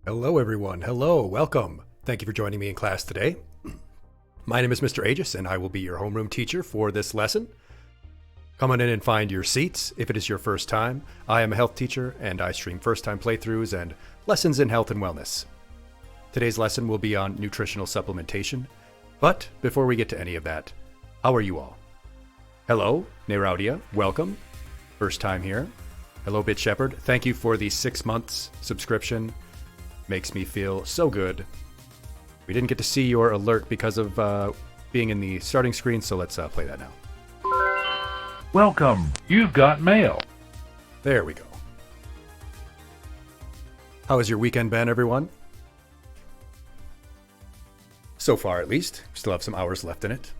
Hello everyone, hello, welcome. Thank you for joining me in class today. My name is Mr. Aegis and I will be your homeroom teacher for this lesson. Come on in and find your seats if it is your first time. I am a health teacher and I stream first time playthroughs and lessons in health and wellness. Today's lesson will be on nutritional supplementation, but before we get to any of that, how are you all? Hello, Neraudia, welcome. First time here. Hello, Bit Shepherd, thank you for the 6 months subscription. Makes me feel so good. We didn't get to see your alert because of being in the starting screen, so let's play that now. Welcome. You've got mail. There we go. How has your weekend been, everyone? So far, at least. We still have some hours left in it.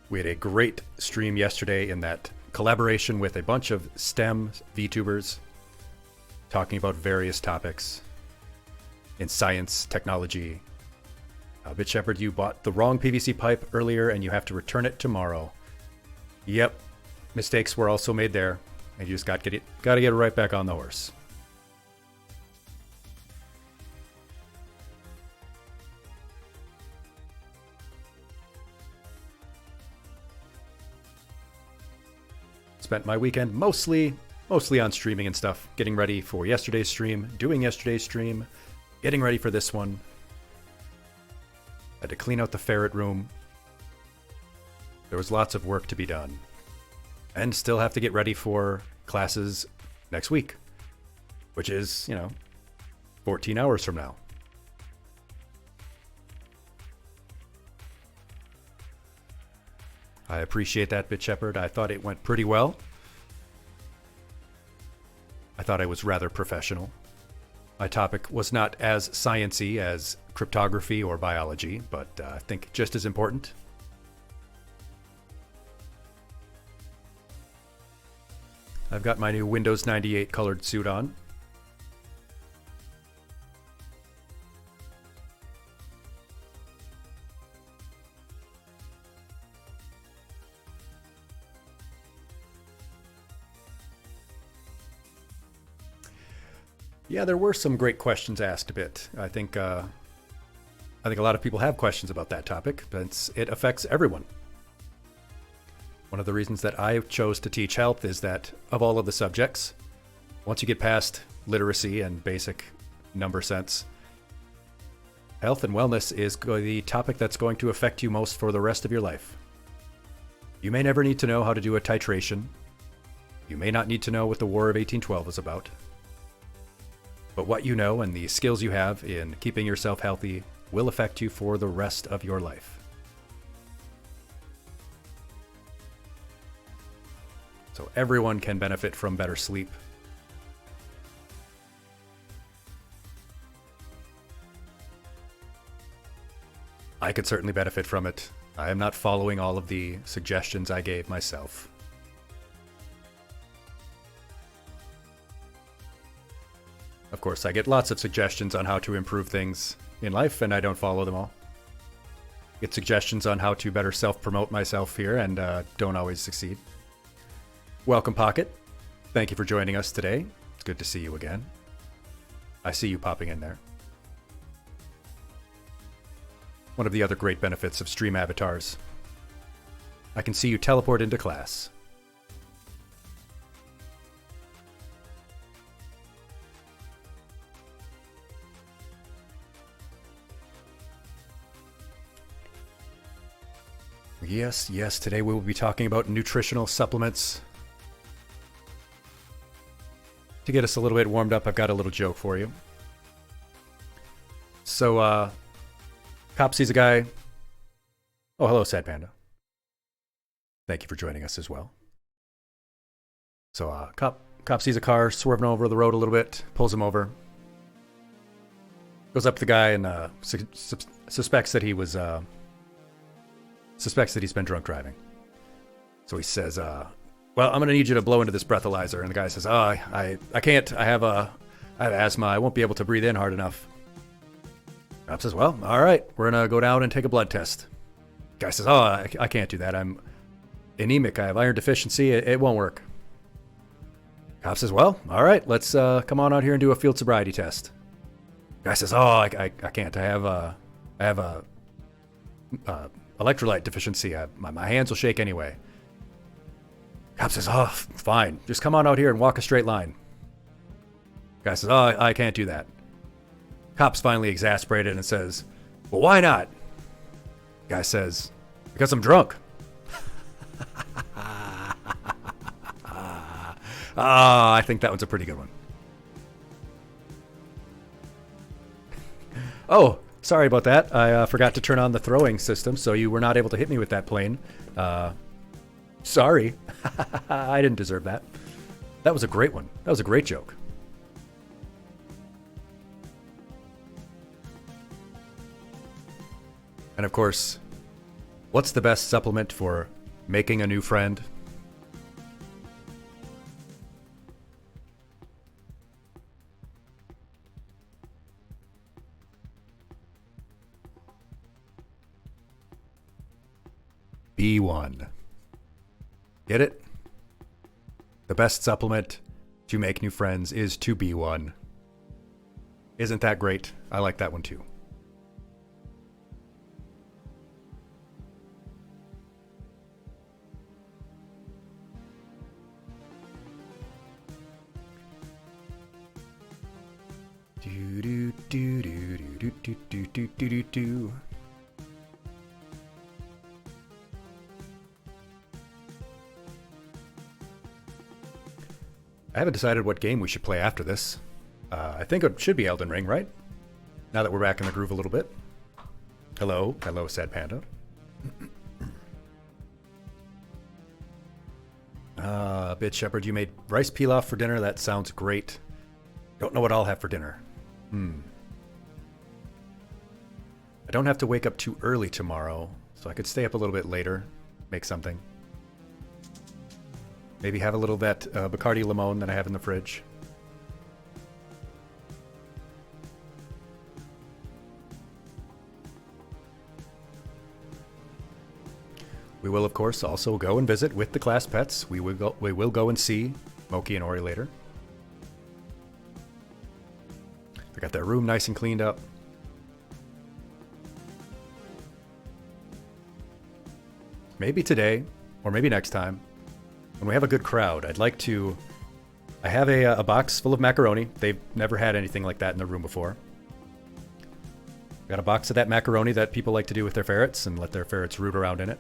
We had a great stream yesterday in that collaboration with a bunch of STEM VTubers talking about various topics in science, technology. Bit Shepherd, you bought the wrong PVC pipe earlier and you have to return it tomorrow. Yep, mistakes were also made there, and you just got to get it right back on the horse. Spent my weekend mostly on streaming and stuff, getting ready for yesterday's stream, doing yesterday's stream, getting ready for this one. Had to clean out the ferret room. There was lots of work to be done. And still have to get ready for classes next week, which is, 14 hours from now. I appreciate that, Bit Shepherd. I thought it went pretty well. I thought I was rather professional. My topic was not as science-y as cryptography or biology, but I think just as important. I've got my new Windows 98 colored suit on. Yeah, there were some great questions asked a bit. I think a lot of people have questions about that topic, but it affects everyone. One of the reasons that I chose to teach health is that of all of the subjects, once you get past literacy and basic number sense, health and wellness is the topic that's going to affect you most for the rest of your life. You may never need to know how to do a titration. You may not need to know what the War of 1812 is about. But what you know and the skills you have in keeping yourself healthy will affect you for the rest of your life. So everyone can benefit from better sleep. I could certainly benefit from it. I am not following all of the suggestions I gave myself. Of course, I get lots of suggestions on how to improve things in life, and I don't follow them all. Get suggestions on how to better self-promote myself here, and don't always succeed. Welcome, Pocket. Thank you for joining us today. It's good to see you again. I see you popping in there. One of the other great benefits of stream avatars. I can see you teleport into class. Yes, today we will be talking about nutritional supplements. To get us a little bit warmed up, I've got a little joke for you. So, Cop sees a guy. Oh, hello, Sad Panda. Thank you for joining us as well. So, Cop sees a car swerving over the road a little bit, pulls him over. Goes up to the guy and suspects that he's been drunk driving. So he says, well, I'm going to need you to blow into this breathalyzer. And the guy says, oh, I can't. I have asthma. I won't be able to breathe in hard enough. Cop says, well, all right. We're going to go down and take a blood test. Guy says, oh, I can't do that. I'm anemic. I have iron deficiency. It won't work. Cop says, well, all right. Let's come on out here and do a field sobriety test. Guy says, oh, I can't. I have a electrolyte deficiency. My hands will shake anyway. Cop says, oh, fine. Just come on out here and walk a straight line. Guy says, oh, I can't do that. Cop's finally exasperated and says, well, why not? Guy says, because I'm drunk. I think that one's a pretty good one. Oh, sorry about that. I forgot to turn on the throwing system, so you were not able to hit me with that plane. Sorry. I didn't deserve that. That was a great one. That was a great joke. And of course, what's the best supplement for making a new friend? B1. Get it? The best supplement to make new friends is to be one. Isn't that great? I like that one too. Do do do do do do do do do do do. I haven't decided what game we should play after this. I think it should be Elden Ring, right? Now that we're back in the groove a little bit. Hello, Sad Panda. Bit Shepherd, you made rice pilaf for dinner. That sounds great. Don't know what I'll have for dinner. I don't have to wake up too early tomorrow, so I could stay up a little bit later, make something. Maybe have a little of that Bacardi Limon that I have in the fridge. We will, of course, also go and visit with the class pets. We will go and see Moki and Ori later. They got their room nice and cleaned up. Maybe today, or maybe next time, when we have a good crowd, I'd like to... I have a box full of macaroni. They've never had anything like that in their room before. Got a box of that macaroni that people like to do with their ferrets and let their ferrets root around in it.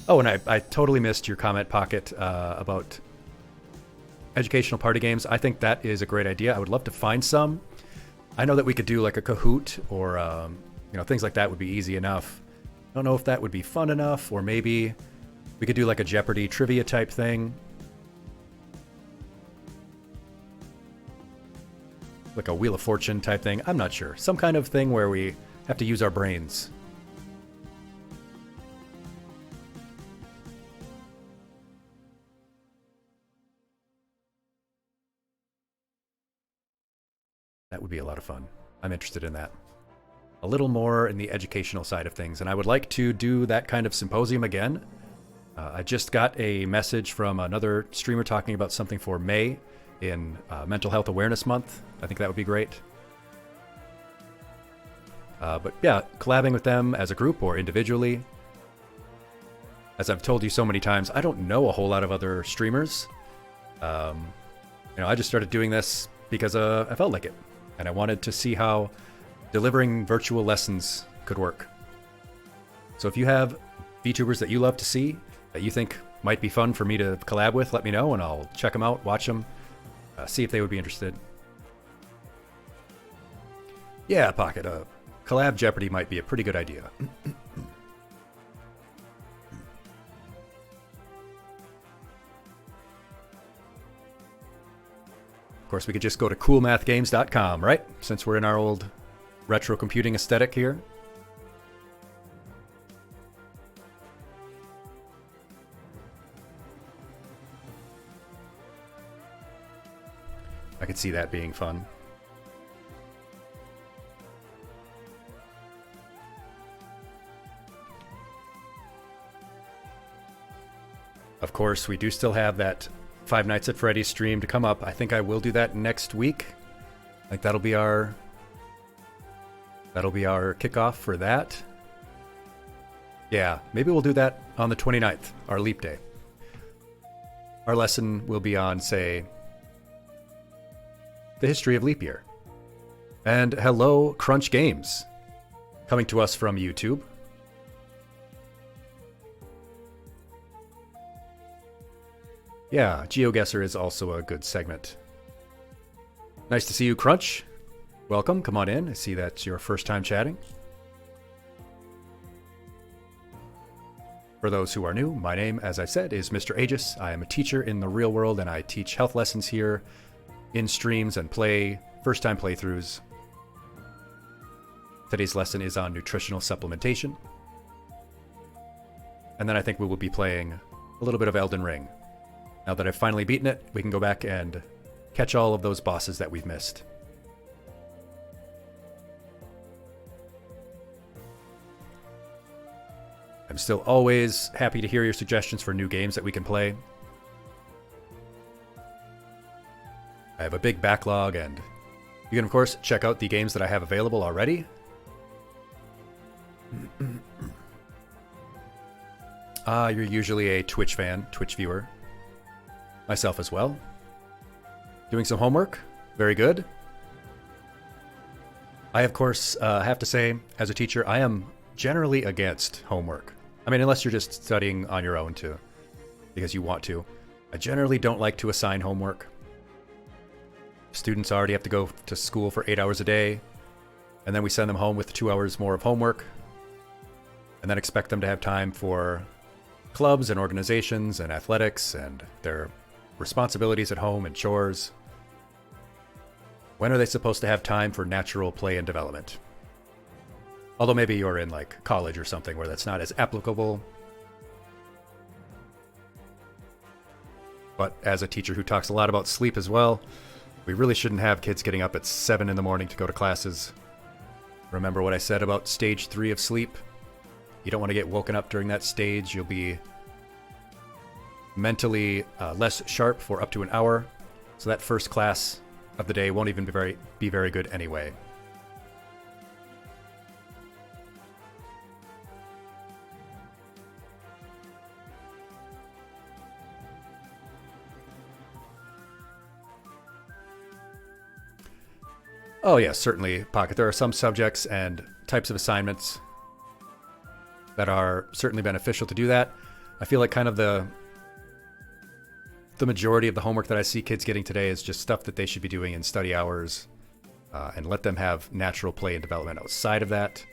Oh, and I totally missed your comment, Pocket, about educational party games. I think that is a great idea. I would love to find some. I know that we could do like a Kahoot or, things like that would be easy enough. I don't know if that would be fun enough, or maybe we could do like a Jeopardy trivia type thing. Like a Wheel of Fortune type thing. I'm not sure. Some kind of thing where we have to use our brains. That would be a lot of fun. I'm interested in that. A little more in the educational side of things, and I would like to do that kind of symposium again. I just got a message from another streamer talking about something for May in Mental Health Awareness Month. I think that would be great. But yeah, collabing with them as a group or individually. As I've told you so many times, I don't know a whole lot of other streamers. I just started doing this because I felt like it. And I wanted to see how delivering virtual lessons could work. So if you have VTubers that you love to see, that you think might be fun for me to collab with, let me know and I'll check them out, watch them, see if they would be interested. Yeah, Pocket, collab Jeopardy might be a pretty good idea. Of course, we could just go to coolmathgames.com, right? Since we're in our old retro computing aesthetic here. I could see that being fun. Of course, we do still have that Five Nights at Freddy's stream to come up. I think I will do that next week. I think that'll be our kickoff for that. Yeah, maybe we'll do that on the 29th, our leap day. Our lesson will be on, say, the history of leap year. And hello, Crunch Games, coming to us from YouTube. Yeah, GeoGuessr is also a good segment. Nice to see you, Crunch. Welcome, come on in. I see that's your first time chatting. For those who are new, my name, as I said, is Mr. Aegis. I am a teacher in the real world and I teach health lessons here in streams and first-time playthroughs. Today's lesson is on nutritional supplementation. And then I think we will be playing a little bit of Elden Ring. Now that I've finally beaten it, we can go back and catch all of those bosses that we've missed. I'm still always happy to hear your suggestions for new games that we can play. I have a big backlog, and you can, of course, check out the games that I have available already. You're usually a Twitch fan, Twitch viewer. Myself as well. Doing some homework. Very good. I, of course, have to say, as a teacher, I am generally against homework. I mean, unless you're just studying on your own too, because you want to. I generally don't like to assign homework. Students already have to go to school for 8 hours a day, and then we send them home with 2 hours more of homework, and then expect them to have time for clubs and organizations and athletics and their responsibilities at home and chores. When are they supposed to have time for natural play and development? Although maybe you're in like college or something where that's not as applicable. But as a teacher who talks a lot about sleep as well, we really shouldn't have kids getting up at 7 in the morning to go to classes. Remember what I said about stage 3 of sleep? You don't want to get woken up during that stage. You'll be mentally less sharp for up to an hour. So that first class of the day won't even be very good anyway. Oh yes, certainly, Pocket. There are some subjects and types of assignments that are certainly beneficial to do that. I feel like kind of the majority of the homework that I see kids getting today is just stuff that they should be doing in study hours, and let them have natural play and development outside of that.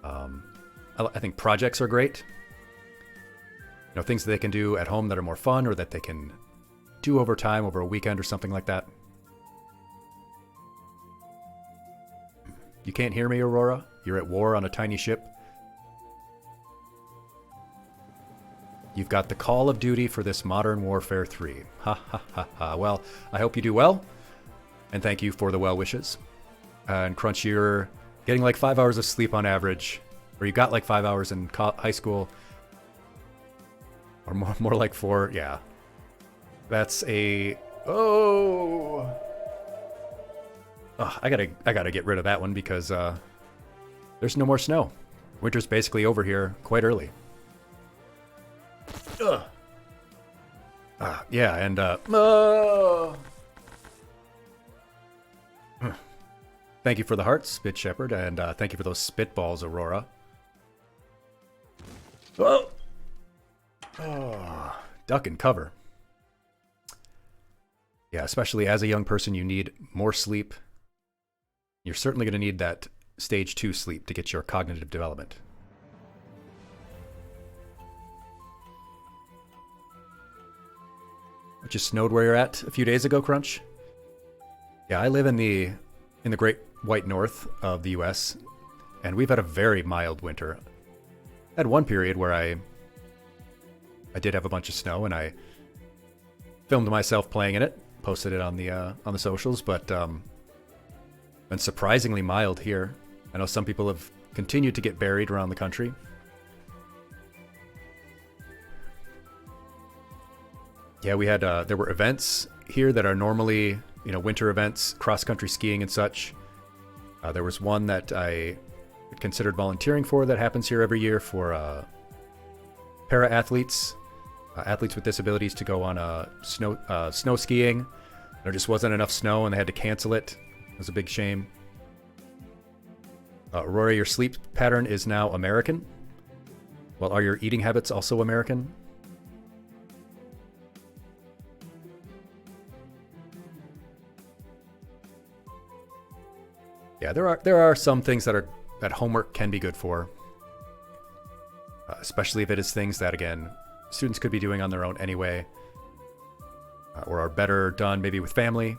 I think projects are great. You know, things that they can do at home that are more fun or that they can do over time, over a weekend or something like that. You can't hear me, Aurora? You're at war on a tiny ship? You've got the call of duty for this Modern Warfare 3. Ha ha ha ha. Well, I hope you do well, and thank you for the well wishes. And Crunch, you're getting like 5 hours of sleep on average, or you got like 5 hours in high school, or more like 4. Yeah, that's a I gotta get rid of that one because there's no more snow. Winter's basically over here quite early. Yeah, and thank you for the hearts, Spit Shepherd, and thank you for those spitballs, Aurora. Duck and cover. Yeah, especially as a young person, you need more sleep. You're certainly going to need that stage 2 sleep to get your cognitive development. It just snowed where you're at a few days ago, Crunch? Yeah, I live in the great white north of the US, and we've had a very mild winter. I had one period where I did have a bunch of snow, and I filmed myself playing in it, posted it on the socials, but been surprisingly mild here. I know some people have continued to get buried around the country. Yeah, we had there were events here that are normally, you know, winter events, cross-country skiing and such. There was one that I considered volunteering for that happens here every year for para-athletes, athletes with disabilities to go on snow skiing. There just wasn't enough snow and they had to cancel it. It was a big shame. Aurora, your sleep pattern is now American. Well, are your eating habits also American? Yeah, there are some things that homework can be good for, especially if it is things that, again, students could be doing on their own anyway, or are better done maybe with family.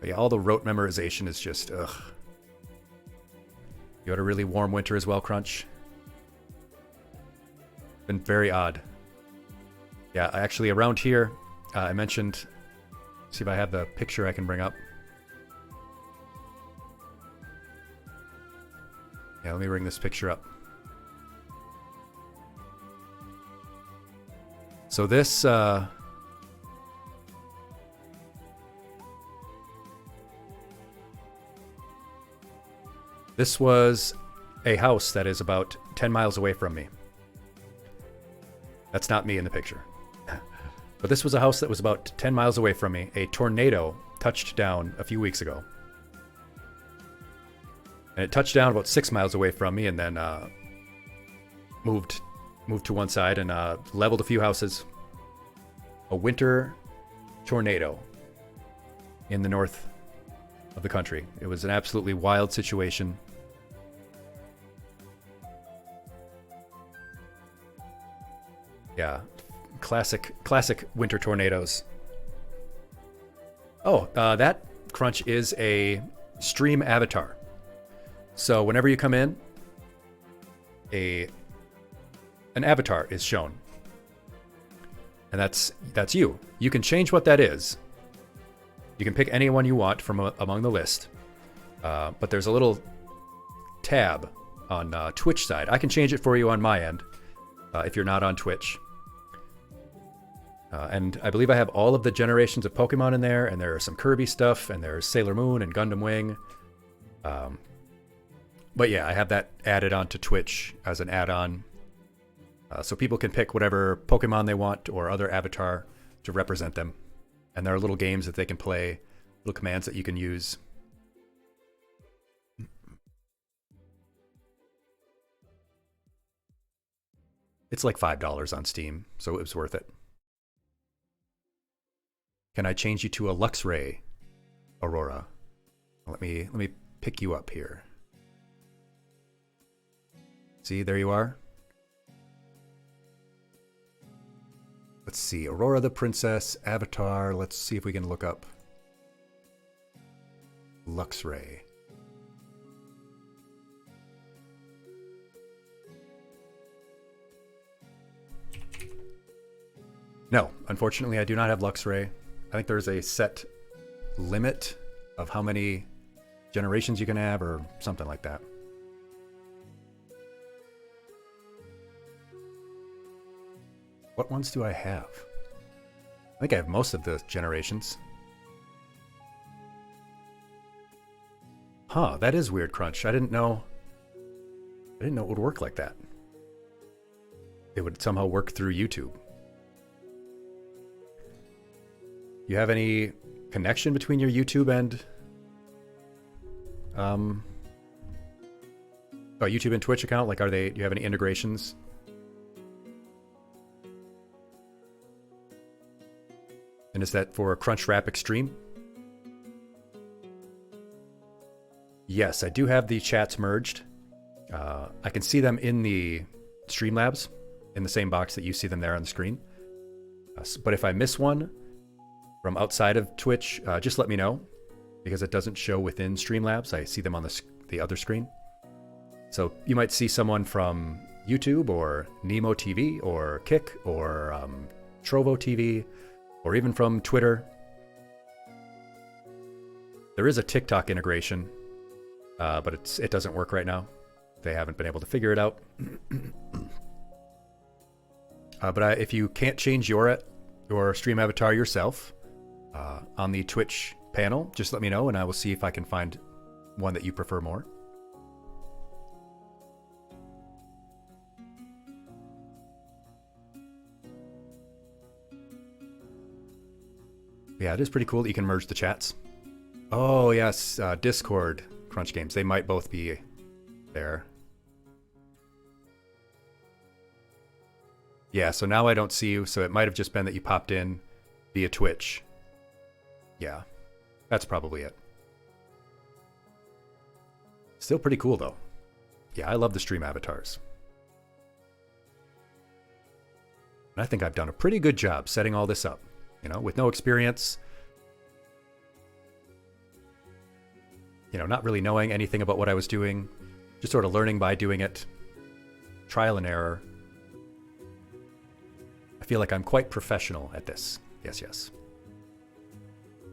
But yeah, all the rote memorization is just, ugh. You had a really warm winter as well, Crunch. Been very odd. Yeah, actually around here, I mentioned, see if I have the picture I can bring up. Yeah, let me bring this picture up. So this, this was a house that is about 10 miles away from me. That's not me in the picture. But this was a house that was about 10 miles away from me. A tornado touched down a few weeks ago. And it touched down about 6 miles away from me and then moved to one side and leveled a few houses. A winter tornado in the north of the country. It was an absolutely wild situation. Yeah, classic winter tornadoes. Oh, that, Crunch, is a stream avatar. So whenever you come in, an avatar is shown. And that's you. You can change what that is. You can pick anyone you want from among the list. But there's a little tab on Twitch side. I can change it for you on my end if you're not on Twitch. And I believe I have all of the generations of Pokemon in there, and there are some Kirby stuff, and there's Sailor Moon and Gundam Wing. But yeah, I have that added onto Twitch as an add-on. So people can pick whatever Pokemon they want or other avatar to represent them. And there are little games that they can play, little commands that you can use. It's like $5 on Steam, so it was worth it. Can I change you to a Luxray, Aurora? Let me pick you up here. See, there you are. Let's see, Aurora the Princess, Avatar. Let's see if we can look up Luxray. No, unfortunately, I do not have Luxray. I think there's a set limit of how many generations you can have or something like that. What ones do I have? I think I have most of the generations. Huh, that is weird, Crunch. I didn't know it would work like that. It would somehow work through YouTube. You have any connection between your YouTube and YouTube and Twitch account? Like, do you have any integrations? And is that for Crunchwrap Extreme? Yes, I do have the chats merged. I can see them in the Streamlabs, in the same box that you see them there on the screen. But if I miss one from outside of Twitch, just let me know, because it doesn't show within Streamlabs. I see them on the other screen. So you might see someone from YouTube or Nemo TV or Kick or Trovo TV, or even from Twitter. There is a TikTok integration, but it doesn't work right now. They haven't been able to figure it out. But if you can't change your stream avatar yourself on the Twitch panel, just let me know and I will see if I can find one that you prefer more. Yeah, it is pretty cool that you can merge the chats. Oh, yes, Discord Crunch Games. They might both be there. Yeah, so now I don't see you, so it might have just been that you popped in via Twitch. Yeah, that's probably it. Still pretty cool, though. Yeah, I love the stream avatars. And I think I've done a pretty good job setting all this up. You know, with no experience, not really knowing anything about what I was doing, just sort of learning by doing it, trial and error. I feel like I'm quite professional at this. Yes, yes.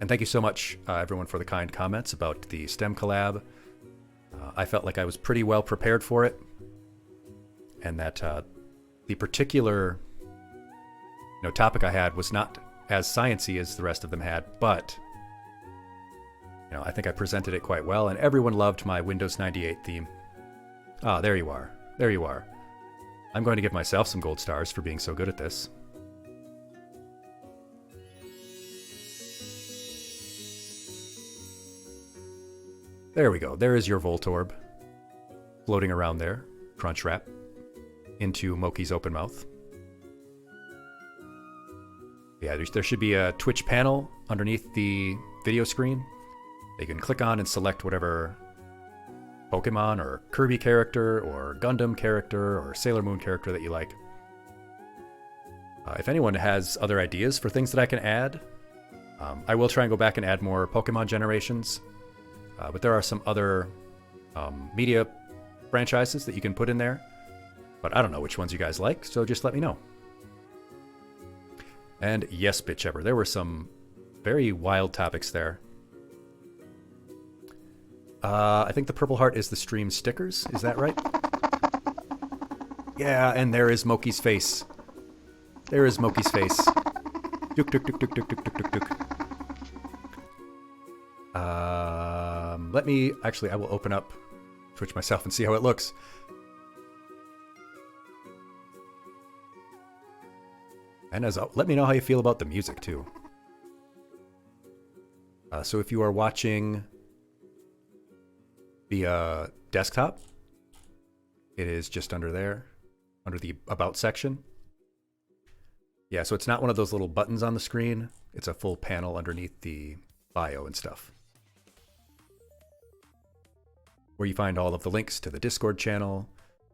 And thank you so much, everyone, for the kind comments about the STEM collab. I felt like I was pretty well prepared for it, and that the particular topic I had was not as sciencey as the rest of them had, but I think I presented it quite well, and everyone loved my Windows 98 theme. Ah, there you are. There you are. I'm going to give myself some gold stars for being so good at this. There we go. There is your Voltorb floating around there, Crunchwrap, into Moki's open mouth. Yeah, there should be a Twitch panel underneath the video screen that you can click on and select whatever Pokemon or Kirby character or Gundam character or Sailor Moon character that you like. If anyone has other ideas for things that I can add, I will try and go back and add more Pokemon generations. But there are some other media franchises that you can put in there. But I don't know which ones you guys like, so just let me know. And yes, bitch ever. There were some very wild topics there. I think the Purple Heart is the stream stickers. Is that right? Yeah, and there is Moki's face. There is Moki's face. Duk, duk, duk, duk, duk, duk, duk, duk. Let me... Actually, I will open up Twitch myself and see how it looks. And let me know how you feel about the music, too. So if you are watching the desktop, it is just under there, under the About section. Yeah, so it's not one of those little buttons on the screen. It's a full panel underneath the bio and stuff, where you find all of the links to the Discord channel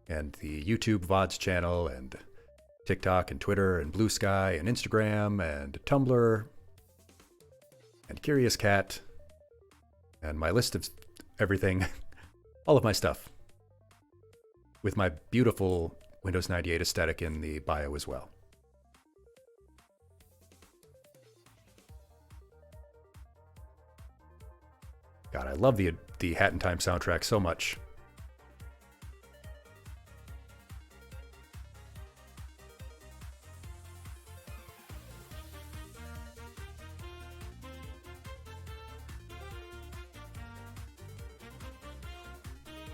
and the YouTube VODs channel and TikTok and Twitter and Blue Sky and Instagram and Tumblr and Curious Cat and my list of everything, all of my stuff, with my beautiful Windows 98 aesthetic in the bio as well. God, I love the Hat in Time soundtrack so much.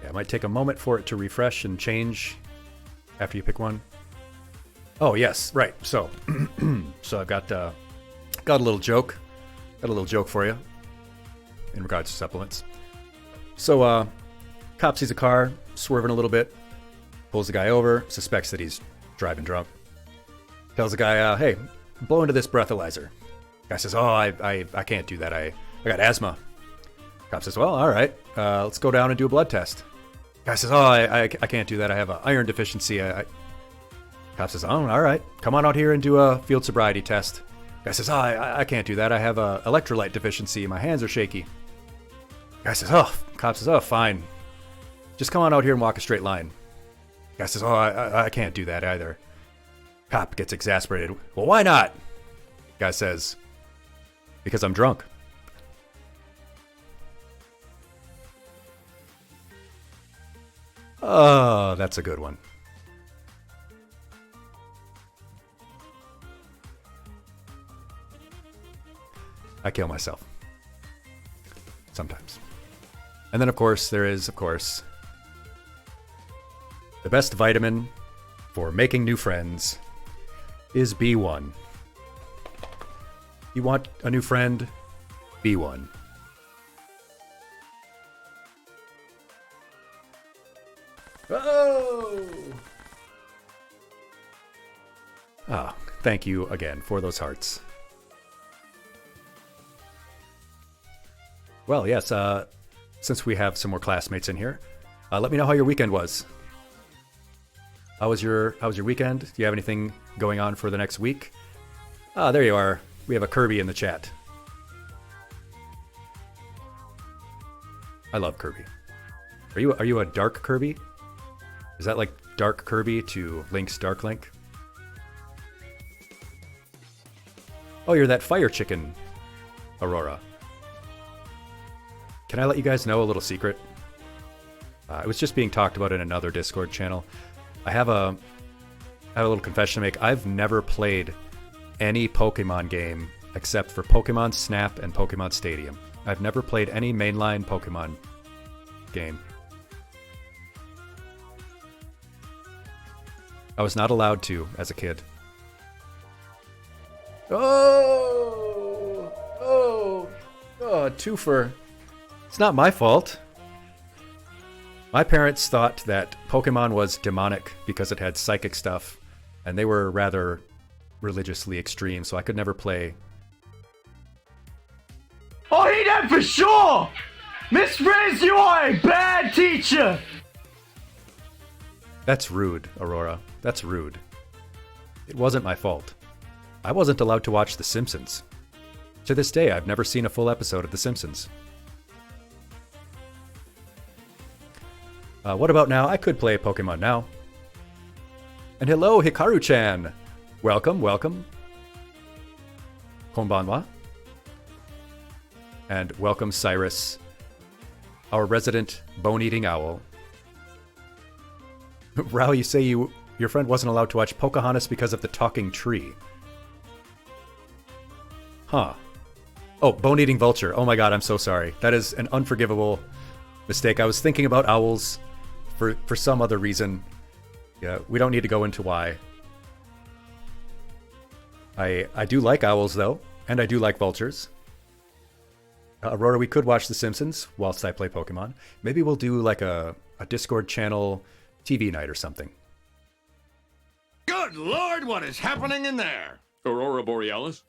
Yeah, it might take a moment for it to refresh and change after you pick one. Oh yes, right. So, so I've got a little joke. Got a little joke for you in regards to supplements. So, cop sees a car swerving a little bit, pulls the guy over, suspects that he's driving drunk. Tells the guy, "Hey, blow into this breathalyzer." Guy says, "Oh, I can't do that. I got asthma." Cop says, "Well, all right. Let's go down and do a blood test." Guy says, "Oh, I can't do that. I have an iron deficiency." Cop says, "Oh, all right. Come on out here and do a field sobriety test." Guy says, "Oh, I can't do that. I have an electrolyte deficiency. My hands are shaky." Guy says, "Oh." Cop says, "Oh, fine. Just come on out here and walk a straight line." Guy says, "Oh, I can't do that either." Cop gets exasperated. "Well, why not?" Guy says, "Because I'm drunk." Oh, that's a good one. I kill myself. Sometimes. And then, of course, there is, the best vitamin for making new friends is B1. You want a new friend? B1. Oh! Ah, thank you again for those hearts. Well, yes, since we have some more classmates in here, let me know how your weekend was. How was your weekend? Do you have anything going on for the next week? Ah, there you are. We have a Kirby in the chat. I love Kirby. Are you a dark Kirby? Is that like Dark Kirby to Link's Dark Link? Oh, you're that fire chicken, Aurora. Can I let you guys know a little secret? It was just being talked about in another Discord channel. I have a little confession to make. I've never played any Pokemon game except for Pokemon Snap and Pokemon Stadium. I've never played any mainline Pokemon game. I was not allowed to as a kid. Oh, twofer. It's not my fault. My parents thought that Pokemon was demonic because it had psychic stuff, and they were rather religiously extreme, so I could never play. Oh, he did for sure! Miss Riz, you are a bad teacher! That's rude, Aurora. That's rude. It wasn't my fault. I wasn't allowed to watch The Simpsons. To this day, I've never seen a full episode of The Simpsons. What about now? I could play Pokemon now. And hello, Hikaru-chan! Welcome, welcome. Konbanwa. And welcome, Cyrus, our resident bone-eating owl. Rao, you say your friend wasn't allowed to watch Pocahontas because of the talking tree. Huh. Oh, bone-eating vulture. Oh my god, I'm so sorry. That is an unforgivable mistake. I was thinking about owls for some other reason. Yeah, we don't need to go into why. I do like owls, though, and I do like vultures. Aurora, we could watch The Simpsons whilst I play Pokemon. Maybe we'll do like a Discord channel TV night or something. Good Lord, what is happening in there? Aurora Borealis?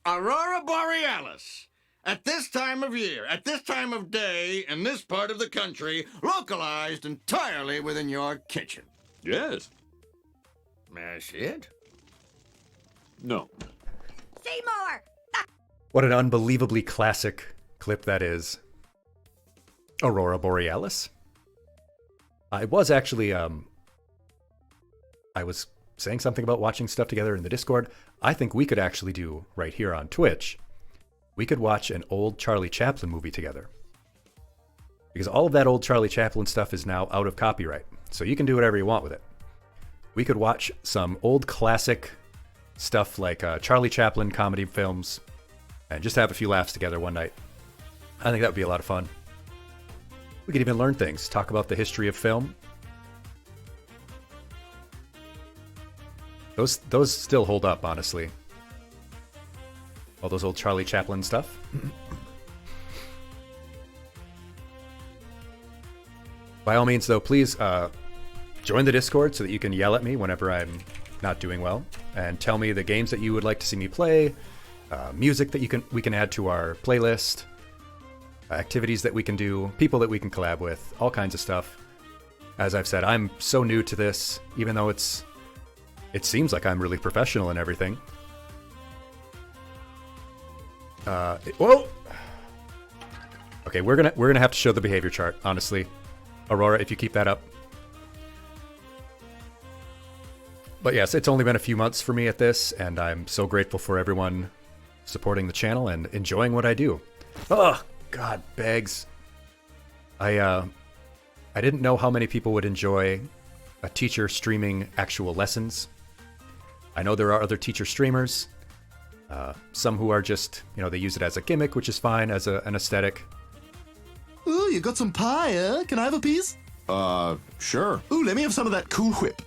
Aurora Borealis. At this time of year, at this time of day, in this part of the country, localized entirely within your kitchen. Yes. May I see it? No. Seymour! What an unbelievably classic clip that is. Aurora Borealis. I was actually, I was saying something about watching stuff together in the Discord. I think we could actually do right here on Twitch. We could watch an old Charlie Chaplin movie together. Because all of that old Charlie Chaplin stuff is now out of copyright. So you can do whatever you want with it. We could watch some old classic stuff like Charlie Chaplin comedy films and just have a few laughs together one night. I think that would be a lot of fun. We could even learn things, talk about the history of film. Those still hold up, honestly. All those old Charlie Chaplin stuff. By all means, though, please join the Discord so that you can yell at me whenever I'm not doing well, and tell me the games that you would like to see me play, music that we can add to our playlist, activities that we can do, people that we can collab with, all kinds of stuff. As I've said, I'm so new to this, even though it seems like I'm really professional and everything. Whoa! Okay, we're gonna have to show the behavior chart, honestly. Aurora, if you keep that up. But yes, it's only been a few months for me at this, and I'm so grateful for everyone supporting the channel and enjoying what I do. Oh, God, bags. I didn't know how many people would enjoy a teacher streaming actual lessons. I know there are other teacher streamers, some who are just, they use it as a gimmick, which is fine, as an aesthetic. Ooh, you got some pie, eh? Can I have a piece? Sure. Ooh, let me have some of that Cool Whip.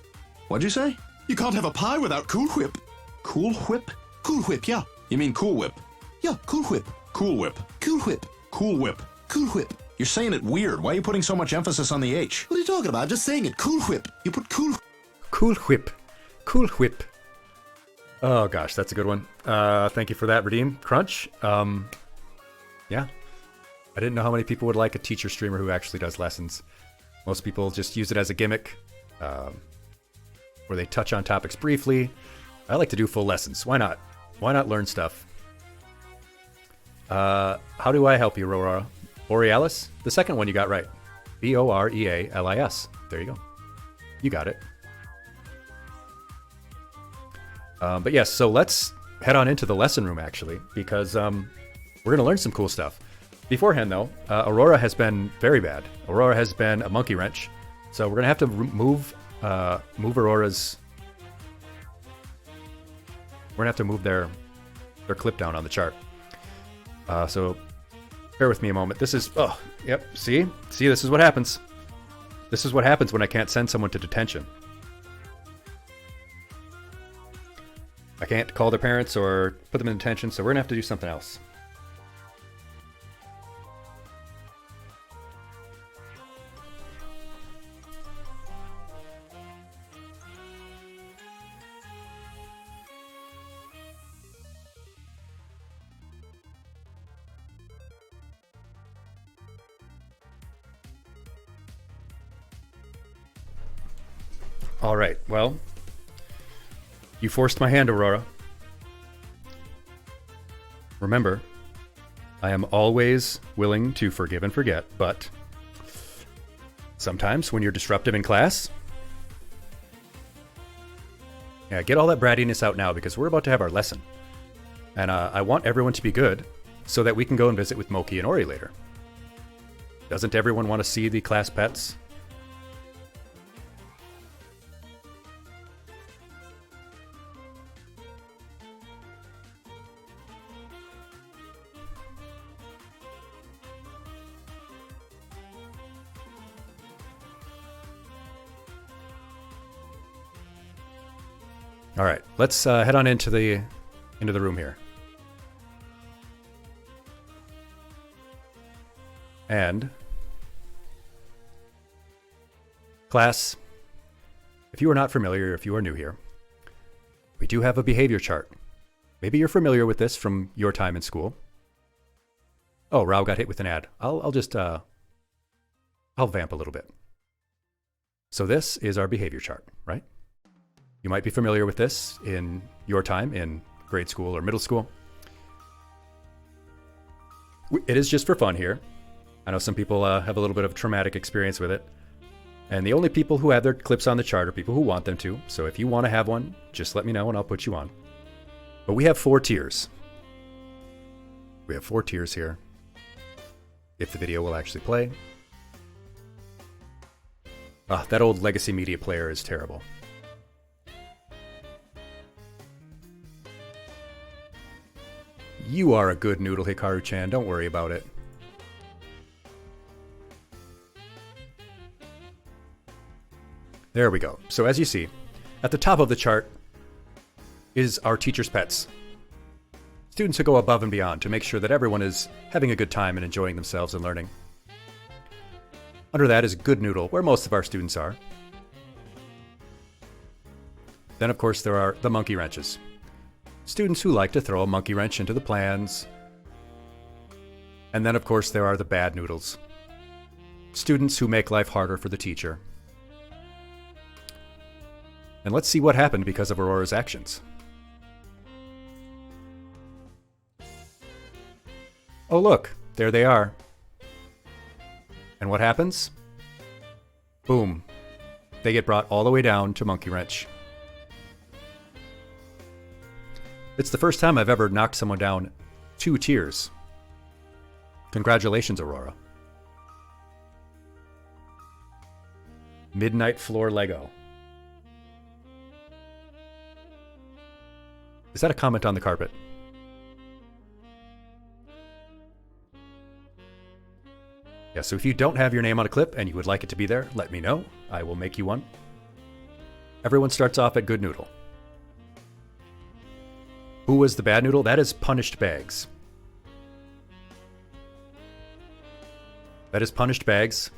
What'd you say? You can't have a pie without Cool Whip. Cool Whip? Cool Whip, yeah. You mean Cool Whip? Yeah, Cool Whip. Cool Whip. Cool Whip. Cool Whip. Cool Whip. You're saying it weird. Why are you putting so much emphasis on the H? What are you talking about? I'm just saying it. Cool Whip. You put Cool... Cool Whip. Cool Whip. Oh gosh, that's a good one. Thank you for that, Redeem. Crunch. Yeah. I didn't know how many people would like a teacher streamer who actually does lessons. Most people just use it as a gimmick, where they touch on topics briefly. I like to do full lessons. Why not? Why not learn stuff? How do I help you, Aurora? Borealis? The second one you got right. Borealis. There you go. You got it. But yes, so let's head on into the lesson room, actually, because we're going to learn some cool stuff. Beforehand, though, Aurora has been very bad. Aurora has been a monkey wrench. So we're going to have to move Aurora's... We're going to have to move their clip down on the chart. So bear with me a moment. This is... Oh, yep. See, this is what happens. This is what happens when I can't send someone to detention. I can't call their parents or put them in detention, so we're going to have to do something else. All right, well, you forced my hand, Aurora. Remember, I am always willing to forgive and forget, but sometimes when you're disruptive in class... Yeah, get all that brattiness out now because we're about to have our lesson. And I want everyone to be good so that we can go and visit with Moki and Ori later. Doesn't everyone want to see the class pets? All right, let's head on into the room here. And class, if you are not familiar, if you are new here, we do have a behavior chart. Maybe you're familiar with this from your time in school. Oh, Rao got hit with an ad. I'll just I'll vamp a little bit. So this is our behavior chart, right? You might be familiar with this in your time in grade school or middle school. It is just for fun here. I know some people have a little bit of traumatic experience with it. And the only people who have their clips on the chart are people who want them to. So if you want to have one, just let me know and I'll put you on. But we have 4 tiers. We have 4 tiers here. If the video will actually play. That old legacy media player is terrible. You are a good noodle, Hikaru-chan. Don't worry about it. There we go. So as you see, at the top of the chart is our teachers' pets. Students who go above and beyond to make sure that everyone is having a good time and enjoying themselves and learning. Under that is Good Noodle, where most of our students are. Then, of course, there are the monkey wrenches. Students who like to throw a monkey wrench into the plans. And then, of course, there are the bad noodles. Students who make life harder for the teacher. And let's see what happened because of Aurora's actions. Oh, look, there they are. And what happens? Boom. They get brought all the way down to monkey wrench. It's the first time I've ever knocked someone down 2 tiers. Congratulations, Aurora. Midnight Floor Lego. Is that a comment on the carpet? Yeah, so if you don't have your name on a clip and you would like it to be there, let me know. I will make you one. Everyone starts off at Good Noodle. Who was the bad noodle? That is Punished Bags. That is Punished Bags.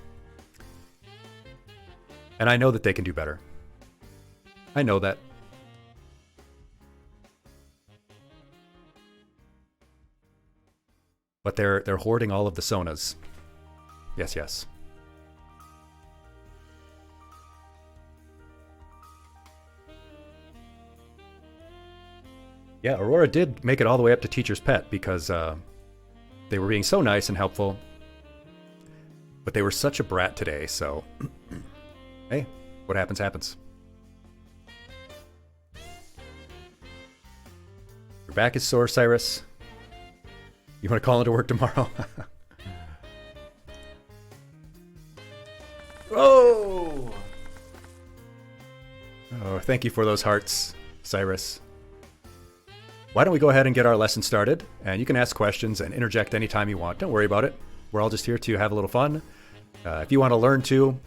And I know that they can do better. I know that. But they're hoarding all of the Sonas. Yes, yes. Yeah, Aurora did make it all the way up to Teacher's Pet because they were being so nice and helpful. But they were such a brat today, so... hey, what happens, happens. Your back is sore, Cyrus. You want to call into work tomorrow? Oh! Oh, thank you for those hearts, Cyrus. Why don't we go ahead and get our lesson started? And you can ask questions and interject anytime you want. Don't worry about it. We're all just here to have a little fun. If you want to learn too,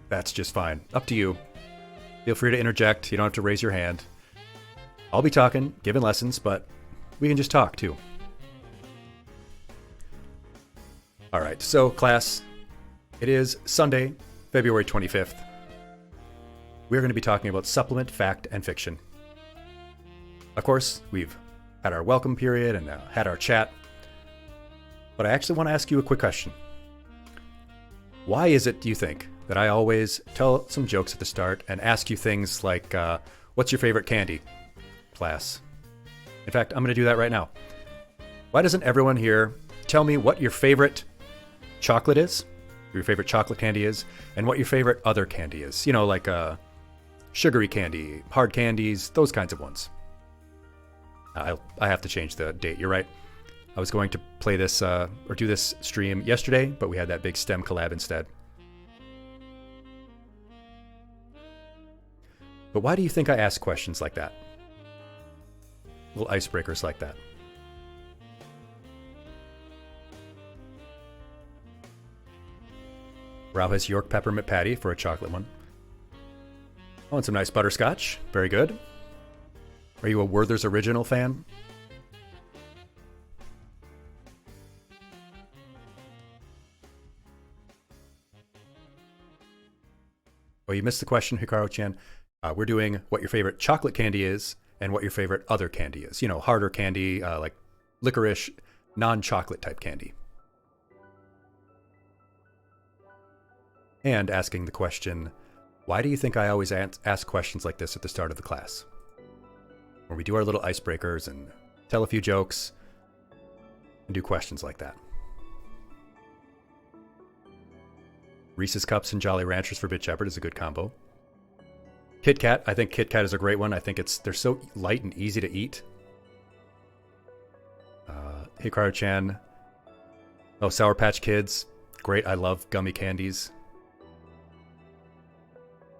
that's just fine. Up to you. Feel free to interject. You don't have to raise your hand. I'll be talking, giving lessons, but we can just talk too. All right, so class, it is Sunday, February 25th. We're going to be talking about supplement, fact, and fiction. Of course, we've had our welcome period and had our chat. But I actually want to ask you a quick question. Why is it, do you think, that I always tell some jokes at the start and ask you things like, what's your favorite candy, class? In fact, I'm going to do that right now. Why doesn't everyone here tell me what your favorite chocolate is, your favorite chocolate candy is, and what your favorite other candy is? You know, like sugary candy, hard candies, those kinds of ones. I have to change the date. You're right. I was going to play this or do this stream yesterday, but we had that big STEM collab instead. But why do you think I ask questions like that? Little icebreakers like that. Rao has York Peppermint Patty for a chocolate one. Oh, and some nice butterscotch. Very good. Are you a Werther's Original fan? Oh, you missed the question, Hikaru-chan. We're doing what your favorite chocolate candy is and what your favorite other candy is. You know, harder candy, like licorice, non-chocolate type candy. And asking the question, why do you think I always ask questions like this at the start of the class? Where we do our little icebreakers and tell a few jokes and do questions like that. Reese's Cups and Jolly Ranchers for Bit Shepherd is a good combo. Kit Kat, I think Kit Kat is a great one. I think they're so light and easy to eat. Hikaru-chan. Oh, Sour Patch Kids. Great, I love gummy candies.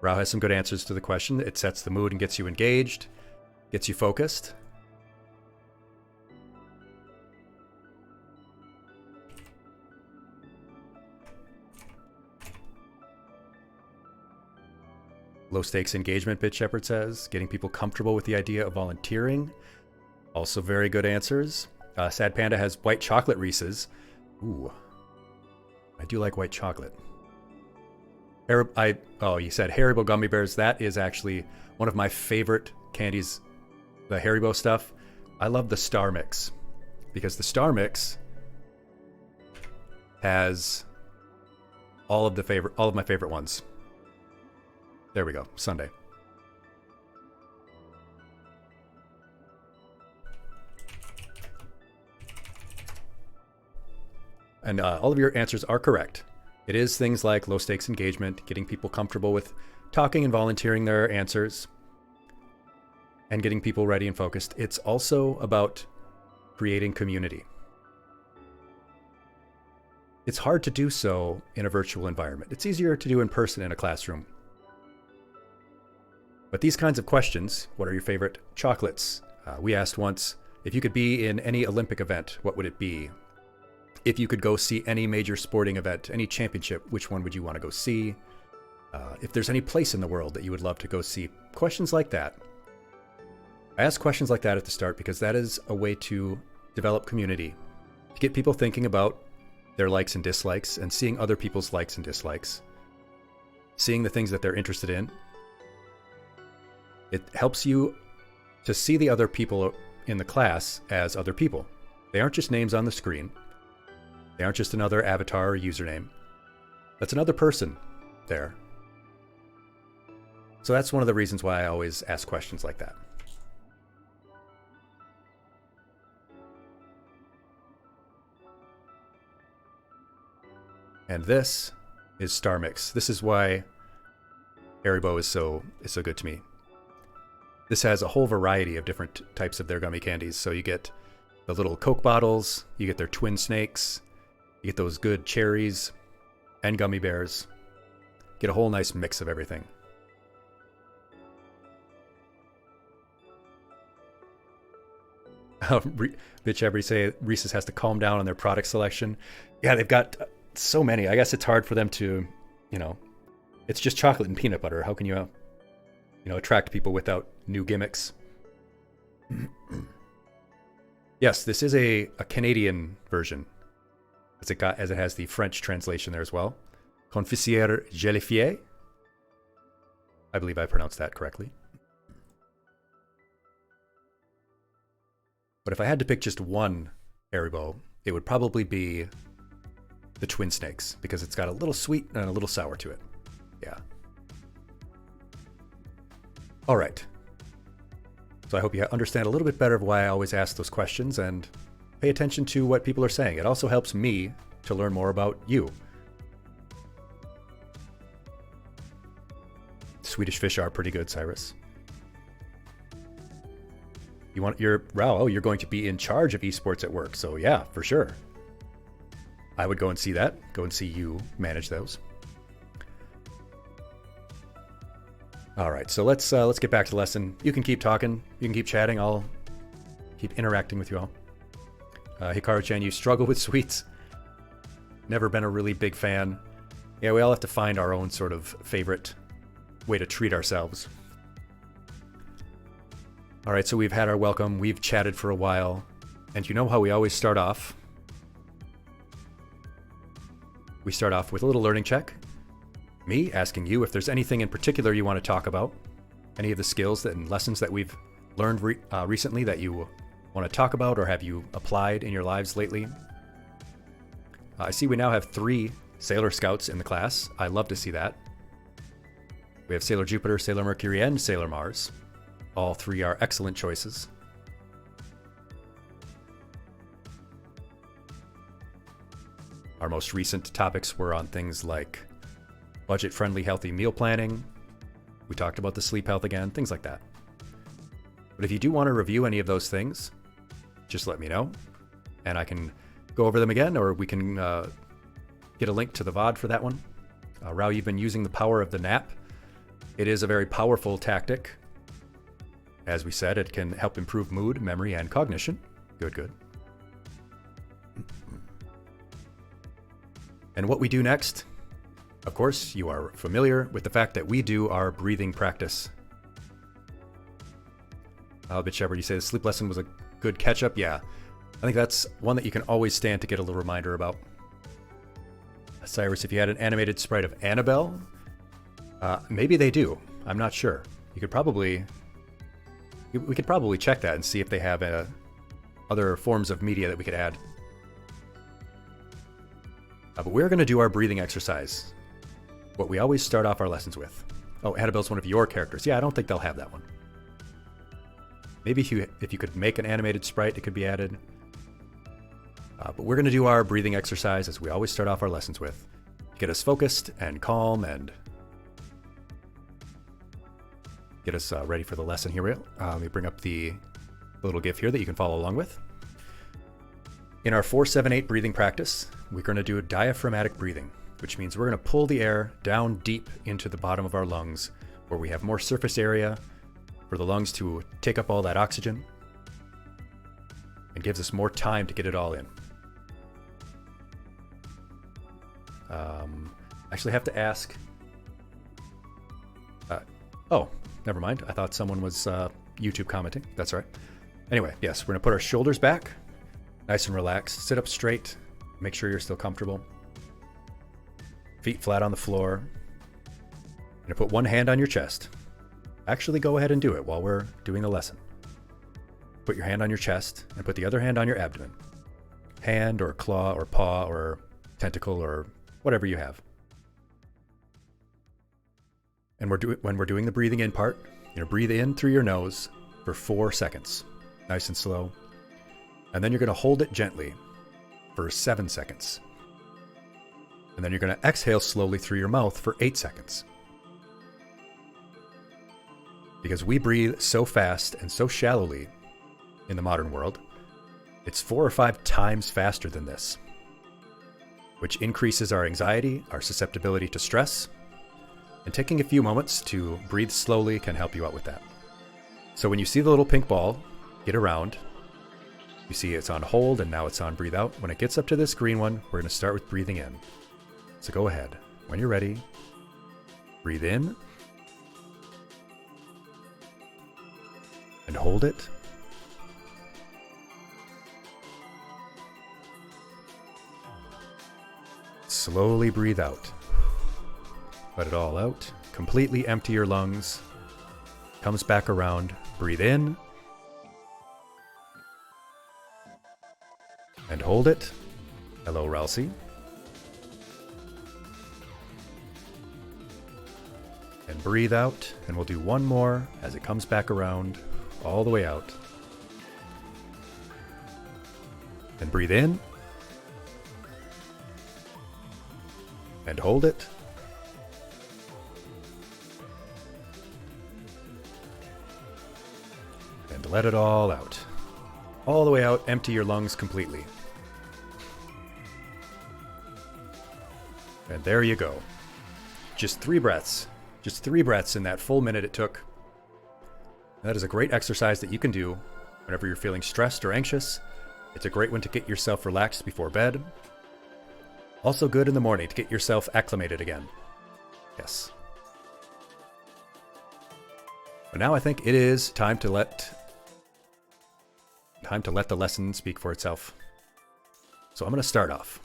Rao has some good answers to the question. It sets the mood and gets you engaged, gets you focused. Low stakes engagement, Bit Shepherd says. Getting people comfortable with the idea of volunteering. Also very good answers. Sad Panda has white chocolate Reese's. Ooh. I do like white chocolate. You said Haribo gummy bears. That is actually one of my favorite candies. The Haribo stuff. I love the Star Mix. Because the Star Mix has all of my favorite ones. There we go. Sunday. And all of your answers are correct. It is things like low stakes engagement, getting people comfortable with talking and volunteering their answers, and getting people ready and focused. It's also about creating community. It's hard to do so in a virtual environment. It's easier to do in person in a classroom. But these kinds of questions, what are your favorite chocolates? We asked once, if you could be in any Olympic event, what would it be? If you could go see any major sporting event, any championship, which one would you want to go see? If there's any place in the world that you would love to go see, questions like that. I ask questions like that at the start because that is a way to develop community, to get people thinking about their likes and dislikes and seeing other people's likes and dislikes, seeing the things that they're interested in. It helps you to see the other people in the class as other people. They aren't just names on the screen. They aren't just another avatar or username. That's another person there. So that's one of the reasons why I always ask questions like that. And this is Star Mix. This is why Haribo is so good to me. This has a whole variety of different types of their gummy candies. So you get the little Coke bottles, you get their twin snakes, you get those good cherries and gummy bears. Get a whole nice mix of everything. Bitch, everybody say Reese's has to calm down on their product selection. Yeah, they've got so many. I guess it's hard for them to, it's just chocolate and peanut butter. How can you, attract people without new gimmicks? Yes, this is a Canadian version, as it has the French translation there as well. Confissiere Gélifier. I believe I pronounced that correctly. But if I had to pick just one Haribo, it would probably be the Twin Snakes, because it's got a little sweet and a little sour to it. Yeah. All right. So I hope you understand a little bit better of why I always ask those questions and pay attention to what people are saying. It also helps me to learn more about you. Swedish fish are pretty good, Cyrus. you're going to be in charge of esports at work. So yeah, for sure. I would go and see that. Go and see you manage those. All right, so let's get back to the lesson. You can keep talking. You can keep chatting. I'll keep interacting with you all. Hikaru-chan, you struggle with sweets. Never been a really big fan. Yeah, we all have to find our own sort of favorite way to treat ourselves. All right, so we've had our welcome. We've chatted for a while. And you know how we always start off? We start off with a little learning check. Me asking you if there's anything in particular you want to talk about. Any of the skills and lessons that we've learned recently that you want to talk about or have you applied in your lives lately. I see we now have 3 Sailor Scouts in the class. I love to see that. We have Sailor Jupiter, Sailor Mercury, and Sailor Mars. All 3 are excellent choices. Our most recent topics were on things like budget-friendly, healthy meal planning. We talked about the sleep health again, things like that. But if you do want to review any of those things, just let me know, and I can go over them again, or we can get a link to the VOD for that one. Rao, you've been using the power of the nap. It is a very powerful tactic. As we said, it can help improve mood, memory, and cognition. Good. And what we do next, of course, you are familiar with the fact that we do our breathing practice. Bit Shepherd, you say the sleep lesson was a good catch-up? Yeah, I think that's one that you can always stand to get a little reminder about. Cyrus, if you had an animated sprite of Annabelle, maybe they do. I'm not sure. We could probably check that and see if they have other forms of media that we could add. But we're going to do our breathing exercise. What we always start off our lessons with. Oh, Annabelle's one of your characters. Yeah, I don't think they'll have that one. Maybe if you could make an animated sprite, it could be added. But we're going to do our breathing exercise as we always start off our lessons with. Get us focused and calm and get us ready for the lesson here. Let me bring up the little GIF here that you can follow along with. In our 4-7-8 breathing practice, we're going to do diaphragmatic breathing, which means we're going to pull the air down deep into the bottom of our lungs, where we have more surface area for the lungs to take up all that oxygen and gives us more time to get it all in. Actually have to ask. Oh, never mind. I thought someone was YouTube commenting. That's all right. Anyway, yes, we're going to put our shoulders back, nice and relaxed. Sit up straight. Make sure you're still comfortable. Feet flat on the floor. Going to put one hand on your chest. Actually, go ahead and do it while we're doing the lesson. Put your hand on your chest and put the other hand on your abdomen. Hand or claw or paw or tentacle or whatever you have. And when we're doing the breathing in part, you're going to breathe in through your nose for 4 seconds. Nice and slow. And then you're going to hold it gently for 7 seconds. And then you're going to exhale slowly through your mouth for 8 seconds. Because we breathe so fast and so shallowly in the modern world, it's 4 or 5 times faster than this, which increases our anxiety, our susceptibility to stress, and taking a few moments to breathe slowly can help you out with that. So when you see the little pink ball get around, you see it's on hold and now it's on breathe out. When it gets up to this green one, we're going to start with breathing in. So go ahead. When you're ready, breathe in and hold it. Slowly breathe out. Let it all out. Completely empty your lungs. Comes back around. Breathe in. And hold it. Hello, Ralsei. And breathe out. And we'll do one more as it comes back around. All the way out. And breathe in. And hold it. And And let it all out. All the way out, empty your lungs completely. And there you go. Just 3 breaths. Just 3 breaths in that full minute it took. That is a great exercise that you can do whenever you're feeling stressed or anxious. It's a great one to get yourself relaxed before bed. Also good in the morning to get yourself acclimated again. Yes. But now I think it is time to let the lesson speak for itself. So I'm going to start off.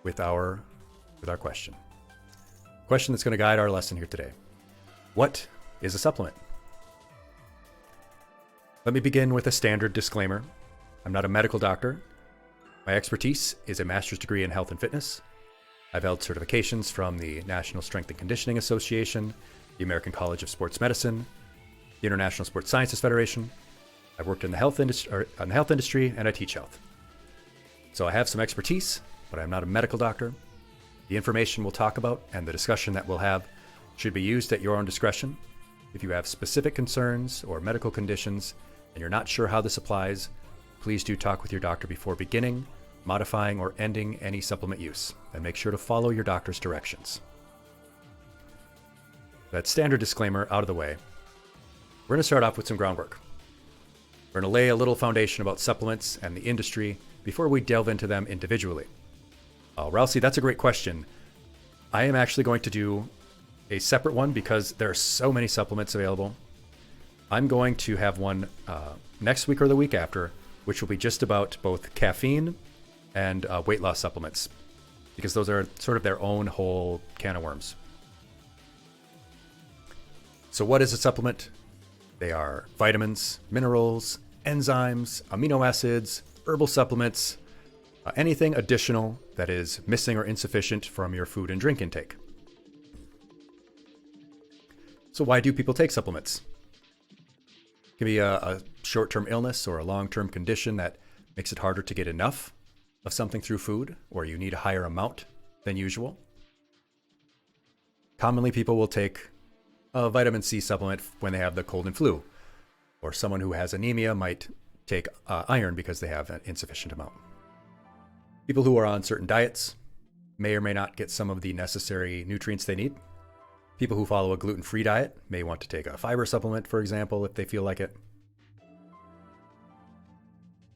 With our question. Question that's going to guide our lesson here today. What is a supplement? Let me begin with a standard disclaimer. I'm not a medical doctor. My expertise is a master's degree in health and fitness. I've held certifications from the National Strength and Conditioning Association, the American College of Sports Medicine, the International Sports Sciences Federation. I've worked in the health industry, and I teach health. So I have some expertise, but I'm not a medical doctor. The information we'll talk about and the discussion that we'll have should be used at your own discretion. If you have specific concerns or medical conditions and you're not sure how this applies, please do talk with your doctor before beginning, modifying, or ending any supplement use, and make sure to follow your doctor's directions. That standard disclaimer out of the way, we're going to start off with some groundwork. We're going to lay a little foundation about supplements and the industry before we delve into them individually. Rousey, that's a great question. I am actually going to do a separate one because there are so many supplements available. I'm going to have one next week or the week after, which will be just about both caffeine and weight loss supplements, because those are sort of their own whole can of worms. So what is a supplement? They are vitamins, minerals, enzymes, amino acids, herbal supplements, anything additional that is missing or insufficient from your food and drink intake. So why do people take supplements? It can be a short-term illness or a long-term condition that makes it harder to get enough of something through food, or you need a higher amount than usual. Commonly, people will take a vitamin C supplement when they have the cold and flu, or someone who has anemia might take iron because they have an insufficient amount. People who are on certain diets may or may not get some of the necessary nutrients they need. People who follow a gluten-free diet may want to take a fiber supplement, for example, if they feel like it.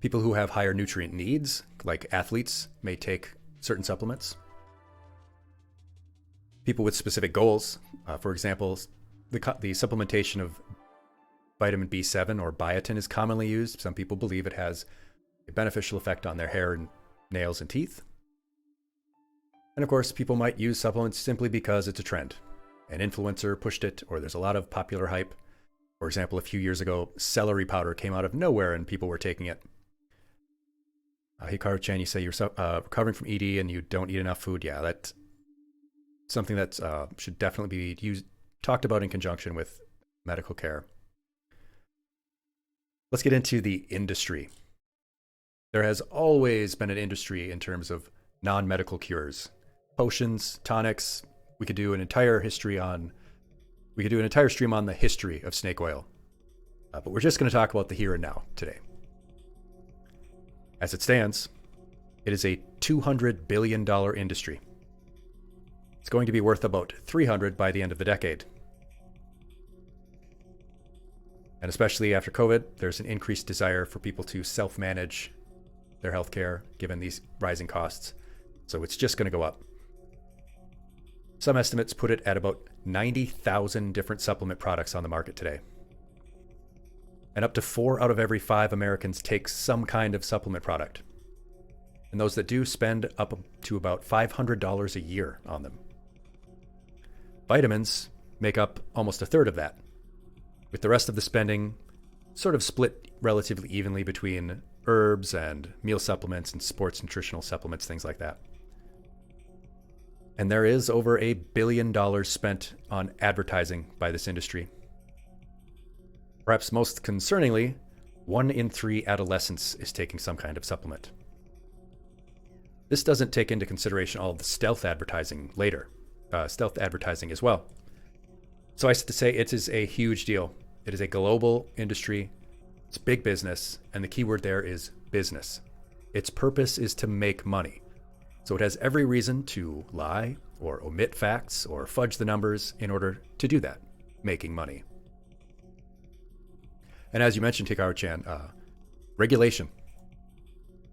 People who have higher nutrient needs, like athletes, may take certain supplements. People with specific goals, for example, the supplementation of vitamin B7 or biotin is commonly used. Some people believe it has a beneficial effect on their hair and nails and teeth. And of course, people might use supplements simply because it's a trend. An influencer pushed it, or there's a lot of popular hype. For example, a few years ago, celery powder came out of nowhere and people were taking it. Hikaru Chan, you say you're recovering from ED and you don't eat enough food. Yeah, that's something that should definitely be talked about in conjunction with medical care. Let's get into the industry. There has always been an industry in terms of non-medical cures. Potions, tonics. We could do an entire stream on the history of snake oil. But we're just going to talk about the here and now today. As it stands, it is a $200 billion industry. It's going to be worth about $300 by the end of the decade. And especially after COVID, there's an increased desire for people to self-manage their healthcare given these rising costs. So it's just going to go up. Some estimates put it at about 90,000 different supplement products on the market today. And up to 4 out of every 5 Americans take some kind of supplement product. And those that do spend up to about $500 a year on them. Vitamins make up almost a third of that, with the rest of the spending sort of split relatively evenly between herbs and meal supplements and sports nutritional supplements, things like that. And there is over $1 billion spent on advertising by this industry. Perhaps most concerningly, 1 in 3 adolescents is taking some kind of supplement. This doesn't take into consideration all of the stealth advertising later, stealth advertising as well. So I have to say it is a huge deal. It is a global industry. It's big business, and the key word there is business. Its purpose is to make money. So it has every reason to lie or omit facts or fudge the numbers in order to do that, making money. And as you mentioned, Hikaru-chan, regulation.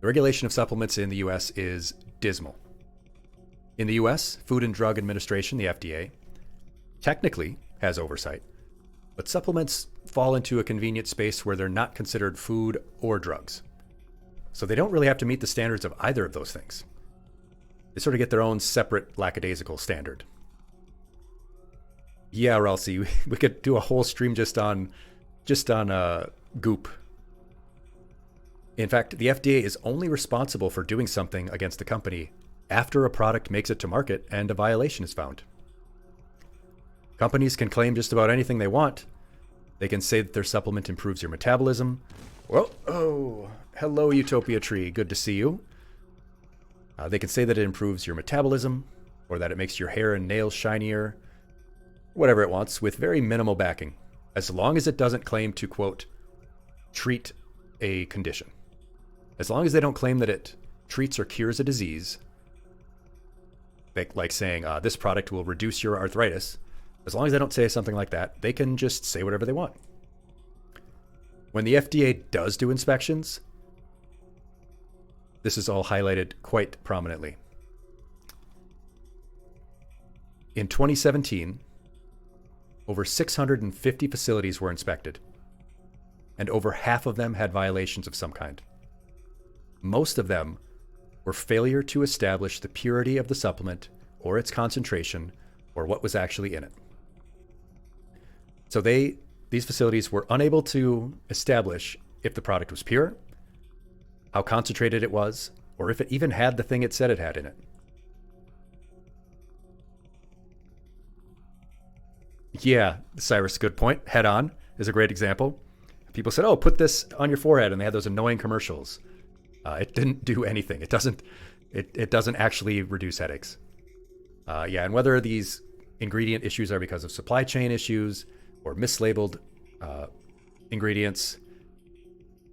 The regulation of supplements in the US is dismal. In the US, Food and Drug Administration, the FDA, technically has oversight, but supplements fall into a convenient space where they're not considered food or drugs. So they don't really have to meet the standards of either of those things. They sort of get their own separate lackadaisical standard. Yeah, Ralsei, we could do a whole stream just on goop. In fact, the FDA is only responsible for doing something against the company after a product makes it to market and a violation is found. Companies can claim just about anything they want. They can say that their supplement improves your metabolism. Well, oh, hello, Utopia Tree. Good to see you. They can say that it improves your metabolism, or that it makes your hair and nails shinier, whatever it wants, with very minimal backing, as long as it doesn't claim to, quote, treat a condition. As long as they don't claim that it treats or cures a disease, like saying, this product will reduce your arthritis, as long as they don't say something like that, they can just say whatever they want. When the FDA does do inspections, this is all highlighted quite prominently. In 2017, over 650 facilities were inspected, and over half of them had violations of some kind. Most of them were failure to establish the purity of the supplement or its concentration or what was actually in it. So these facilities were unable to establish if the product was pure, how concentrated it was, or if it even had the thing it said it had in it. Yeah, Cyrus, good point. Head On is a great example. People said, oh, put this on your forehead, and they had those annoying commercials. It didn't do anything. It doesn't actually reduce headaches. And whether these ingredient issues are because of supply chain issues or mislabeled ingredients,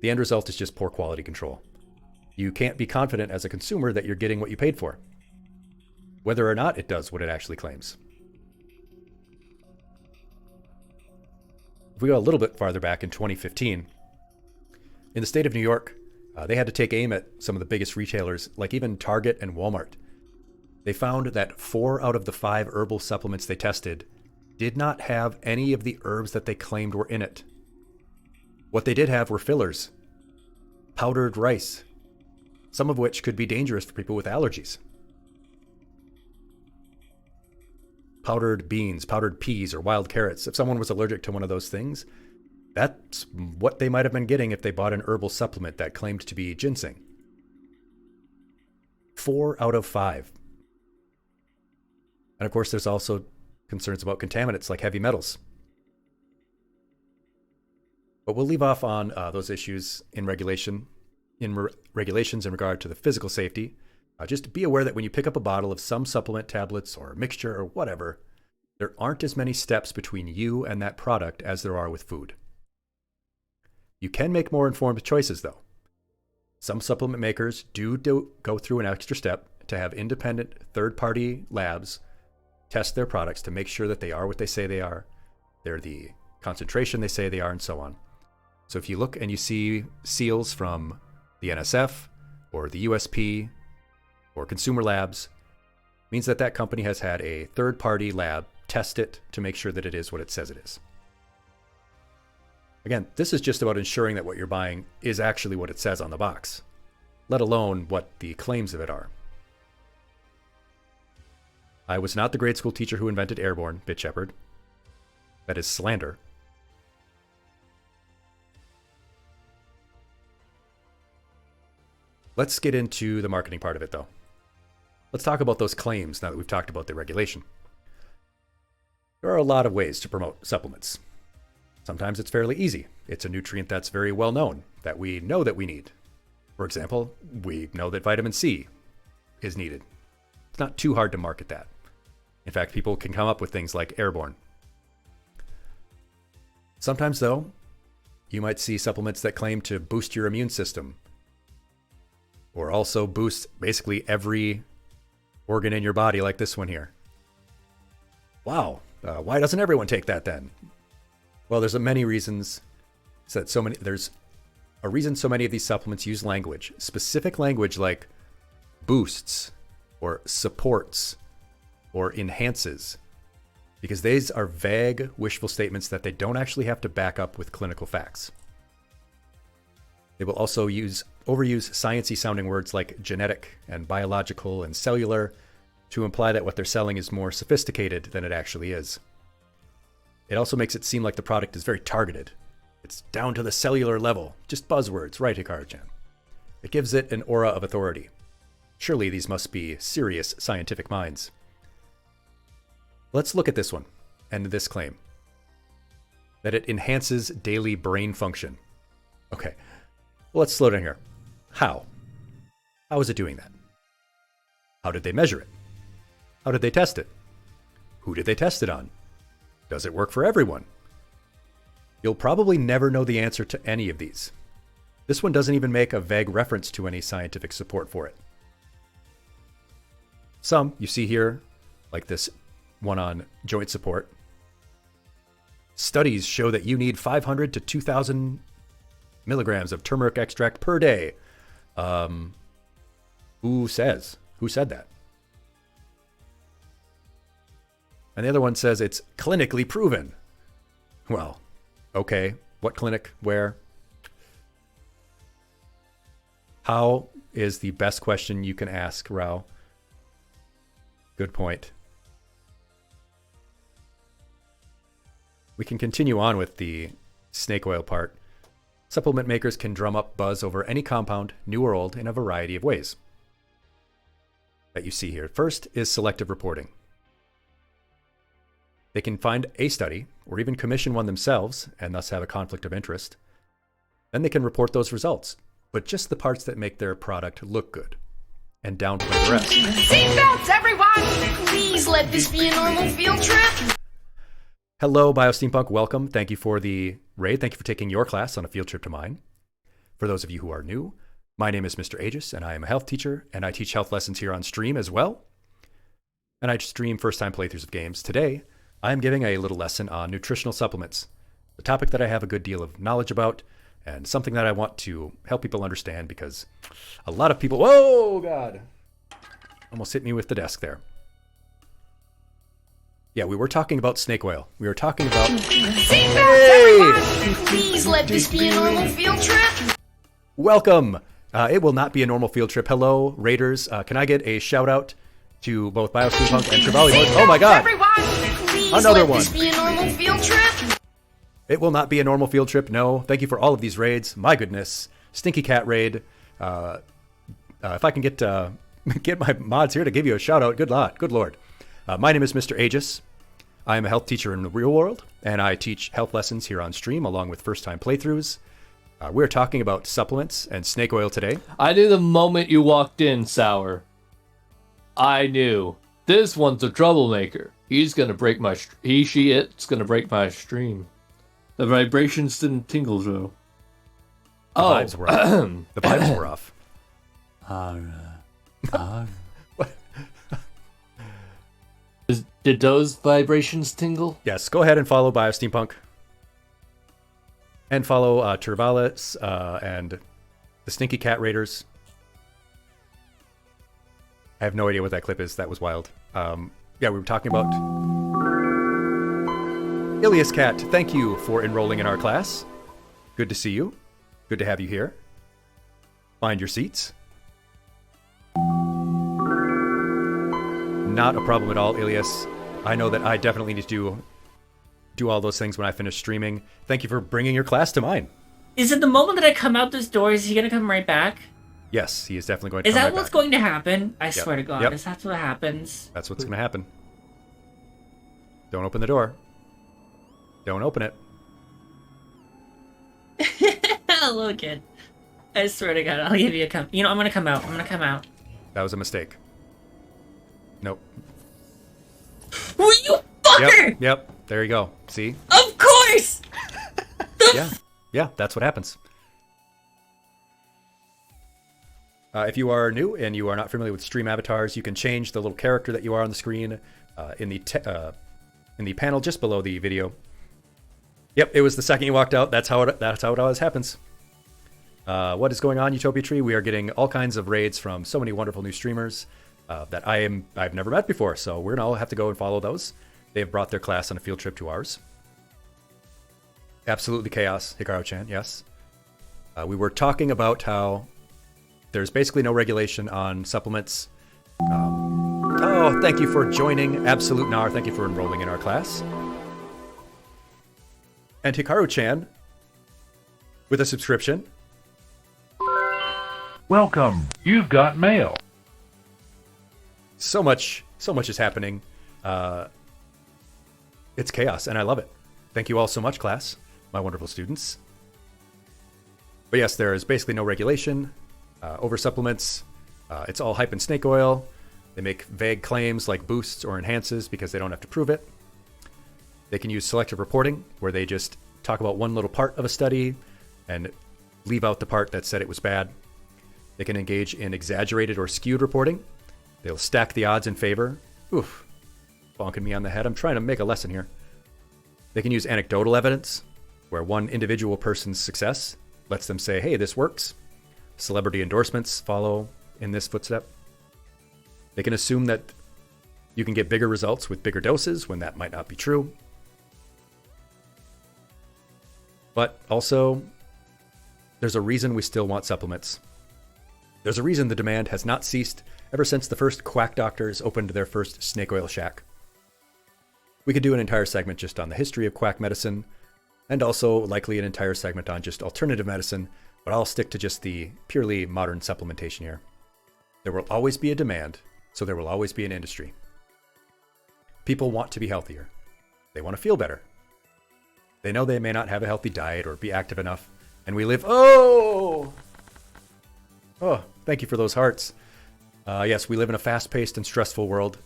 the end result is just poor quality control. You can't be confident as a consumer that you're getting what you paid for, whether or not it does what it actually claims. If we go a little bit farther back in 2015, in the state of New York, they had to take aim at some of the biggest retailers, like even Target and Walmart. They found that 4 out of the 5 herbal supplements they tested did not have any of the herbs that they claimed were in it. What they did have were fillers, powdered rice, some of which could be dangerous for people with allergies. Powdered beans, powdered peas, or wild carrots. If someone was allergic to one of those things, that's what they might have been getting if they bought an herbal supplement that claimed to be ginseng. 4 out of 5. And of course, there's also concerns about contaminants like heavy metals. But we'll leave off on those issues in regulations in regard to the physical safety. Just be aware that when you pick up a bottle of some supplement, tablets, or mixture, or whatever, there aren't as many steps between you and that product as there are with food. You can make more informed choices, though. Some supplement makers do go through an extra step to have independent third-party labs test their products to make sure that they are what they say they are, they're the concentration they say they are, and so on. So if you look and you see seals from the NSF or the USP or consumer labs, means that that company has had a third-party lab test it to make sure that it is what it says it is. Again, this is just about ensuring that what you're buying is actually what it says on the box, let alone what the claims of it are. I was not the grade school teacher who invented Airborne, Bit Shepherd. That is slander. Let's get into the marketing part of it, though. Let's talk about those claims now that we've talked about the regulation. There are a lot of ways to promote supplements. Sometimes it's fairly easy. It's a nutrient that's very well known, that we know that we need. For example, we know that vitamin C is needed. It's not too hard to market that. In fact, people can come up with things like airborne. Sometimes, though, you might see supplements that claim to boost your immune system, or also boost basically every organ in your body, like this one here. Wow, why doesn't everyone take that then? Well, there's many reasons. There's a reason so many of these supplements use language, specific language like boosts or supports or enhances, because these are vague, wishful statements that they don't actually have to back up with clinical facts. They will also overuse sciencey sounding words like genetic and biological and cellular to imply that what they're selling is more sophisticated than it actually is. It also makes it seem like the product is very targeted. It's down to the cellular level, just buzzwords, right, Hikaru-chan? It gives it an aura of authority. Surely these must be serious scientific minds. Let's look at this one and this claim that it enhances daily brain function. Okay, well, let's slow down here. How? How is it doing that? How did they measure it? How did they test it? Who did they test it on? Does it work for everyone? You'll probably never know the answer to any of these. This one doesn't even make a vague reference to any scientific support for it. Some you see here, like this one on joint support. Studies show that you need 500 to 2,000 milligrams of turmeric extract per day. Who said that? And the other one says it's clinically proven. Well, okay, what clinic, where? How is the best question you can ask, Rao. Good point. We can continue on with the snake oil part. Supplement makers can drum up buzz over any compound, new or old, in a variety of ways that you see here. First is selective reporting. They can find a study or even commission one themselves and thus have a conflict of interest. Then they can report those results, but just the parts that make their product look good and downplay the rest. Seatbelts, everyone! Please let this be a normal field trip. Hello, BioSteampunk. Welcome. Thank you for the raid. Thank you for taking your class on a field trip to mine. For those of you who are new, my name is Mr. Aegis, and I am a health teacher, and I teach health lessons here on stream as well. And I stream first-time playthroughs of games. Today, I'm giving a little lesson on nutritional supplements, a topic that I have a good deal of knowledge about, and something that I want to help people understand because a lot of people... Whoa, God! Almost hit me with the desk there. Yeah, we were talking about snake oil. We were talking about... Seatbelts, everyone! Please let this be a normal field trip. Welcome! It will not be a normal field trip. Hello, Raiders. Can I get a shout-out to both BioSteampunk and Trevally? Oh my God! Everyone, please Another let one. this be a normal field trip. It will not be a normal field trip, no. Thank you for all of these raids. My goodness. Stinky Cat raid. If I can get my mods here to give you a shout-out, good Lord. My name is Mr. Aegis. I am a health teacher in the real world, and I teach health lessons here on stream along with first-time playthroughs. We're talking about supplements and snake oil today. I knew the moment you walked in, Sour. I knew. This one's a troublemaker. He's gonna break my... It's gonna break my stream. The vibrations didn't tingle, though. The vibes were off. The vibes were off. Did those vibrations tingle? Yes, go ahead and follow BioSteampunk. And follow Turvalis and the Stinky Cat Raiders. I have no idea what that clip is. That was wild. Yeah, we were talking about... Ilias Cat, thank you for enrolling in our class. Good to see you. Good to have you here. Find your seats. Not a problem at all, Ilias. I know that I definitely need to do all those things when I finish streaming. Thank you for bringing your class to mine. Is it the moment that I come out this door, is he going to come right back? Yes, he is definitely going to Is come that right what's back. going to happen? I swear to God, Yep. is that what happens? That's what's going to happen. Don't open the door. Don't open it. Hello, kid. I swear to God, I'll give you a come. You know, I'm going to come out. I'm going to come out. That was a mistake. Nope. Fucker! Yep. There you go. See? Of course! Yeah, that's what happens. If you are new and you are not familiar with stream avatars, you can change the little character that you are on the screen in the panel just below the video. Yep, it was the second you walked out. That's how it always happens. What is going on, Utopia Tree? We are getting all kinds of raids from so many wonderful new streamers that I've never met before. So we're gonna all have to go and follow those. They've brought their class on a field trip to ours. Absolutely chaos, Hikaru-chan. Yes. We were talking about how there's basically no regulation on supplements. Oh, thank you for joining, Absolute Nar. Thank you for enrolling in our class. And Hikaru-chan, with a subscription. Welcome. You've got mail. So much is happening. It's chaos, and I love it. Thank you all so much, class, my wonderful students. But yes, there is basically no regulation over supplements. It's all hype and snake oil. They make vague claims like boosts or enhances because they don't have to prove it. They can use selective reporting, where they just talk about one little part of a study and leave out the part that said it was bad. They can engage in exaggerated or skewed reporting. They'll stack the odds in favor. Oof, bonking me on the head. I'm trying to make a lesson here. They can use anecdotal evidence, where one individual person's success lets them say, hey, this works. Celebrity endorsements follow in this footstep. They can assume that you can get bigger results with bigger doses when that might not be true. But also, there's a reason we still want supplements. There's a reason the demand has not ceased ever since the first quack doctors opened their first snake oil shack. We could do an entire segment just on the history of quack medicine, and also likely an entire segment on just alternative medicine, but I'll stick to just the purely modern supplementation here. There will always be a demand, so there will always be an industry. People want to be healthier. They want to feel better. They know they may not have a healthy diet or be active enough, and we live... Oh, thank you for those hearts. Yes, we live in a fast-paced and stressful world.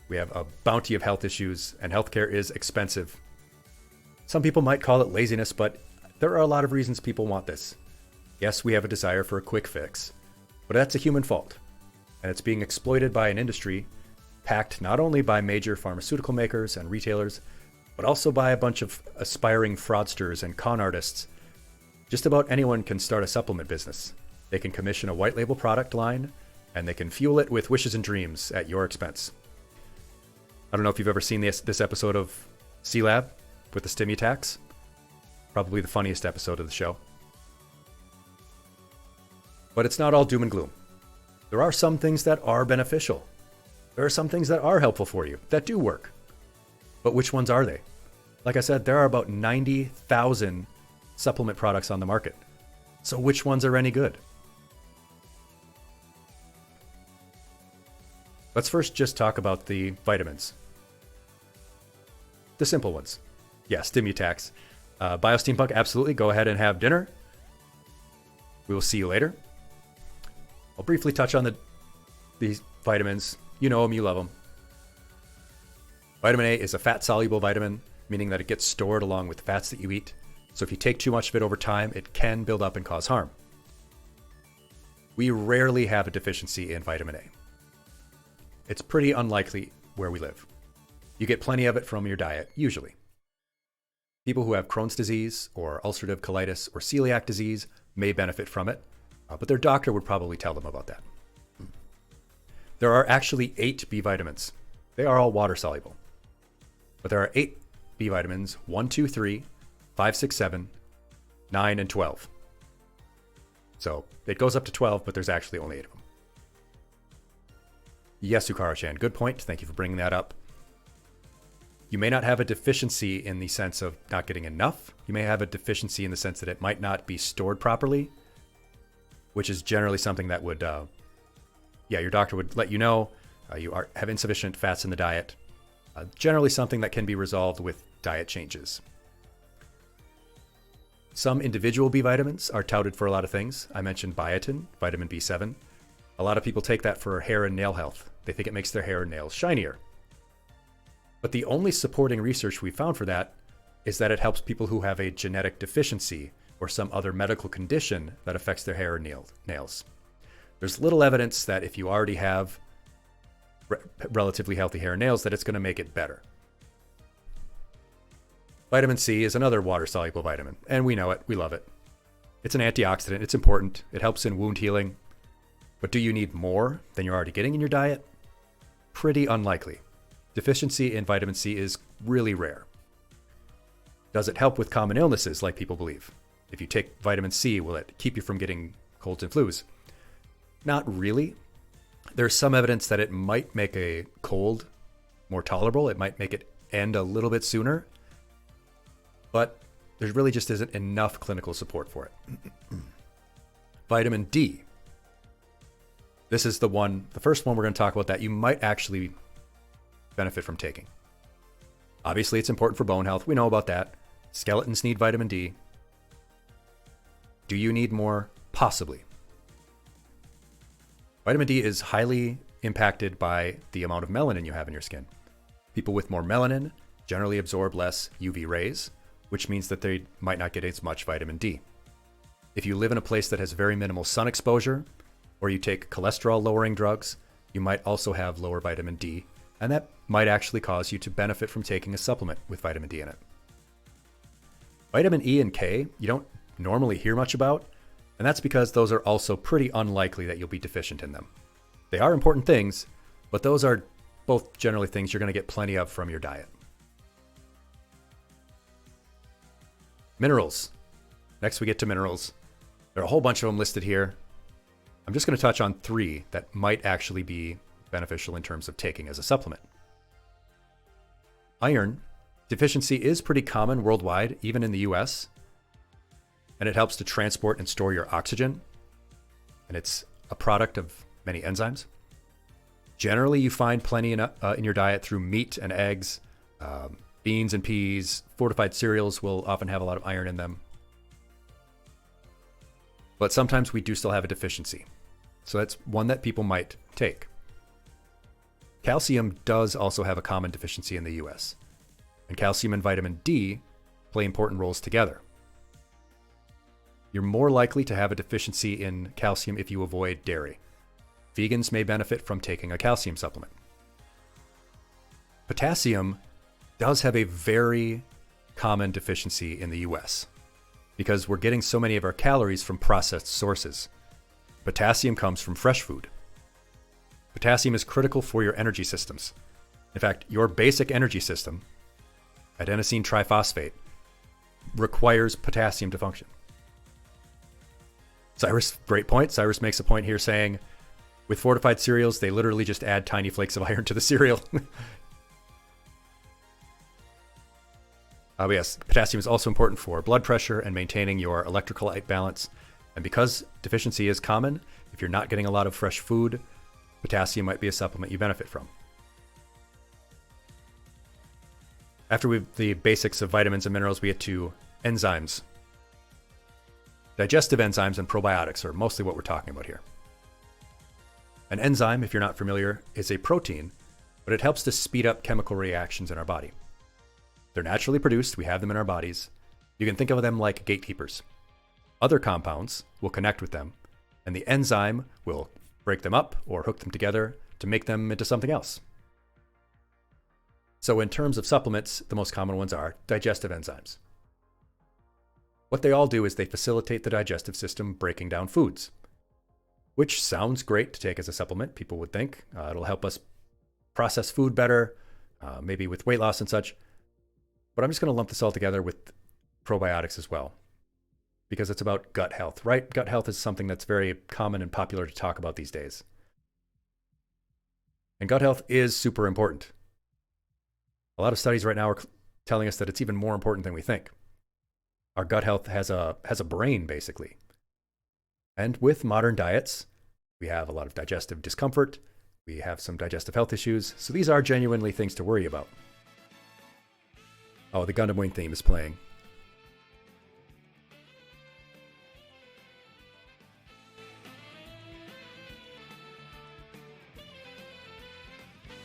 We have a bounty of health issues, and healthcare is expensive. Some people might call it laziness, but there are a lot of reasons people want this. Yes, we have a desire for a quick fix, but that's a human fault, and it's being exploited by an industry packed not only by major pharmaceutical makers and retailers, but also by a bunch of aspiring fraudsters and con artists. Just about anyone can start a supplement business. They can commission a white label product line, and they can fuel it with wishes and dreams at your expense. I don't know if you've ever seen this episode of C-Lab with the Stimmy tax. Probably the funniest episode of the show. But it's not all doom and gloom. There are some things that are beneficial. There are some things that are helpful for you, that do work. But which ones are they? Like I said, there are about 90,000 supplement products on the market. So which ones are any good? Let's first just talk about the vitamins. The simple ones. Yeah, Stimutax. Biosteampunk, absolutely. Go ahead and have dinner. We will see you later. I'll briefly touch on these vitamins. You know them, you love them. Vitamin A is a fat-soluble vitamin, meaning that it gets stored along with the fats that you eat. So if you take too much of it over time, it can build up and cause harm. We rarely have a deficiency in vitamin A. It's pretty unlikely where we live. You get plenty of it from your diet, usually. People who have Crohn's disease or ulcerative colitis or celiac disease may benefit from it, but their doctor would probably tell them about that. There are actually 8 B vitamins. They are all water soluble. But there are 8 B vitamins: 1, 2, 3, 5, 6, 7, 9, and 12. So it goes up to 12, but there's actually only 8 of them. Yes, Ukara-chan, good point. Thank you for bringing that up. You may not have a deficiency in the sense of not getting enough. You may have a deficiency in the sense that it might not be stored properly, which is generally something that would, your doctor would let you know you have insufficient fats in the diet. Generally something that can be resolved with diet changes. Some individual B vitamins are touted for a lot of things. I mentioned biotin, vitamin B7. A lot of people take that for hair and nail health. They think it makes their hair and nails shinier. But the only supporting research we found for that is that it helps people who have a genetic deficiency or some other medical condition that affects their hair or nails. There's little evidence that if you already have relatively healthy hair and nails, that it's going to make it better. Vitamin C is another water-soluble vitamin, and we know it. We love it. It's an antioxidant. It's important. It helps in wound healing. But do you need more than you're already getting in your diet? Pretty unlikely. Deficiency in vitamin C is really rare. Does it help with common illnesses like people believe? If you take vitamin C, will it keep you from getting colds and flus? Not really. There's some evidence that it might make a cold more tolerable. It might make it end a little bit sooner. But there really just isn't enough clinical support for it. Vitamin D. This is the first one we're going to talk about that you might actually benefit from taking. Obviously, it's important for bone health. We know about that. Skeletons need vitamin D. Do you need more? Possibly. Vitamin D is highly impacted by the amount of melanin you have in your skin. People with more melanin generally absorb less UV rays, which means that they might not get as much vitamin D. If you live in a place that has very minimal sun exposure, or you take cholesterol-lowering drugs, you might also have lower vitamin D, and that might actually cause you to benefit from taking a supplement with vitamin D in it. Vitamin E and K, you don't normally hear much about, and that's because those are also pretty unlikely that you'll be deficient in them. They are important things, but those are both generally things you're going to get plenty of from your diet. Minerals. Next we get to minerals. There are a whole bunch of them listed here. I'm just going to touch on 3 that might actually be beneficial in terms of taking as a supplement. Iron deficiency is pretty common worldwide, even in the US, and it helps to transport and store your oxygen, and it's a product of many enzymes. Generally, you find plenty in your diet through meat and eggs, beans and peas. Fortified cereals will often have a lot of iron in them. But sometimes we do still have a deficiency. So that's one that people might take. Calcium does also have a common deficiency in the US. And calcium and vitamin D play important roles together. You're more likely to have a deficiency in calcium if you avoid dairy. Vegans may benefit from taking a calcium supplement. Potassium does have a very common deficiency in the US because we're getting so many of our calories from processed sources. Potassium comes from fresh food. Potassium is critical for your energy systems. In fact, your basic energy system, adenosine triphosphate, requires potassium to function. Cyrus, great point. Cyrus makes a point here saying, with fortified cereals, they literally just add tiny flakes of iron to the cereal. Yes, potassium is also important for blood pressure and maintaining your electrolyte balance. And because deficiency is common, if you're not getting a lot of fresh food, potassium might be a supplement you benefit from. After the basics of vitamins and minerals, we get to enzymes. Digestive enzymes and probiotics are mostly what we're talking about here. An enzyme, if you're not familiar, is a protein, but it helps to speed up chemical reactions in our body. They're naturally produced, we have them in our bodies. You can think of them like gatekeepers. Other compounds will connect with them, and the enzyme will break them up or hook them together to make them into something else. So in terms of supplements, the most common ones are digestive enzymes. What they all do is they facilitate the digestive system breaking down foods, which sounds great to take as a supplement, people would think. It'll help us process food better, maybe with weight loss and such. But I'm just going to lump this all together with probiotics as well, because it's about gut health, right? Gut health is something that's very common and popular to talk about these days. And gut health is super important. A lot of studies right now are telling us that it's even more important than we think. Our gut health has a brain, basically. And with modern diets, we have a lot of digestive discomfort. We have some digestive health issues. So these are genuinely things to worry about. Oh, the Gundam Wing theme is playing.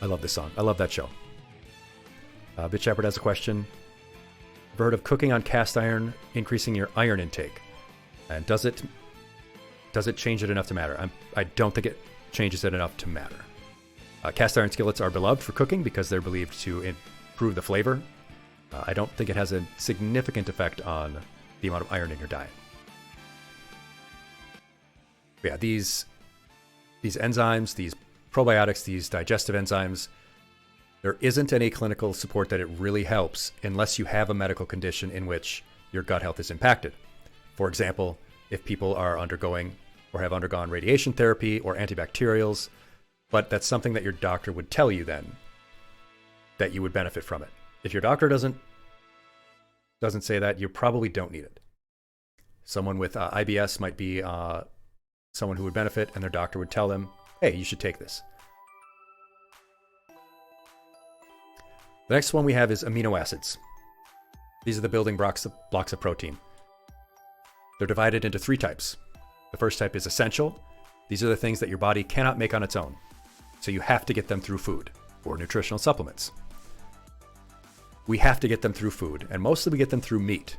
I love this song. I love that show. Bit Shepherd has a question. I've heard of cooking on cast iron increasing your iron intake. And does it change it enough to matter? I don't think it changes it enough to matter. Cast iron skillets are beloved for cooking because they're believed to improve the flavor. I don't think it has a significant effect on the amount of iron in your diet. But yeah, these enzymes, these probiotics, these digestive enzymes, there isn't any clinical support that it really helps unless you have a medical condition in which your gut health is impacted. For example, if people are undergoing or have undergone radiation therapy or antibacterials, but that's something that your doctor would tell you then that you would benefit from it. If your doctor doesn't say that, you probably don't need it. Someone with IBS might be someone who would benefit, and their doctor would tell them, hey, you should take this. The next one we have is amino acids. These are the building blocks of protein. They're divided into 3 types. The first type is essential. These are the things that your body cannot make on its own. So you have to get them through food or nutritional supplements. We have to get them through food, and mostly we get them through meat,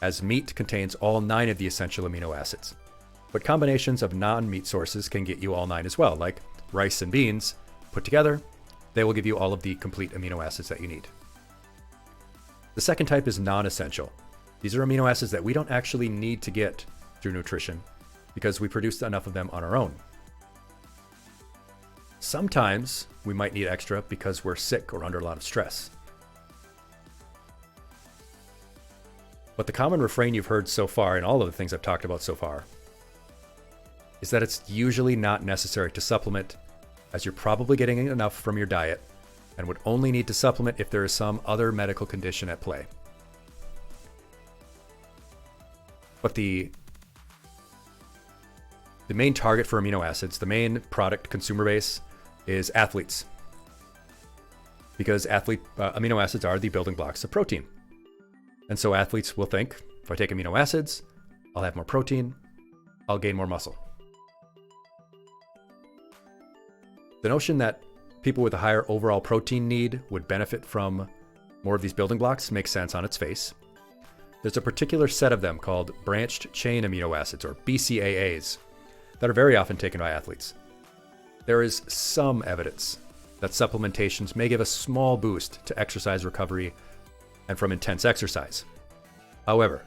as meat contains all 9 of the essential amino acids. But combinations of non-meat sources can get you all 9 as well, like rice and beans. Put together, they will give you all of the complete amino acids that you need. The second type is non-essential. These are amino acids that we don't actually need to get through nutrition because we produce enough of them on our own. Sometimes we might need extra because we're sick or under a lot of stress. But the common refrain you've heard so far in all of the things I've talked about so far is that it's usually not necessary to supplement, as you're probably getting enough from your diet and would only need to supplement if there is some other medical condition at play. But the main target for amino acids, the main product consumer base, is athletes. Because amino acids are the building blocks of protein. And so athletes will think, if I take amino acids, I'll have more protein, I'll gain more muscle. The notion that people with a higher overall protein need would benefit from more of these building blocks makes sense on its face. There's a particular set of them called branched chain amino acids, or BCAAs, that are very often taken by athletes. There is some evidence that supplementations may give a small boost to exercise recovery and from intense exercise. However,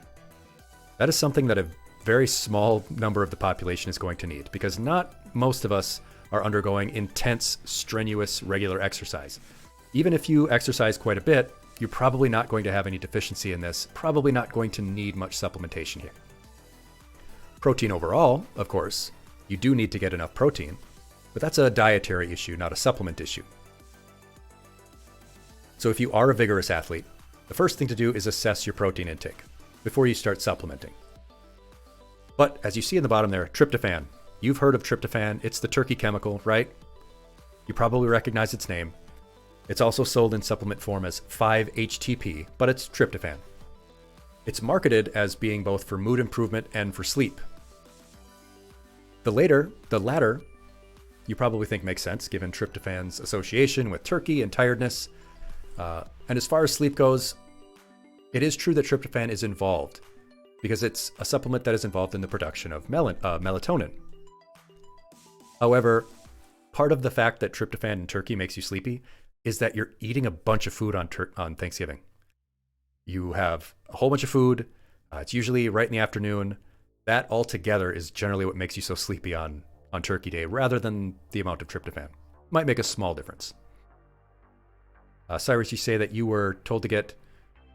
that is something that a very small number of the population is going to need, because not most of us are undergoing intense, strenuous, regular exercise. Even if you exercise quite a bit, you're probably not going to have any deficiency in this, probably not going to need much supplementation here. Protein overall, of course, you do need to get enough protein, but that's a dietary issue, not a supplement issue. So if you are a vigorous athlete, the first thing to do is assess your protein intake before you start supplementing. But as you see in the bottom there, tryptophan. You've heard of tryptophan. It's the turkey chemical, right? You probably recognize its name. It's also sold in supplement form as 5-HTP, but it's tryptophan. It's marketed as being both for mood improvement and for sleep. The latter, you probably think makes sense given tryptophan's association with turkey and tiredness. And as far as sleep goes, it is true that tryptophan is involved because it's a supplement that is involved in the production of melatonin. However, part of the fact that tryptophan in turkey makes you sleepy is that you're eating a bunch of food on Thanksgiving. You have a whole bunch of food. It's usually right in the afternoon. That altogether is generally what makes you so sleepy on Turkey Day, rather than the amount of tryptophan. Might make a small difference. Cyrus, you say that you were told to get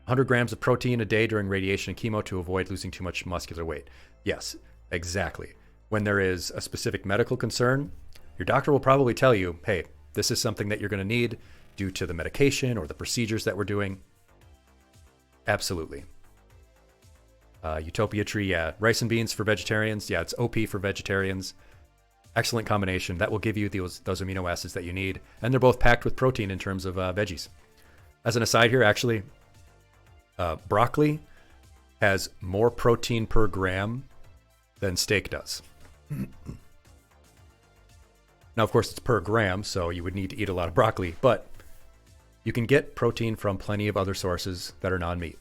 100 grams of protein a day during radiation and chemo to avoid losing too much muscular weight. Yes, exactly. When there is a specific medical concern, your doctor will probably tell you, hey, this is something that you're going to need due to the medication or the procedures that we're doing. Absolutely. Utopia Tree, yeah. Rice and beans for vegetarians. Yeah, it's OP for vegetarians. Excellent combination. That will give you those amino acids that you need. And they're both packed with protein in terms of veggies. As an aside here, actually, broccoli has more protein per gram than steak does. Now, of course, it's per gram, so you would need to eat a lot of broccoli. But You can get protein from plenty of other sources that are non-meat.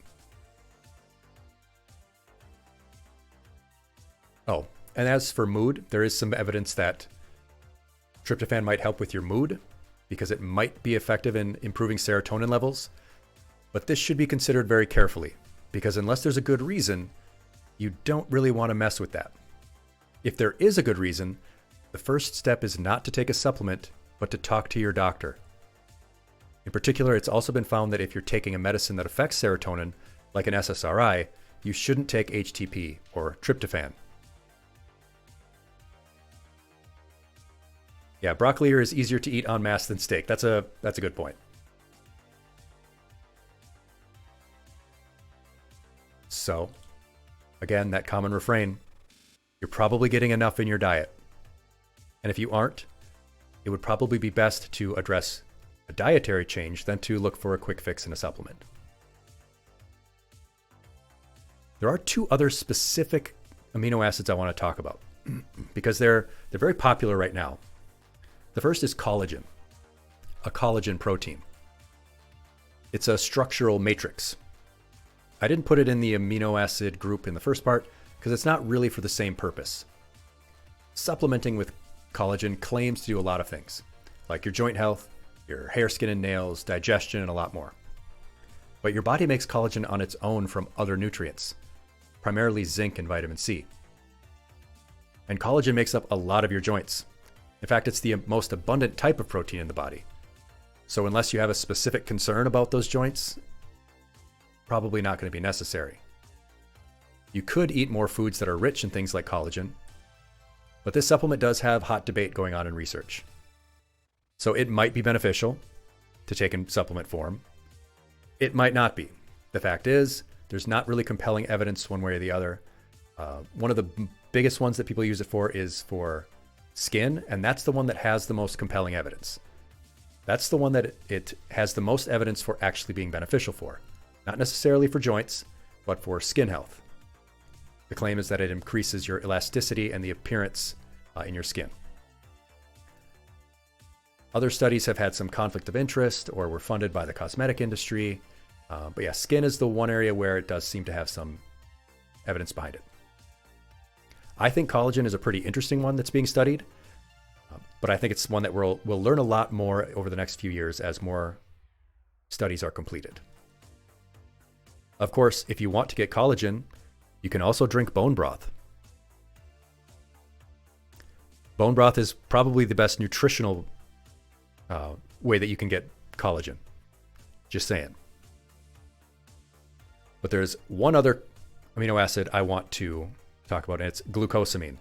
Oh, and as for mood, there is some evidence that tryptophan might help with your mood because it might be effective in improving serotonin levels. But this should be considered very carefully because unless there's a good reason, you don't really want to mess with that. If there is a good reason, the first step is not to take a supplement, but to talk to your doctor. In particular, it's also been found that if you're taking a medicine that affects serotonin, like an SSRI, you shouldn't take HTP or tryptophan. Yeah, broccoli is easier to eat en masse than steak. That's a good point. So, again, that common refrain, you're probably getting enough in your diet. And if you aren't, it would probably be best to address a dietary change than to look for a quick fix in a supplement. There are two other specific amino acids I want to talk about because they're very popular right now. The first is collagen, a collagen protein. It's a structural matrix. I didn't put it in the amino acid group in the first part because it's not really for the same purpose. Supplementing with collagen claims to do a lot of things, like your joint health, your hair, skin, and nails, digestion, and a lot more. But your body makes collagen on its own from other nutrients, primarily zinc and vitamin C. And collagen makes up a lot of your joints. In fact, it's the most abundant type of protein in the body. So unless you have a specific concern about those joints, probably not going to be necessary. You could eat more foods that are rich in things like collagen, but this supplement does have hot debate going on in research. So it might be beneficial to take in supplement form. It might not be. The fact is, there's not really compelling evidence one way or the other. One of the biggest ones that people use it for is for skin, and that's the one that has the most compelling evidence. That's the one that it has the most evidence for actually being beneficial for. Not necessarily for joints, but for skin health. The claim is that it increases your elasticity and the appearance in your skin. Other studies have had some conflict of interest or were funded by the cosmetic industry. But yeah, skin is the one area where it does seem to have some evidence behind it. I think collagen is a pretty interesting one that's being studied, but I think it's one that we'll learn a lot more over the next few years as more studies are completed. Of course, if you want to get collagen, you can also drink bone broth. Bone broth is probably the best nutritional way that you can get collagen. Just saying. But there's one other amino acid I want to talk about, and it's glucosamine,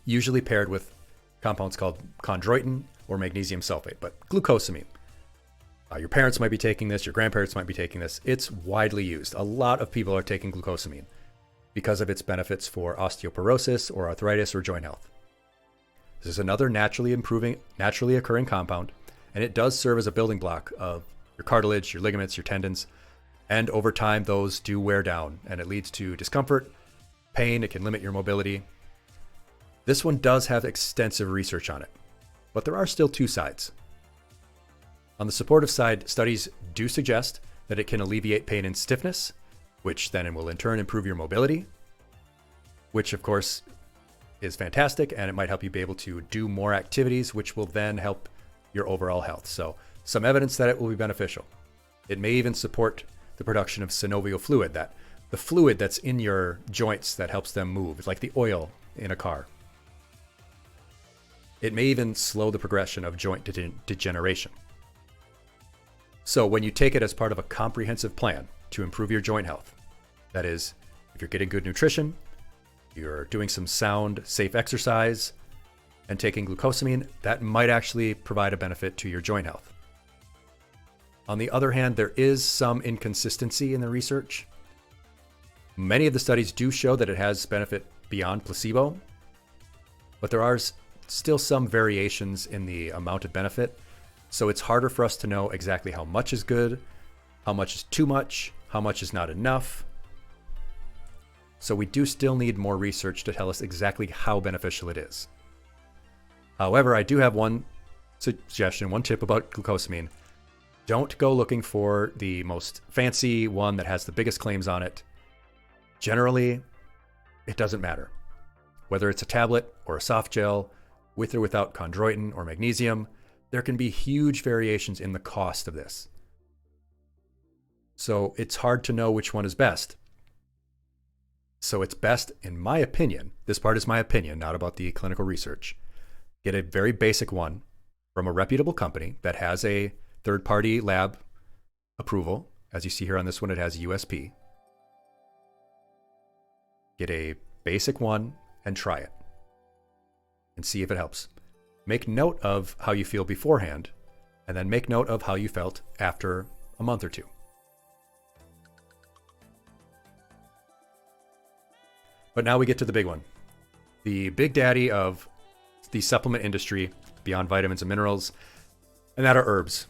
usually paired with compounds called chondroitin or magnesium sulfate, but glucosamine. Your parents might be taking this, your grandparents might be taking this. It's widely used. A lot of people are taking glucosamine because of its benefits for osteoporosis or arthritis or joint health. This is another naturally occurring compound, and it does serve as a building block of your cartilage, your ligaments, your tendons, and over time those do wear down, and it leads to discomfort, pain, it can limit your mobility. This one does have extensive research on it, but there are still two sides. On the supportive side, studies do suggest that it can alleviate pain and stiffness, which then will in turn improve your mobility, which of course is fantastic, and it might help you be able to do more activities, which will then help your overall health. So some evidence that it will be beneficial. It may even support the production of synovial fluid, that the fluid that's in your joints that helps them move. It's like the oil in a car. It may even slow the progression of joint degeneration. So when you take it as part of a comprehensive plan to improve your joint health, that is, if you're getting good nutrition, you're doing some sound, safe exercise, and taking glucosamine, that might actually provide a benefit to your joint health. On the other hand, there is some inconsistency in the research. Many of the studies do show that it has benefit beyond placebo, but there are still some variations in the amount of benefit. So it's harder for us to know exactly how much is good, how much is too much, how much is not enough. So we do still need more research to tell us exactly how beneficial it is. However, I do have one suggestion, one tip about glucosamine. Don't go looking for the most fancy one that has the biggest claims on it. Generally, it doesn't matter. Whether it's a tablet or a soft gel, with or without chondroitin or magnesium, there can be huge variations in the cost of this. So it's hard to know which one is best. So it's best, in my opinion, this part is my opinion, not about the clinical research, get a very basic one from a reputable company that has a third-party lab approval. As you see here on this one, it has USP. Get a basic one and try it and see if it helps. Make note of how you feel beforehand, and then make note of how you felt after a month or two. But now we get to the big one. The big daddy of the supplement industry, beyond vitamins and minerals, and that are herbs.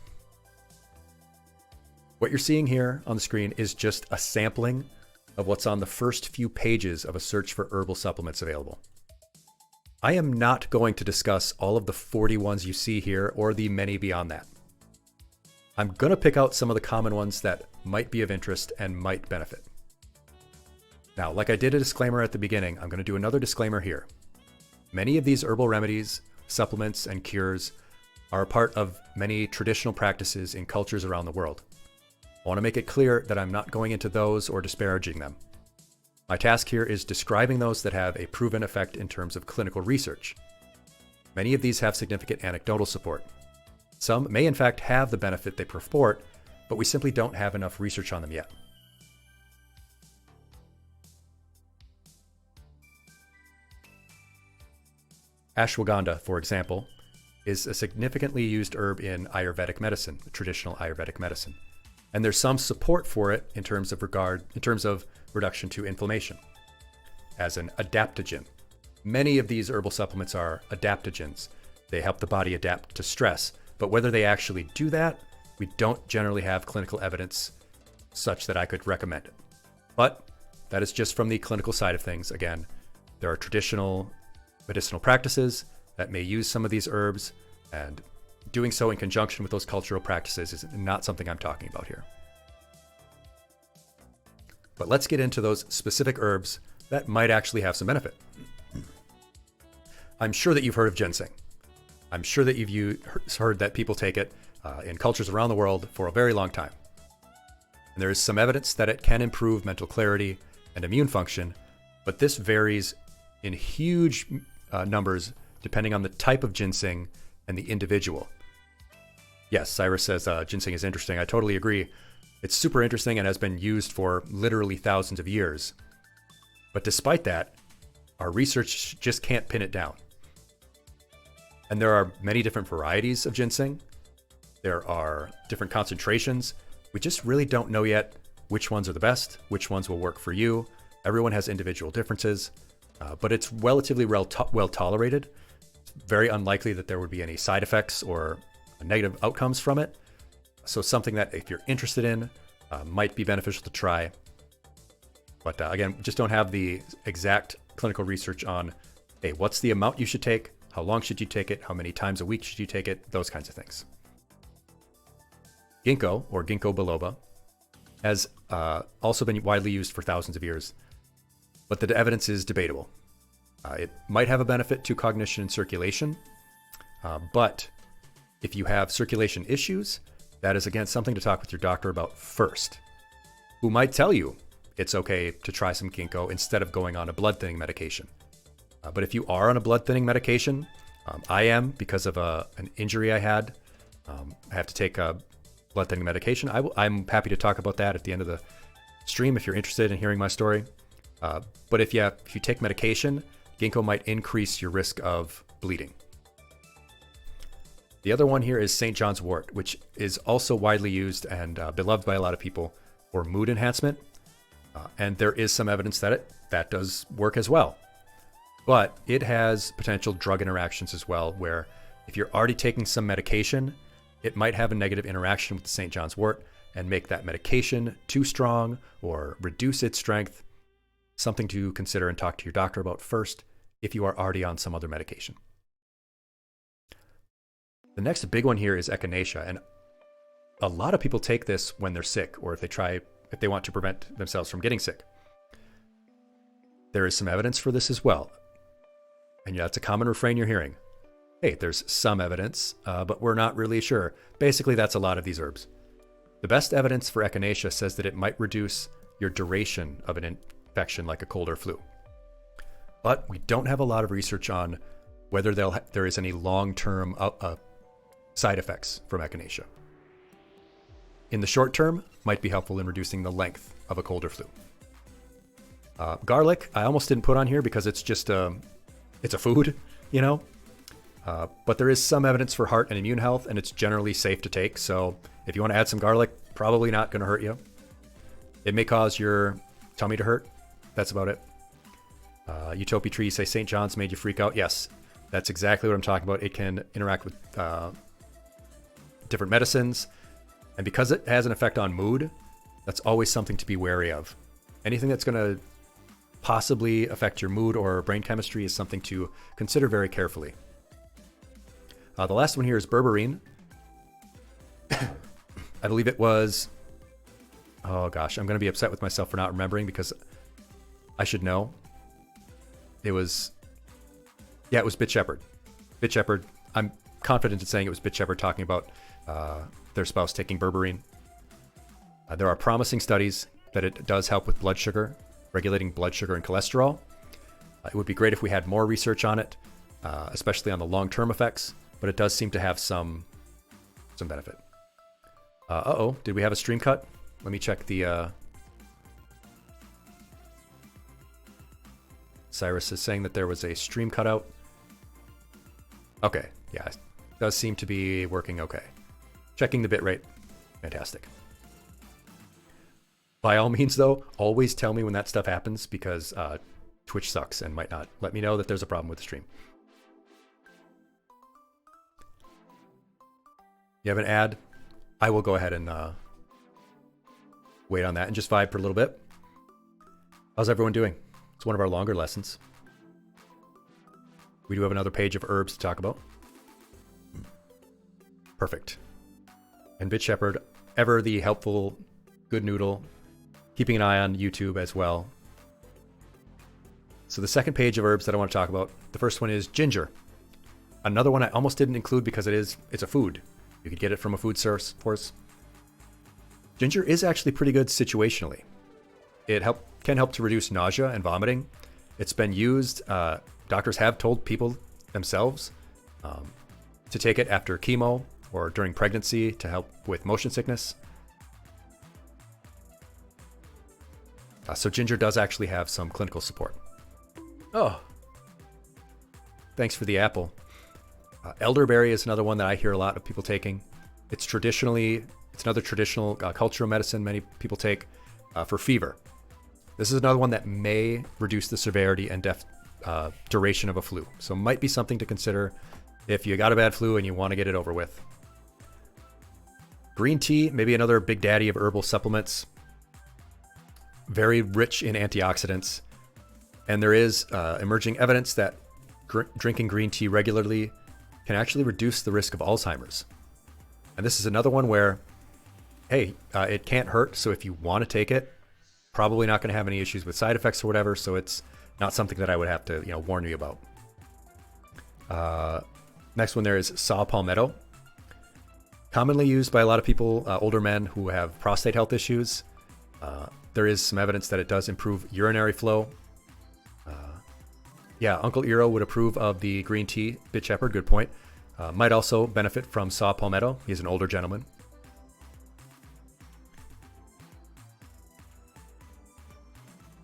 What you're seeing here on the screen is just a sampling of what's on the first few pages of a search for herbal supplements available. I am not going to discuss all of the 40 ones you see here or the many beyond that. I'm going to pick out some of the common ones that might be of interest and might benefit. Now, like I did a disclaimer at the beginning, I'm going to do another disclaimer here. Many of these herbal remedies, supplements, and cures are a part of many traditional practices in cultures around the world. I want to make it clear that I'm not going into those or disparaging them. My task here is describing those that have a proven effect in terms of clinical research. Many of these have significant anecdotal support. Some may in fact have the benefit they purport, but we simply don't have enough research on them yet. Ashwagandha, for example, is a significantly used herb in Ayurvedic medicine, traditional Ayurvedic medicine. And there's some support for it in terms of reduction to inflammation as an adaptogen. Many of these herbal supplements are adaptogens. They help the body adapt to stress, but whether they actually do that, we don't generally have clinical evidence such that I could recommend it. But that is just from the clinical side of things. Again, there are traditional medicinal practices that may use some of these herbs, and doing so in conjunction with those cultural practices is not something I'm talking about here. But let's get into those specific herbs that might actually have some benefit. I'm sure that you've heard of ginseng. I'm sure that you've heard that people take it in cultures around the world for a very long time. And there is some evidence that it can improve mental clarity and immune function, but this varies in huge numbers depending on the type of ginseng and the individual. Yes, Cyrus says ginseng is interesting. I totally agree. It's super interesting and has been used for literally thousands of years. But despite that, our research just can't pin it down. And there are many different varieties of ginseng. There are different concentrations. We just really don't know yet which ones are the best, which ones will work for you. Everyone has individual differences, but it's relatively well tolerated. It's very unlikely that there would be any side effects or negative outcomes from it. So something that if you're interested in might be beneficial to try. But again, just don't have the exact clinical research on, hey, what's the amount you should take? How long should you take it? How many times a week should you take it? Those kinds of things. Ginkgo, or Ginkgo biloba, has also been widely used for thousands of years, but the evidence is debatable. It might have a benefit to cognition and circulation, but if you have circulation issues, that is again something to talk with your doctor about first, who might tell you it's okay to try some ginkgo instead of going on a blood thinning medication. But if you are on a blood thinning medication, I am because of an injury I had. I have to take a blood thinning medication. I'm happy to talk about that at the end of the stream if you're interested in hearing my story. But if you take medication, ginkgo might increase your risk of bleeding. The other one here is St. John's wort, which is also widely used and beloved by a lot of people for mood enhancement. And there is some evidence that that does work as well. But it has potential drug interactions as well, where if you're already taking some medication, it might have a negative interaction with the St. John's wort and make that medication too strong or reduce its strength. Something to consider and talk to your doctor about first if you are already on some other medication. The next big one here is echinacea. And a lot of people take this when they're sick or if they want to prevent themselves from getting sick. There is some evidence for this as well. And yeah, it's a common refrain you're hearing. Hey, there's some evidence, but we're not really sure. Basically, that's a lot of these herbs. The best evidence for echinacea says that it might reduce your duration of an infection like a cold or flu. But we don't have a lot of research on whether there is any long-term side effects from echinacea. In the short term, might be helpful in reducing the length of a cold or flu. Garlic, I almost didn't put on here because it's just it's a food, you know? But there is some evidence for heart and immune health, and it's generally safe to take. So if you want to add some garlic, probably not going to hurt you. It may cause your tummy to hurt. That's about it. Utopia Tree say St. John's made you freak out. Yes, that's exactly what I'm talking about. It can interact with different medicines. And because it has an effect on mood, that's always something to be wary of. Anything that's going to possibly affect your mood or brain chemistry is something to consider very carefully. The last one here is berberine. I believe it was... Oh gosh, I'm going to be upset with myself for not remembering because I should know. It was... Yeah, it was Bit Shepherd. Bit Shepherd. I'm confident in saying it was Bit Shepherd talking about their spouse taking berberine. There are promising studies that it does help with blood sugar, regulating blood sugar and cholesterol. It would be great if we had more research on it, especially on the long-term effects, but it does seem to have some benefit. Uh-oh, did we have a stream cut? Let me check the... Cyrus is saying that there was a stream cutout. Okay, yeah, it does seem to be working okay. Checking the bitrate. Fantastic. By all means, though, always tell me when that stuff happens because Twitch sucks and might not let me know that there's a problem with the stream. You have an ad? I will go ahead and wait on that and just vibe for a little bit. How's everyone doing? It's one of our longer lessons. We do have another page of herbs to talk about. Perfect. And Bit Shepherd, ever the helpful, good noodle, keeping an eye on YouTube as well. So the second page of herbs that I want to talk about, the first one is ginger. Another one I almost didn't include because it's a food. You could get it from a food source, of course. Ginger is actually pretty good situationally. It can help to reduce nausea and vomiting. It's been used, doctors have told people themselves to take it after chemo or during pregnancy to help with motion sickness. So ginger does actually have some clinical support. Oh, thanks for the apple. Elderberry is another one that I hear a lot of people taking. It's another traditional cultural medicine many people take for fever. This is another one that may reduce the severity and duration of a flu. So might be something to consider if you got a bad flu and you want to get it over with. Green tea, maybe another big daddy of herbal supplements. Very rich in antioxidants. And there is emerging evidence that drinking green tea regularly can actually reduce the risk of Alzheimer's. And this is another one where, hey, it can't hurt. So if you want to take it, probably not going to have any issues with side effects or whatever. So it's not something that I would have to, warn you about. Next one there is saw palmetto. Commonly used by a lot of people, older men who have prostate health issues. There is some evidence that it does improve urinary flow. Yeah, Uncle Eero would approve of the green tea. Bit Shepherd, good point. Might also benefit from saw palmetto. He's an older gentleman.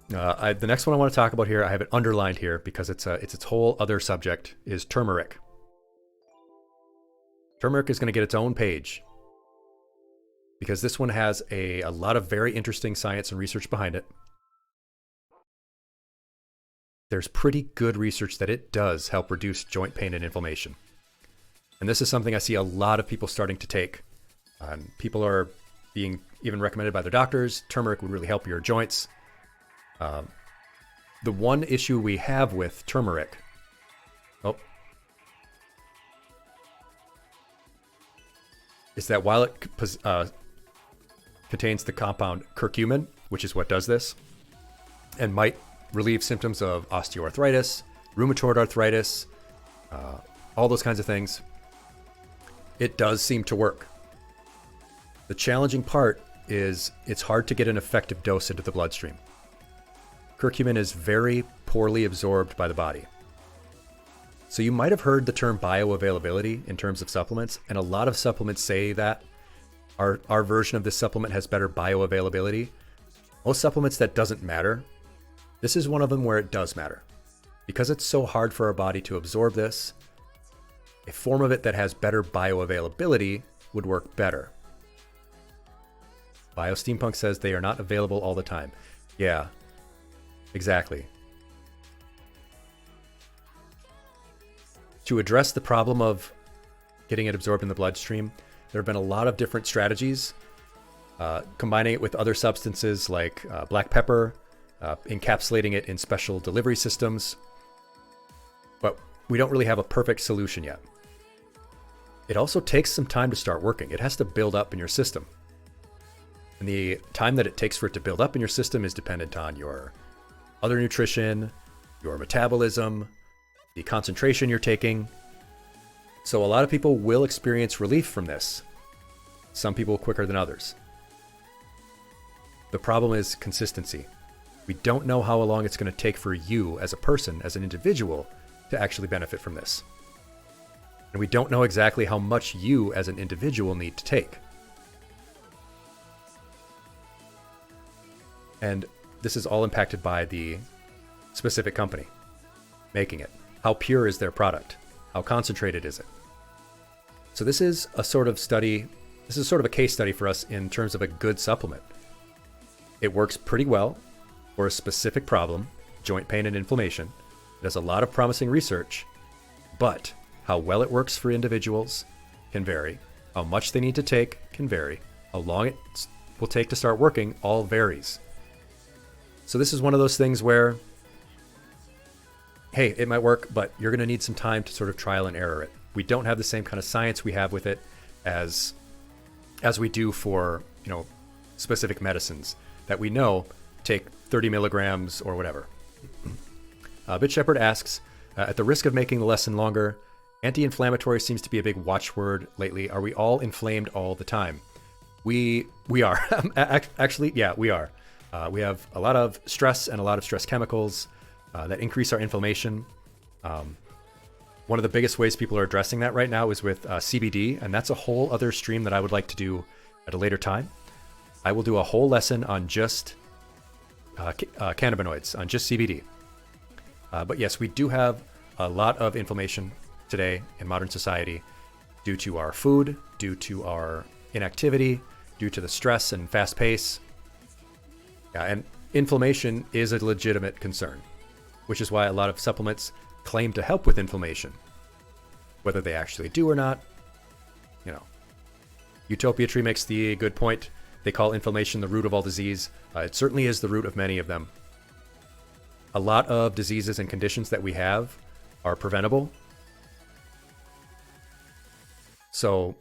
The next one I want to talk about here, I have it underlined here because it's its whole other subject, is turmeric. Turmeric is going to get its own page because this one has a lot of very interesting science and research behind it. There's pretty good research that it does help reduce joint pain and inflammation. And this is something I see a lot of people starting to take. People are being even recommended by their doctors. Turmeric would really help your joints. The one issue we have with turmeric... is that while it contains the compound curcumin, which is what does this, and might relieve symptoms of osteoarthritis, rheumatoid arthritis, all those kinds of things, it does seem to work. The challenging part is it's hard to get an effective dose into the bloodstream. Curcumin is very poorly absorbed by the body. So you might have heard the term bioavailability in terms of supplements, and a lot of supplements say that our version of this supplement has better bioavailability. Most supplements, that doesn't matter. This is one of them where it does matter. Because it's so hard for our body to absorb this, a form of it that has better bioavailability would work better. BioSteampunk says they are not available all the time. Yeah, exactly. To address the problem of getting it absorbed in the bloodstream, there have been a lot of different strategies, combining it with other substances like black pepper, encapsulating it in special delivery systems, but we don't really have a perfect solution yet. It also takes some time to start working. It has to build up in your system. And the time that it takes for it to build up in your system is dependent on your other nutrition, your metabolism, the concentration you're taking. So a lot of people will experience relief from this. Some people quicker than others. The problem is consistency. We don't know how long it's going to take for you as a person, as an individual, to actually benefit from this. And we don't know exactly how much you as an individual need to take. And this is all impacted by the specific company making it. How pure is their product? How concentrated is it? So this is a sort of study, this is sort of a case study for us in terms of a good supplement. It works pretty well for a specific problem, joint pain and inflammation. It has a lot of promising research, but how well it works for individuals can vary. How much they need to take can vary. How long it will take to start working all varies. So this is one of those things where, hey, it might work, but you're going to need some time to sort of trial and error it. We don't have the same kind of science we have with it as we do for, specific medicines that we know take 30 milligrams or whatever. Bit Shepherd asks, at the risk of making the lesson longer, anti-inflammatory seems to be a big watchword lately. Are we all inflamed all the time? We are. Actually, yeah, we are. We have a lot of stress and a lot of stress chemicals that increase our inflammation. One of the biggest ways people are addressing that right now is with CBD, and that's a whole other stream that I would like to do at a later time. I will do a whole lesson on just cannabinoids, on just CBD. But yes, we do have a lot of inflammation today in modern society due to our food, due to our inactivity, due to the stress and fast pace. And inflammation is a legitimate concern, which is why a lot of supplements claim to help with inflammation. Whether they actually do or not, Utopia Tree makes the good point. They call inflammation the root of all disease. It certainly is the root of many of them. A lot of diseases and conditions that we have are preventable. So,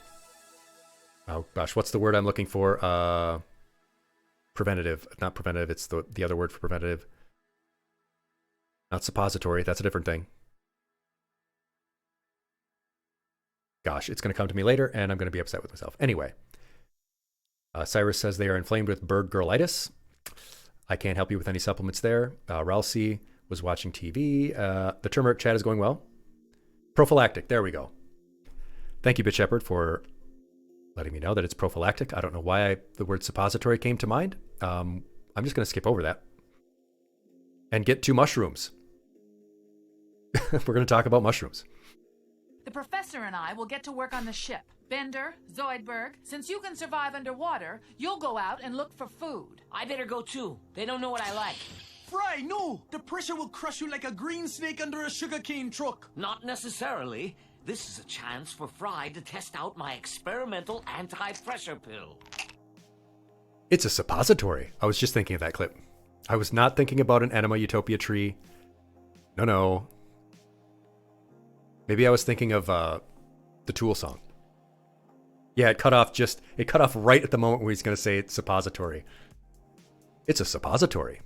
oh gosh, what's the word I'm looking for? Preventative. Not preventative, it's the other word for preventative. Not suppository, that's a different thing. Gosh, it's going to come to me later, and I'm going to be upset with myself. Anyway, Cyrus says they are inflamed with bird girlitis. I can't help you with any supplements there. Ralsei was watching TV. The turmeric chat is going well. Prophylactic, there we go. Thank you, Bit Shepherd, for letting me know that it's prophylactic. I don't know why the word suppository came to mind. I'm just going to skip over that and get to mushrooms. We're going to talk about mushrooms. The professor and I will get to work on the ship. Bender, Zoidberg, since you can survive underwater, you'll go out and look for food. I better go too. They don't know what I like. Fry, no! The pressure will crush you like a green snake under a sugarcane truck. Not necessarily. This is a chance for Fry to test out my experimental anti-pressure pill. It's a suppository. I was just thinking of that clip. I was not thinking about an Enema Utopia Tree. No. Maybe I was thinking of the Tool song. Yeah, it cut off right at the moment where he's going to say it's suppository. It's a suppository.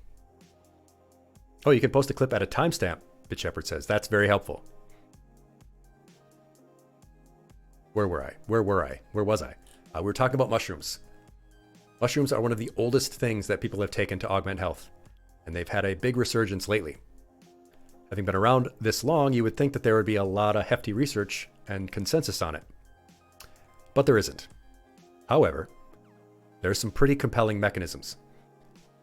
Oh, you can post a clip at a timestamp, Bit Shepherd says. That's very helpful. Where were I? Where was I? We were talking about mushrooms. Mushrooms are one of the oldest things that people have taken to augment health, and they've had a big resurgence lately. Having been around this long, you would think that there would be a lot of hefty research and consensus on it. But there isn't. However, there are some pretty compelling mechanisms.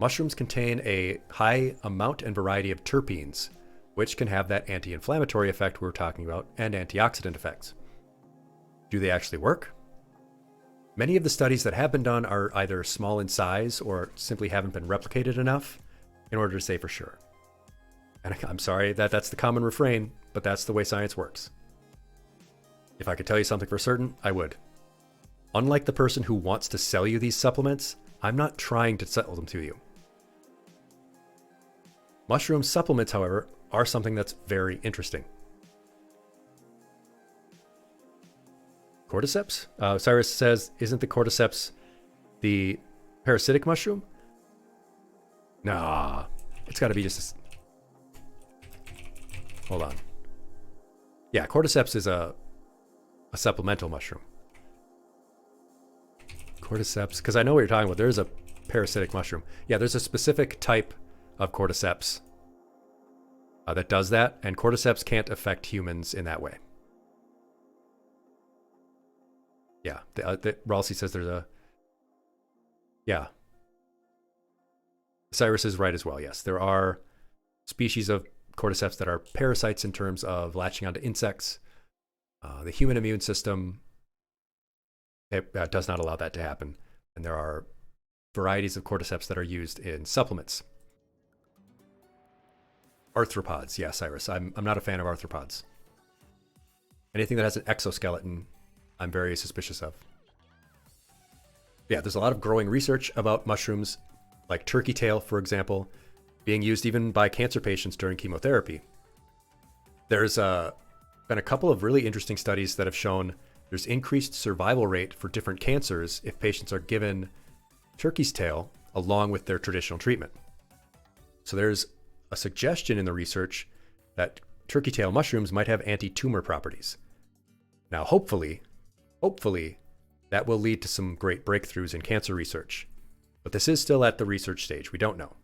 Mushrooms contain a high amount and variety of terpenes, which can have that anti-inflammatory effect we were talking about and antioxidant effects. Do they actually work? Many of the studies that have been done are either small in size or simply haven't been replicated enough in order to say for sure. And I'm sorry that that's the common refrain, but that's the way science works. If I could tell you something for certain, I would. Unlike the person who wants to sell you these supplements, I'm not trying to sell them to you. Mushroom supplements, however, are something that's very interesting. Cordyceps? Cyrus says, isn't the cordyceps the parasitic mushroom? Nah, it's got to be just Hold on. Yeah, cordyceps is a supplemental mushroom. Cordyceps, because I know what you're talking about. There is a parasitic mushroom. Yeah, there's a specific type of cordyceps that does that, and cordyceps can't affect humans in that way. Yeah, Ralsei says there's a... Yeah. Cyrus is right as well, yes. There are species of cordyceps that are parasites in terms of latching onto insects. The human immune system does not allow that to happen. And there are varieties of cordyceps that are used in supplements. Arthropods, yeah, Cyrus. I'm not a fan of arthropods. Anything that has an exoskeleton, I'm very suspicious of. Yeah, there's a lot of growing research about mushrooms, like turkey tail, for example, being used even by cancer patients during chemotherapy. There's been a couple of really interesting studies that have shown there's increased survival rate for different cancers if patients are given turkey's tail along with their traditional treatment. So there's a suggestion in the research that turkey tail mushrooms might have anti-tumor properties. Now, hopefully, that will lead to some great breakthroughs in cancer research. But this is still at the research stage. We don't know.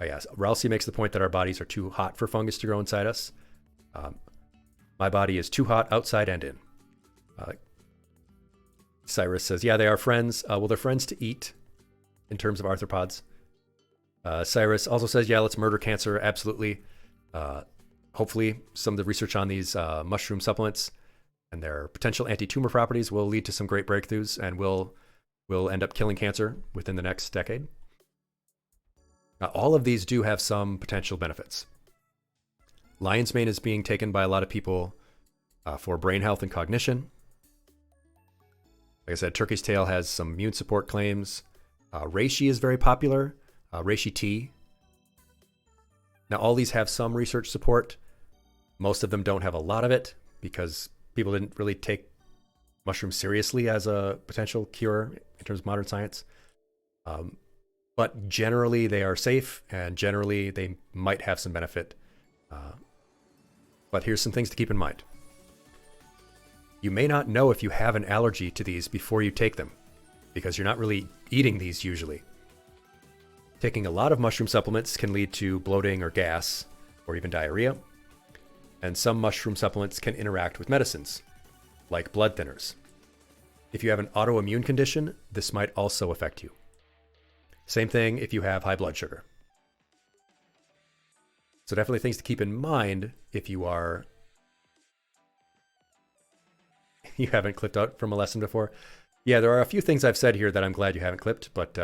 Oh, yes. Ralsei makes the point that our bodies are too hot for fungus to grow inside us. My body is too hot outside and in. Cyrus says, yeah, they are friends. Well, they're friends to eat in terms of arthropods. Cyrus also says, yeah, let's murder cancer. Absolutely. Hopefully, some of the research on these mushroom supplements and their potential anti-tumor properties will lead to some great breakthroughs and will end up killing cancer within the next decade. Now, all of these do have some potential benefits. Lion's mane is being taken by a lot of people for brain health and cognition. Like I said, turkey's tail has some immune support claims. Reishi is very popular. Reishi tea. Now, all these have some research support. Most of them don't have a lot of it because people didn't really take mushrooms seriously as a potential cure in terms of modern science. But generally, they are safe, and generally, they might have some benefit. But here's some things to keep in mind. You may not know if you have an allergy to these before you take them, because you're not really eating these usually. Taking a lot of mushroom supplements can lead to bloating or gas, or even diarrhea. And some mushroom supplements can interact with medicines, like blood thinners. If you have an autoimmune condition, this might also affect you. Same thing if you have high blood sugar. So definitely things to keep in mind if you haven't clipped out from a lesson before. Yeah, there are a few things I've said here that I'm glad you haven't clipped, but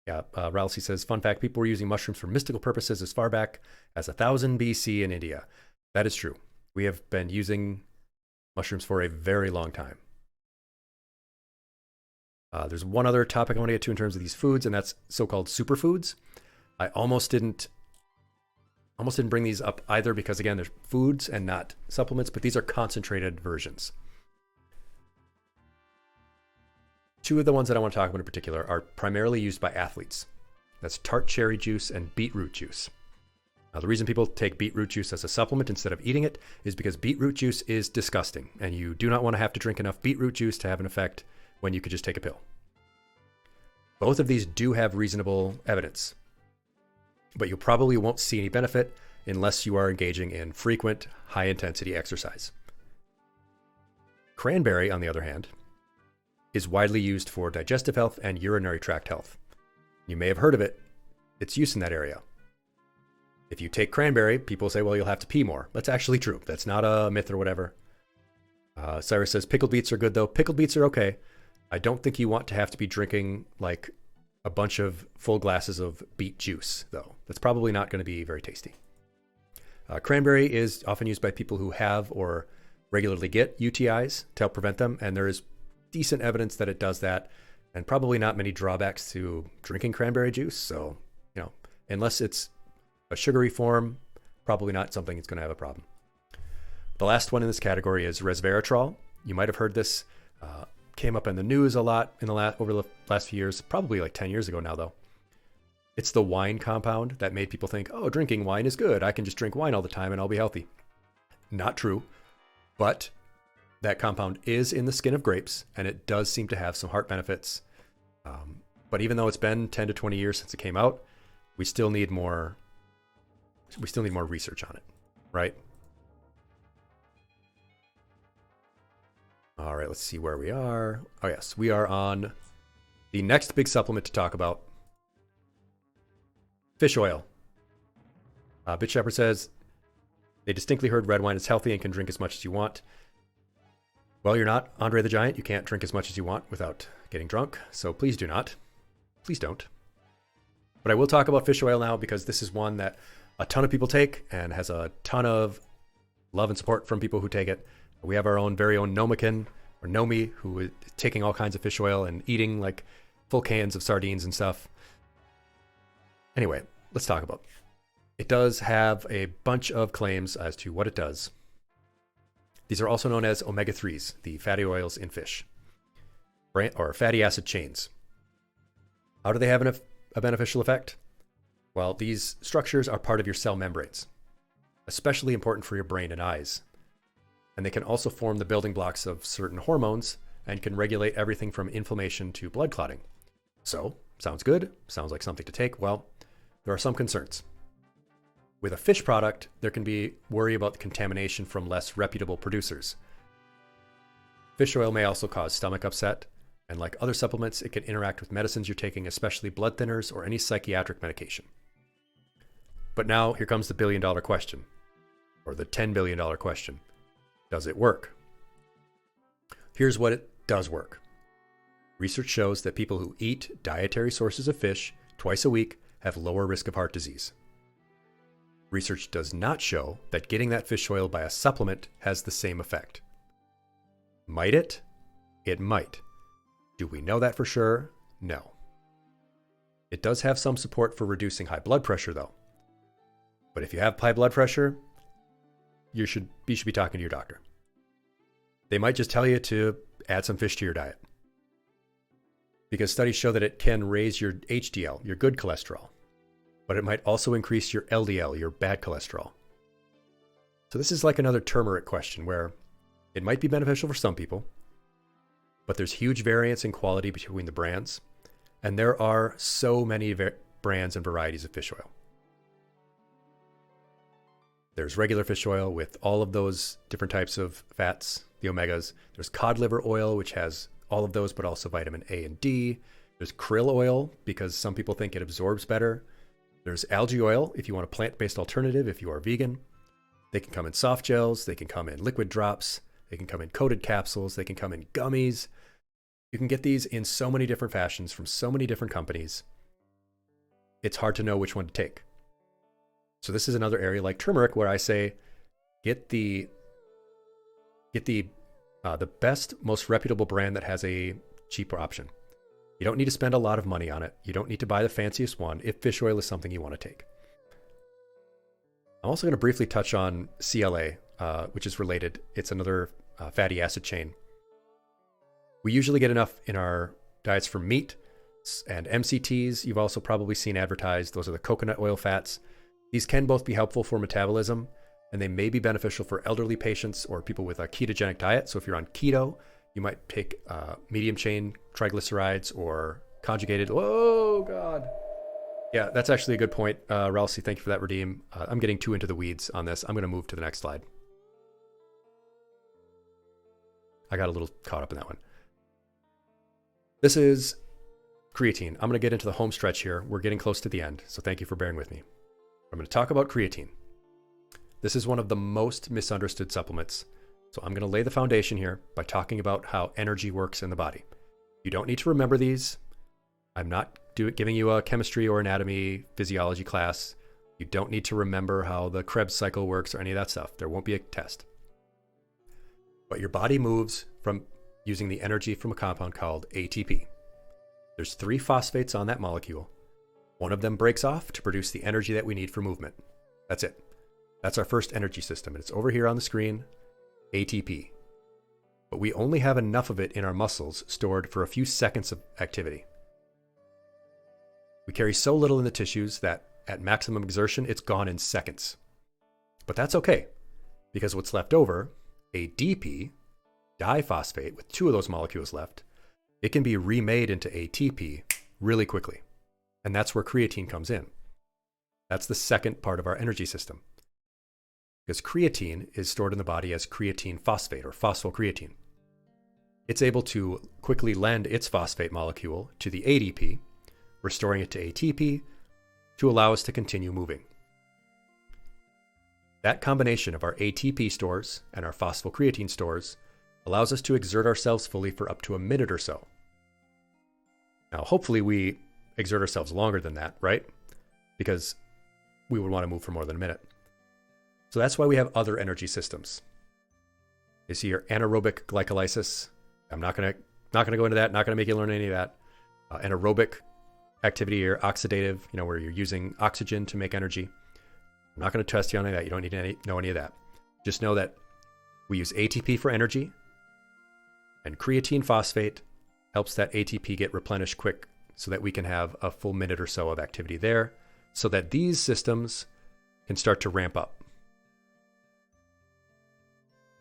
yeah, Ralsei says, fun fact, people were using mushrooms for mystical purposes as far back as 1000 BC in India. That is true. We have been using mushrooms for a very long time. There's one other topic I want to get to in terms of these foods, and that's so-called superfoods. I almost didn't almost didn't bring these up either because, again, they're foods and not supplements, but these are concentrated versions. Two of the ones that I want to talk about in particular are primarily used by athletes. That's tart cherry juice and beetroot juice. Now, the reason people take beetroot juice as a supplement instead of eating it is because beetroot juice is disgusting, and you do not want to have to drink enough beetroot juice to have an effect when you could just take a pill. Both of these do have reasonable evidence, but you probably won't see any benefit unless you are engaging in frequent, high-intensity exercise. Cranberry, on the other hand, is widely used for digestive health and urinary tract health. You may have heard of it. Its use in that area. If you take cranberry, people say, well, you'll have to pee more. That's actually true. That's not a myth or whatever. Cyrus says, pickled beets are good, though. Pickled beets are okay. I don't think you want to have to be drinking like a bunch of full glasses of beet juice, though. That's probably not going to be very tasty. Cranberry is often used by people who have or regularly get UTIs to help prevent them, and there is decent evidence that it does that, and probably not many drawbacks to drinking cranberry juice. So, unless it's a sugary form, probably not something that's going to have a problem. The last one in this category is resveratrol. You might have heard this. Came up in the news a lot over the last few years, probably like 10 years ago now, though. It's the wine compound that made people think, oh, drinking wine is good. I can just drink wine all the time and I'll be healthy. Not true, but that compound is in the skin of grapes, and it does seem to have some heart benefits. But even though it's been 10 to 20 years since it came out, we still need more research on it, right? All right, let's see where we are. Oh, yes, we are on the next big supplement to talk about. Fish oil. Bitch Shepherd says, they distinctly heard red wine is healthy and can drink as much as you want. Well, you're not Andre the Giant. You can't drink as much as you want without getting drunk, so please do not. Please don't. But I will talk about fish oil now because this is one that a ton of people take and has a ton of love and support from people who take it. We have our own very own Nomikin, or Nomi, who is taking all kinds of fish oil and eating like full cans of sardines and stuff. Anyway, let's talk about it. It does have a bunch of claims as to what it does. These are also known as omega-3s, the fatty oils in fish, or fatty acid chains. How do they have a beneficial effect? Well, these structures are part of your cell membranes, especially important for your brain and eyes. And they can also form the building blocks of certain hormones and can regulate everything from inflammation to blood clotting. So, sounds good, sounds like something to take. Well, there are some concerns. With a fish product, there can be worry about the contamination from less reputable producers. Fish oil may also cause stomach upset, and like other supplements, it can interact with medicines you're taking, especially blood thinners or any psychiatric medication. But now, here comes the billion-dollar question, or the $10 billion question. Does it work? Here's what it does work. Research shows that people who eat dietary sources of fish twice a week have lower risk of heart disease. Research does not show that getting that fish oil by a supplement has the same effect. Might it? It might. Do we know that for sure? No. It does have some support for reducing high blood pressure, though. But if you have high blood pressure, you should be talking to your doctor. They might just tell you to add some fish to your diet, because studies show that it can raise your HDL, your good cholesterol, but it might also increase your LDL, your bad cholesterol. So this is like another turmeric question where it might be beneficial for some people, but there's huge variance in quality between the brands, and there are so many brands and varieties of fish oil. There's regular fish oil with all of those different types of fats, the omegas. There's cod liver oil, which has all of those, but also vitamin A and D. There's krill oil, because some people think it absorbs better. There's algae oil, if you want a plant-based alternative, if you are vegan. They can come in soft gels. They can come in liquid drops. They can come in coated capsules. They can come in gummies. You can get these in so many different fashions from so many different companies. It's hard to know which one to take. So this is another area like turmeric where I say, get the best, most reputable brand that has a cheaper option. You don't need to spend a lot of money on it. You don't need to buy the fanciest one if fish oil is something you want to take. I'm also going to briefly touch on CLA, which is related. It's another fatty acid chain. We usually get enough in our diets from meat and MCTs. You've also probably seen advertised. Those are the coconut oil fats. These can both be helpful for metabolism, and they may be beneficial for elderly patients or people with a ketogenic diet. So if you're on keto, you might take medium chain triglycerides or conjugated. Oh, God. Yeah, that's actually a good point. Ralsei, thank you for that, Redeem. I'm getting too into the weeds on this. I'm going to move to the next slide. I got a little caught up in that one. This is creatine. I'm going to get into the home stretch here. We're getting close to the end, so thank you for bearing with me. I'm going to talk about creatine. This is one of the most misunderstood supplements. So I'm going to lay the foundation here by talking about how energy works in the body. You don't need to remember these. I'm not giving you a chemistry or anatomy, physiology class. You don't need to remember how the Krebs cycle works or any of that stuff. There won't be a test. But your body moves from using the energy from a compound called ATP. There's 3 phosphates on that molecule. One of them breaks off to produce the energy that we need for movement. That's it. That's our first energy system. And it's over here on the screen, ATP. But we only have enough of it in our muscles stored for a few seconds of activity. We carry so little in the tissues that at maximum exertion, it's gone in seconds. But that's okay, because what's left over, ADP, diphosphate with 2 of those molecules left, it can be remade into ATP really quickly. And that's where creatine comes in. That's the second part of our energy system. Because creatine is stored in the body as creatine phosphate or phosphocreatine. It's able to quickly lend its phosphate molecule to the ADP, restoring it to ATP to allow us to continue moving. That combination of our ATP stores and our phosphocreatine stores allows us to exert ourselves fully for up to a minute or so. Now, hopefully we exert ourselves longer than that, right? Because we would want to move for more than a minute. So that's why we have other energy systems. You see your anaerobic glycolysis. I'm not going to go into that, not going to make you learn any of that. Anaerobic activity here, oxidative, where you're using oxygen to make energy. I'm not going to test you on any of that. You don't need to know any of that. Just know that we use ATP for energy, and creatine phosphate helps that ATP get replenished quick so that we can have a full minute or so of activity there so that these systems can start to ramp up.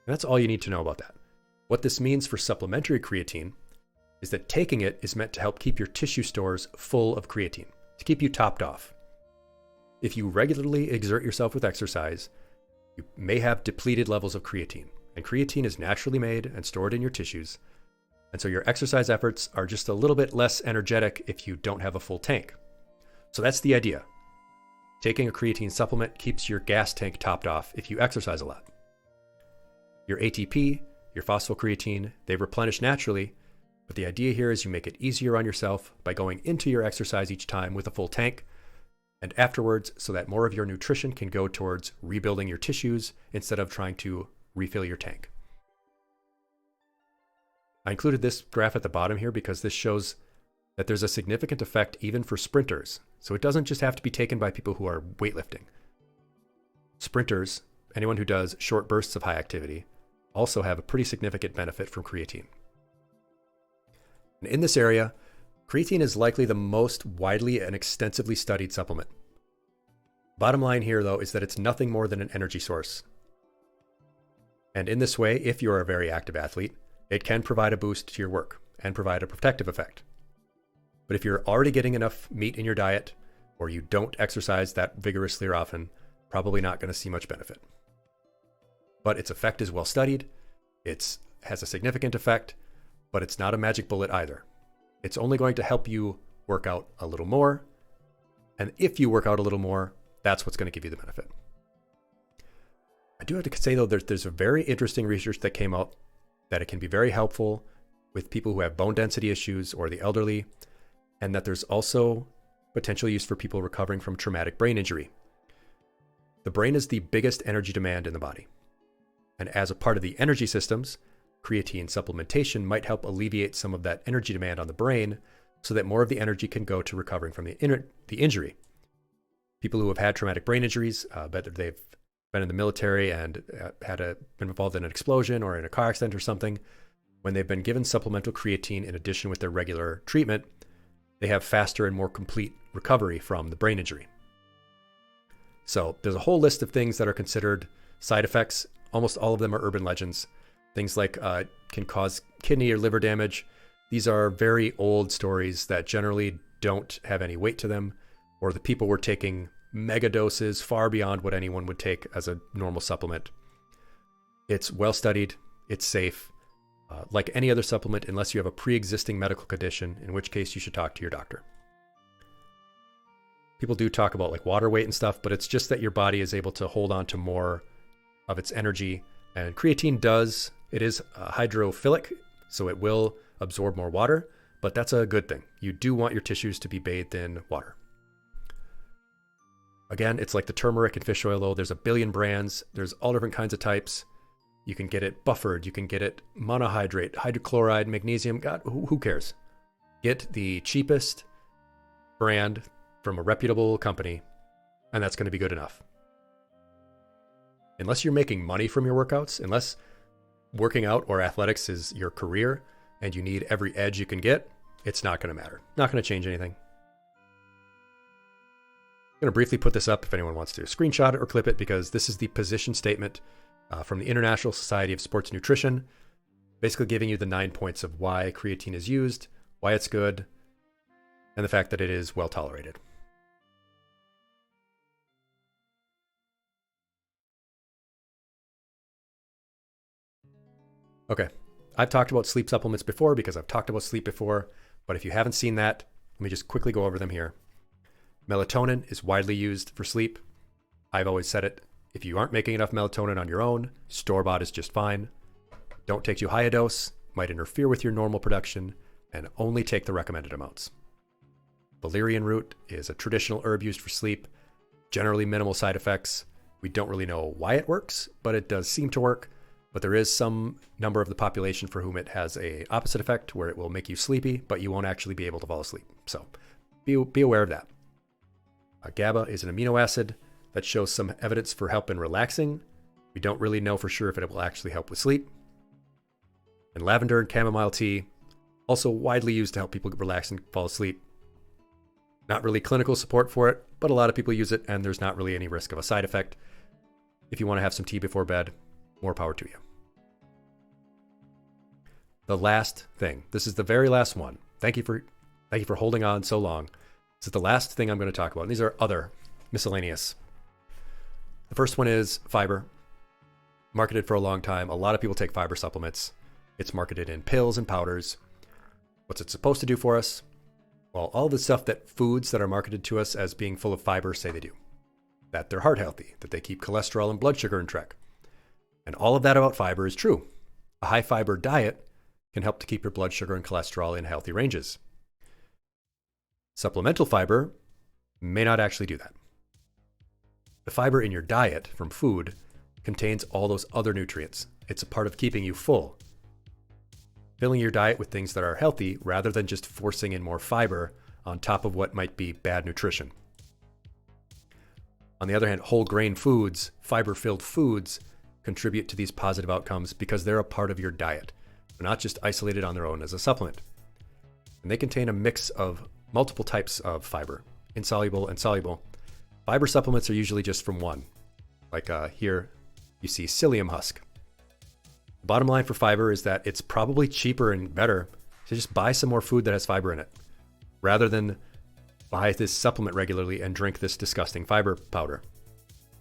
And that's all you need to know about that. What this means for supplementary creatine is that taking it is meant to help keep your tissue stores full of creatine, to keep you topped off. If you regularly exert yourself with exercise, you may have depleted levels of creatine, and creatine is naturally made and stored in your tissues, and so your exercise efforts are just a little bit less energetic if you don't have a full tank. So that's the idea. Taking a creatine supplement keeps your gas tank topped off if you exercise a lot. Your ATP, your phosphocreatine, they replenish naturally, but the idea here is you make it easier on yourself by going into your exercise each time with a full tank, and afterwards so that more of your nutrition can go towards rebuilding your tissues instead of trying to refill your tank. I included this graph at the bottom here because this shows that there's a significant effect even for sprinters. So it doesn't just have to be taken by people who are weightlifting. Sprinters, anyone who does short bursts of high activity, also have a pretty significant benefit from creatine. And in this area, creatine is likely the most widely and extensively studied supplement. Bottom line here, though, is that it's nothing more than an energy source. And in this way, if you're a very active athlete, it can provide a boost to your work and provide a protective effect. But if you're already getting enough meat in your diet, or you don't exercise that vigorously or often, probably not going to see much benefit. But its effect is well studied, it has a significant effect, but it's not a magic bullet either. It's only going to help you work out a little more, and if you work out a little more, that's what's going to give you the benefit. I do have to say, though, there's a very interesting research that came out that it can be very helpful with people who have bone density issues or the elderly, and that there's also potential use for people recovering from traumatic brain injury. The brain is the biggest energy demand in the body. And as a part of the energy systems, creatine supplementation might help alleviate some of that energy demand on the brain so that more of the energy can go to recovering from the injury. People who have had traumatic brain injuries, whether they've been in the military and been involved in an explosion or in a car accident or something, when they've been given supplemental creatine in addition with their regular treatment, they have faster and more complete recovery from the brain injury. So there's a whole list of things that are considered side effects. Almost all of them are urban legends. Things like can cause kidney or liver damage. These are very old stories that generally don't have any weight to them, or the people were taking mega doses far beyond what anyone would take as a normal supplement. It's well studied, it's safe, like any other supplement, unless you have a pre-existing medical condition, in which case you should talk to your doctor. People do talk about like water weight and stuff, but it's just that your body is able to hold on to more of its energy. And creatine does, it is hydrophilic, so it will absorb more water, but that's a good thing. You do want your tissues to be bathed in water. Again, it's like the turmeric and fish oil. There's a billion brands. There's all different kinds of types. You can get it buffered. You can get it monohydrate, hydrochloride, magnesium. God, who cares? Get the cheapest brand from a reputable company, and that's going to be good enough. Unless you're making money from your workouts, unless working out or athletics is your career and you need every edge you can get, it's not going to matter. Not going to change anything. I'm going to briefly put this up if anyone wants to screenshot it or clip it, because this is the position statement from the International Society of Sports Nutrition, basically giving you the 9 points of why creatine is used, why it's good, and the fact that it is well tolerated. Okay, I've talked about sleep supplements before because I've talked about sleep before, but if you haven't seen that, let me just quickly go over them here. Melatonin is widely used for sleep. I've always said it. If you aren't making enough melatonin on your own, store-bought is just fine. Don't take too high a dose, might interfere with your normal production, and only take the recommended amounts. Valerian root is a traditional herb used for sleep, generally minimal side effects. We don't really know why it works, but it does seem to work. But there is some number of the population for whom it has a opposite effect, where it will make you sleepy, but you won't actually be able to fall asleep. So be aware of that. GABA is an amino acid that shows some evidence for help in relaxing. We don't really know for sure if it will actually help with sleep. And lavender and chamomile tea, also widely used to help people relax and fall asleep. Not really clinical support for it, but a lot of people use it, and there's not really any risk of a side effect. If you want to have some tea before bed, more power to you. The last thing. This is the very last one. Thank you for holding on so long. This is the last thing I'm going to talk about. And these are other miscellaneous. The first one is fiber. Marketed for a long time. A lot of people take fiber supplements. It's marketed in pills and powders. What's it supposed to do for us? Well, all the stuff that foods that are marketed to us as being full of fiber say they do. That they're heart healthy, that they keep cholesterol and blood sugar in check. And all of that about fiber is true. A high fiber diet can help to keep your blood sugar and cholesterol in healthy ranges. Supplemental fiber may not actually do that. The fiber in your diet from food contains all those other nutrients. It's a part of keeping you full. Filling your diet with things that are healthy rather than just forcing in more fiber on top of what might be bad nutrition. On the other hand, whole grain foods, fiber-filled foods, contribute to these positive outcomes because they're a part of your diet. They're not just isolated on their own as a supplement. And they contain a mix of multiple types of fiber, insoluble and soluble. Fiber supplements are usually just from one. Like here, you see psyllium husk. The bottom line for fiber is that it's probably cheaper and better to just buy some more food that has fiber in it, rather than buy this supplement regularly and drink this disgusting fiber powder.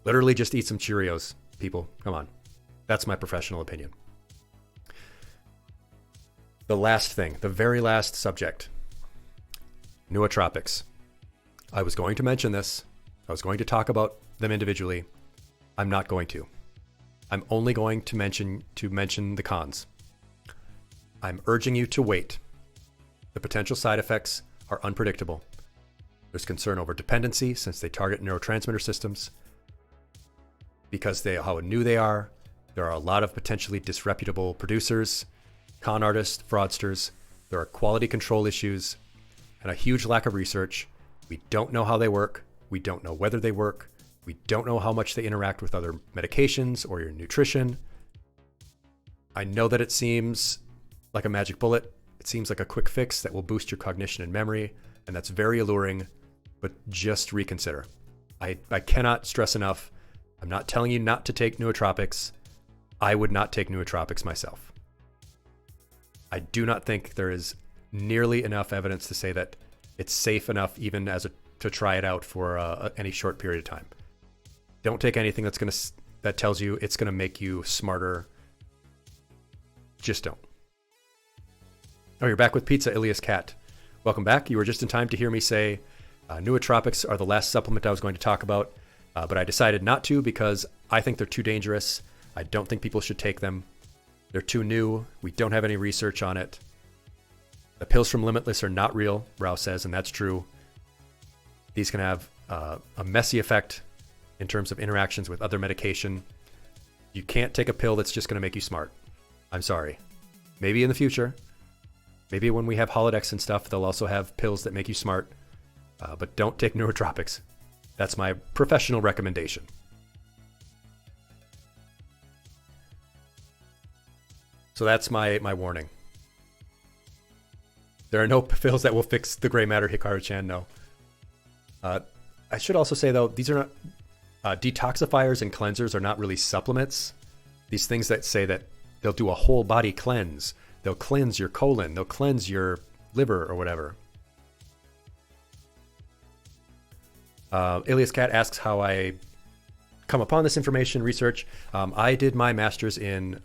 Literally just eat some Cheerios, people. Come on. That's my professional opinion. The last thing, the very last subject, nootropics. I was going to mention this. I was going to talk about them individually. I'm not going to. I'm only going to mention the cons. I'm urging you to wait. The potential side effects are unpredictable. There's concern over dependency since they target neurotransmitter systems. Because how new they are, there are a lot of potentially disreputable producers, con artists, fraudsters. There are quality control issues and a huge lack of research. We don't know how they work. We don't know whether they work. We don't know how much they interact with other medications or your nutrition. I know that it seems like a magic bullet. It seems like a quick fix that will boost your cognition and memory, and that's very alluring, but just reconsider. I cannot stress enough. I'm not telling you not to take nootropics. I would not take nootropics myself. I do not think there is nearly enough evidence to say that it's safe enough even to try it out for any short period of time. Don't take anything that tells you it's gonna make you smarter. Just don't. Oh, you're back with Pizza, Ilias Cat. Welcome back. You were just in time to hear me say nootropics are the last supplement I was going to talk about, but I decided not to because I think they're too dangerous. I don't think people should take them. They're too new. We don't have any research on it. The pills from Limitless are not real, Rao says, and that's true. These can have a messy effect in terms of interactions with other medication. You can't take a pill that's just going to make you smart. I'm sorry. Maybe in the future. Maybe when we have holodecks and stuff, they'll also have pills that make you smart. But don't take nootropics. That's my professional recommendation. So that's my warning. There are no pills that will fix the gray matter, Hikaru-chan, no. I should also say, though, these are not... detoxifiers and cleansers are not really supplements. These things that say that they'll do a whole body cleanse. They'll cleanse your colon. They'll cleanse your liver or whatever. Ilias Cat asks how I come upon this information research. I did my master's in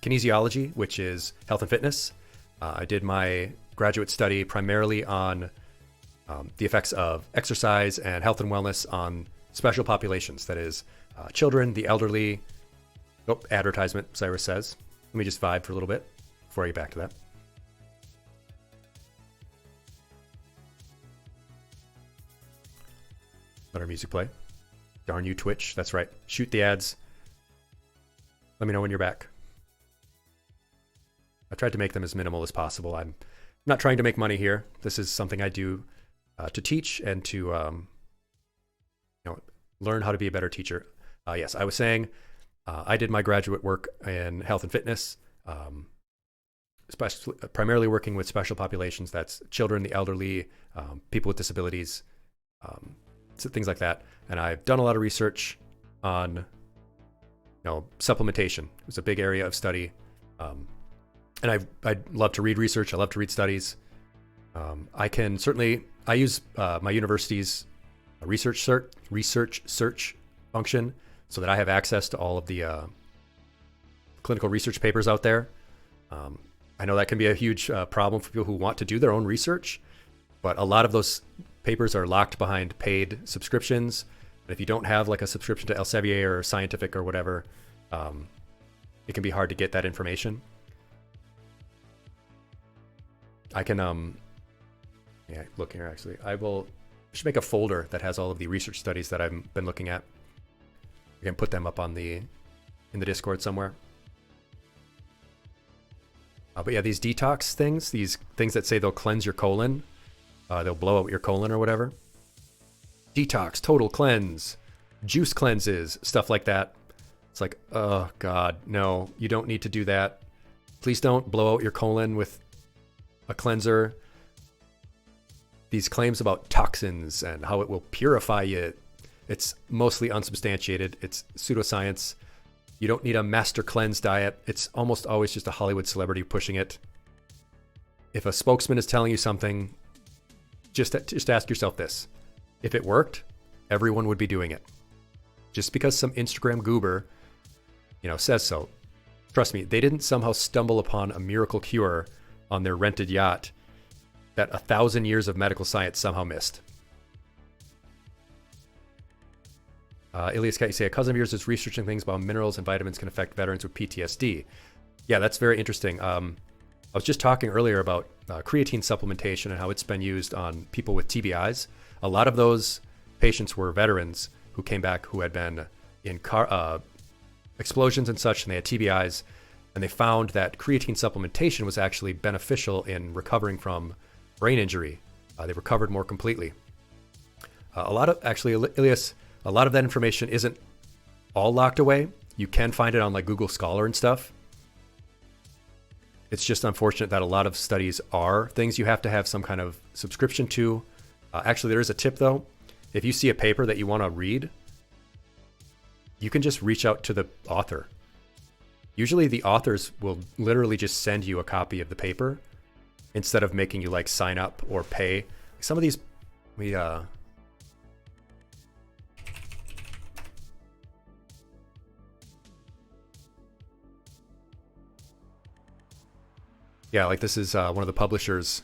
kinesiology, which is health and fitness. I did my graduate study primarily on the effects of exercise and health and wellness on special populations. That is, children, the elderly. Oh, advertisement, Cyrus says. Let me just vibe for a little bit before I get back to that. Let our music play. Darn you, Twitch. That's right. Shoot the ads. Let me know when you're back. I tried to make them as minimal as possible. I'm not trying to make money here. This is something I do to teach and to learn how to be a better teacher. Yes, I was saying I did my graduate work in health and fitness, primarily working with special populations. That's children, the elderly, people with disabilities, things like that. And I've done a lot of research on supplementation. It was a big area of study. And I love to read research. I love to read studies. I use my university's research search function so that I have access to all of the clinical research papers out there. I know that can be a huge problem for people who want to do their own research, but a lot of those papers are locked behind paid subscriptions. And if you don't have like a subscription to Elsevier or Scientific or whatever, it can be hard to get that information. I can, look here actually. I should make a folder that has all of the research studies that I've been looking at. I can put them up in the Discord somewhere. But yeah, these detox things, these things that say they'll cleanse your colon, they'll blow out your colon or whatever. Detox, total cleanse, juice cleanses, stuff like that. It's like, oh God, no, you don't need to do that. Please don't blow out your colon with a cleanser. These claims about toxins and how it will purify you, it's mostly unsubstantiated. It's pseudoscience. You don't need a master cleanse diet. It's almost always just a Hollywood celebrity pushing it. If a spokesman is telling you something, just ask yourself this. If it worked, everyone would be doing it. Just because some Instagram goober, says so. Trust me, they didn't somehow stumble upon a miracle cure on their rented yacht that 1,000 years of medical science somehow missed. Ilias Cat, you say, a cousin of yours is researching things about minerals and vitamins can affect veterans with PTSD. Yeah, that's very interesting. I was just talking earlier about creatine supplementation and how it's been used on people with TBIs. A lot of those patients were veterans who came back who had been in car explosions and such, and they had TBIs, and they found that creatine supplementation was actually beneficial in recovering from brain injury. They recovered more completely. A lot of, actually, Ilias, a lot of that information isn't all locked away. You can find it on like Google Scholar and stuff. It's just unfortunate that a lot of studies are things you have to have some kind of subscription to. Actually, there is a tip though. If you see a paper that you want to read, you can just reach out to the author. Usually the authors will literally just send you a copy of the paper instead of making you like sign up or pay. Some of these, yeah, like this is one of the publishers.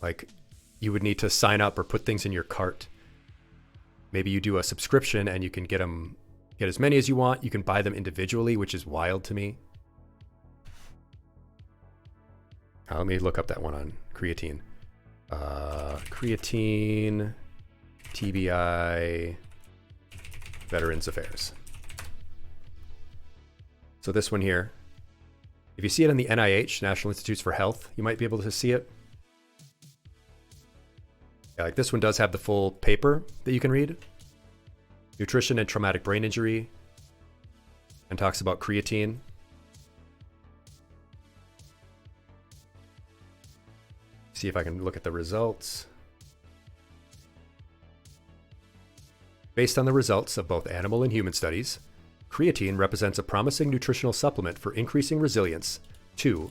Like you would need to sign up or put things in your cart. Maybe you do a subscription and you can get as many as you want. You can buy them individually, which is wild to me. Let me look up that one on creatine. Creatine, TBI, Veterans Affairs. So this one here, if you see it in the NIH, National Institutes for Health, you might be able to see it. Yeah, like this one does have the full paper that you can read. Nutrition and Traumatic Brain Injury, and talks about creatine. See if I can look at the results. Based on the results of both animal and human studies, creatine represents a promising nutritional supplement for increasing resilience to...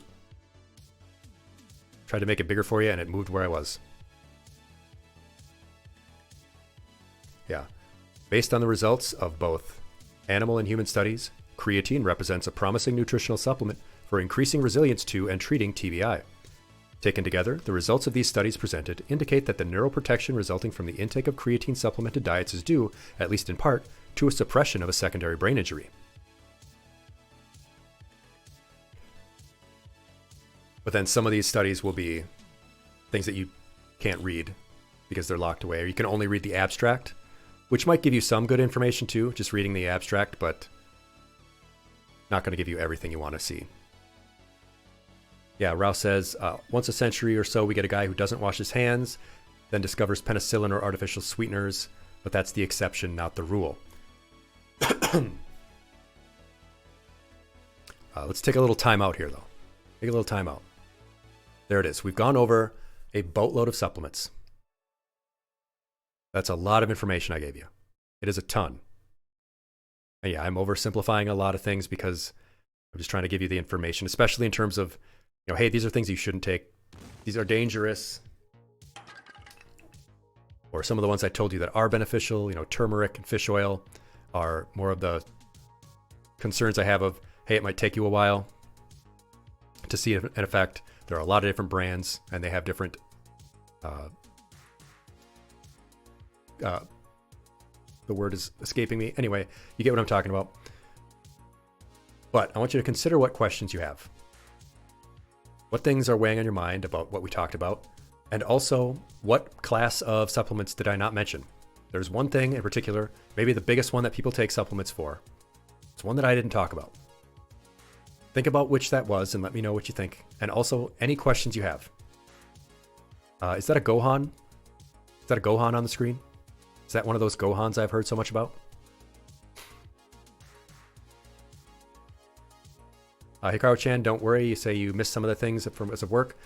Tried to make it bigger for you and it moved where I was. Yeah. Based on the results of both animal and human studies, creatine represents a promising nutritional supplement for increasing resilience to and treating TBI. Taken together, the results of these studies presented indicate that the neuroprotection resulting from the intake of creatine supplemented diets is due, at least in part, to a suppression of a secondary brain injury. But then some of these studies will be things that you can't read because they're locked away, or you can only read the abstract, which might give you some good information too, just reading the abstract, but not going to give you everything you want to see. Yeah, Rouse says, once a century or so we get a guy who doesn't wash his hands, then discovers penicillin or artificial sweeteners, but that's the exception, not the rule. Let's take a little time out here, though. Take a little time out. There it is. We've gone over a boatload of supplements. That's a lot of information I gave you. It is a ton. And yeah, I'm oversimplifying a lot of things because I'm just trying to give you the information, especially in terms of, you know, hey, these are things you shouldn't take. These are dangerous. Or some of the ones I told you that are beneficial, you know, turmeric and fish oil are more of the concerns I have of, hey, it might take you a while to see an effect. There are a lot of different brands and they have different the word is escaping me. Anyway, you get what I'm talking about. But I want you to consider what questions you have. What things are weighing on your mind about what we talked about? And also, what class of supplements did I not mention? There's one thing in particular, maybe the biggest one that people take supplements for. It's one that I didn't talk about. Think about which that was and let me know what you think. And also, any questions you have. Is that a Gohan? Is that a Gohan on the screen? Is that one of those Gohans I've heard so much about? Hikaru-chan, don't worry. You say you missed some of the things from as of work.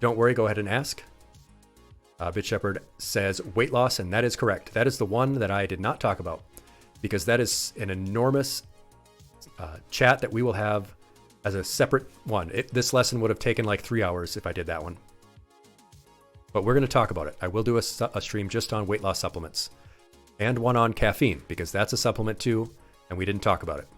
Don't worry, go ahead and ask. Bit Shepherd says weight loss, and that is correct. That is the one that I did not talk about because that is an enormous chat that we will have as a separate one. This lesson would have taken like 3 hours if I did that one. But we're going to talk about it. I will do a stream just on weight loss supplements and one on caffeine because that's a supplement too, and we didn't talk about it.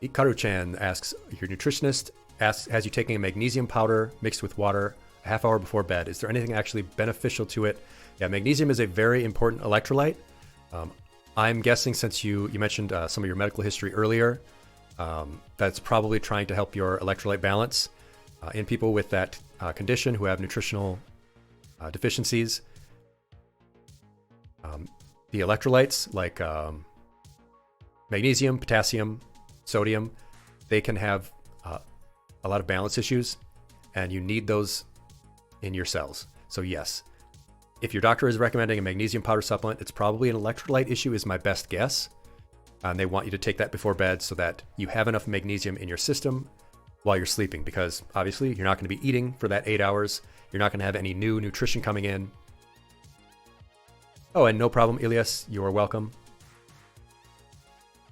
Hikaru-chan asks, your nutritionist has you taking a magnesium powder mixed with water a half hour before bed. Is there anything actually beneficial to it? Yeah, magnesium is a very important electrolyte. I'm guessing since you mentioned some of your medical history earlier, that's probably trying to help your electrolyte balance. In people with that condition who have nutritional deficiencies, the electrolytes like magnesium, potassium, sodium, they can have a lot of balance issues, and you need those in your cells. So yes, If your doctor is recommending a magnesium powder supplement, it's probably an electrolyte issue is my best guess. And they want you to take that before bed so that you have enough magnesium in your system while you're sleeping, because obviously you're not going to be eating for that 8 hours. You're not going to have any new nutrition coming in. Oh, and no problem, Elias. You are welcome.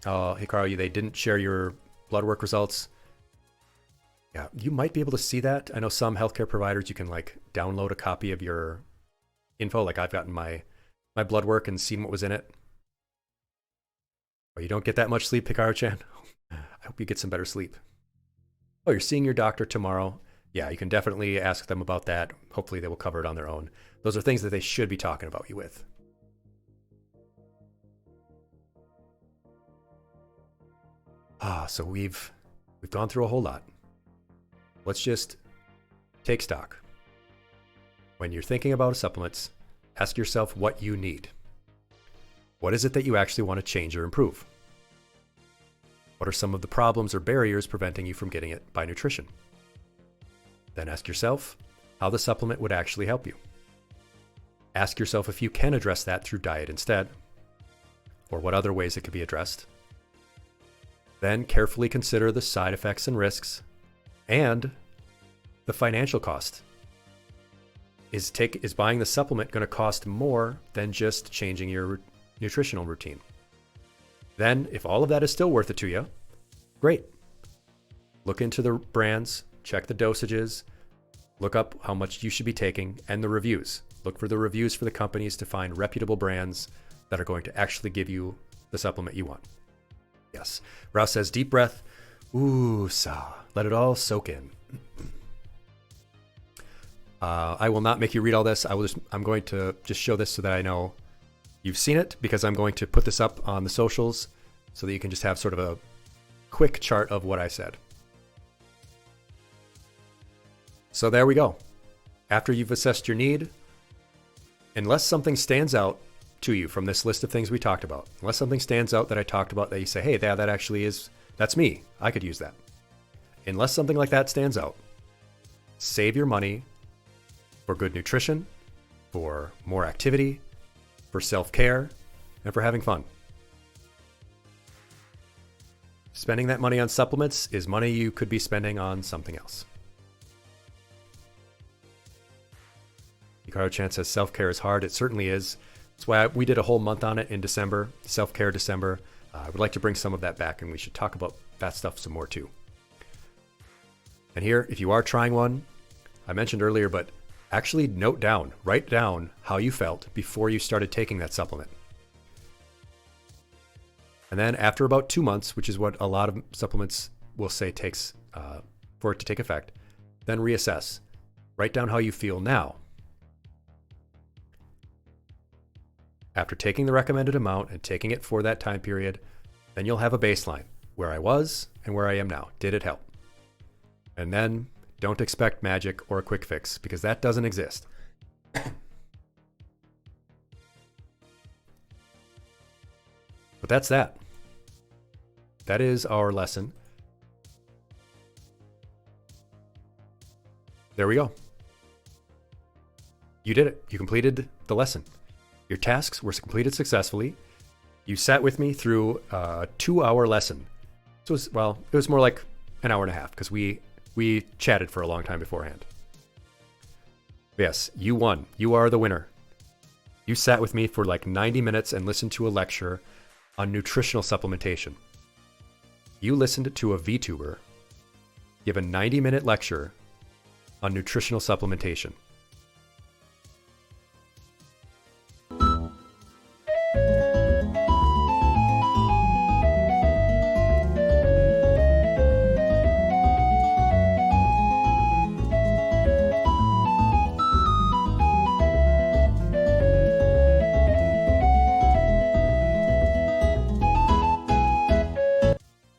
Hikaru, they didn't share your blood work results. Yeah, you might be able to see that. I know some healthcare providers, you can like download a copy of your info. Like I've gotten my blood work and seen what was in it. Oh, you don't get that much sleep, Hikaru-chan? I hope you get some better sleep. Oh, you're seeing your doctor tomorrow. Yeah, you can definitely ask them about that. Hopefully they will cover it on their own. Those are things that they should be talking about you with. So we've gone through a whole lot. Let's just take stock. When you're thinking about supplements, ask yourself what you need. What is it that you actually want to change or improve? What are some of the problems or barriers preventing you from getting it by nutrition? Then ask yourself how the supplement would actually help you. Ask yourself if you can address that through diet instead, or what other ways it could be addressed. Then carefully consider the side effects and risks and the financial cost. Is buying the supplement going to cost more than just changing your nutritional routine? Then, if all of that is still worth it to you, great. Look into the brands, check the dosages, look up how much you should be taking, and the reviews. Look for the reviews for the companies to find reputable brands that are going to actually give you the supplement you want. Yes. Rouse says, deep breath. Ooh, sa. Let it all soak in. I will not make you read all this. I'm going to just show this so that I know you've seen it, because I'm going to put this up on the socials so that you can just have sort of a quick chart of what I said. So there we go. After you've assessed your need, unless something stands out to you from this list of things we talked about, unless something stands out that I talked about that you say, hey, that actually that's me. I could use that. Unless something like that stands out, save your money for good nutrition, for more activity, for self-care, and for having fun. Spending that money on supplements is money you could be spending on something else. Hikaru-chan says self-care is hard. It certainly is. That's why we did a whole month on it in December, Self-Care December. I would like to bring some of that back, and we should talk about that stuff some more too. And here, if you are trying one, I mentioned earlier, but actually write down how you felt before you started taking that supplement. And then after about 2 months, which is what a lot of supplements will say takes for it to take effect, then reassess. Write down how you feel now. After taking the recommended amount and taking it for that time period, then you'll have a baseline, where I was and where I am now. Did it help? And then don't expect magic or a quick fix, because that doesn't exist. But that's that. That is our lesson. There we go. You did it. You completed the lesson. Your tasks were completed successfully. You sat with me through a 2-hour lesson. So it was more like an hour and a half, because we chatted for a long time beforehand. Yes, you won. You are the winner. You sat with me for like 90 minutes and listened to a lecture on nutritional supplementation. You listened to a Vtuber give a 90-minute lecture on nutritional supplementation.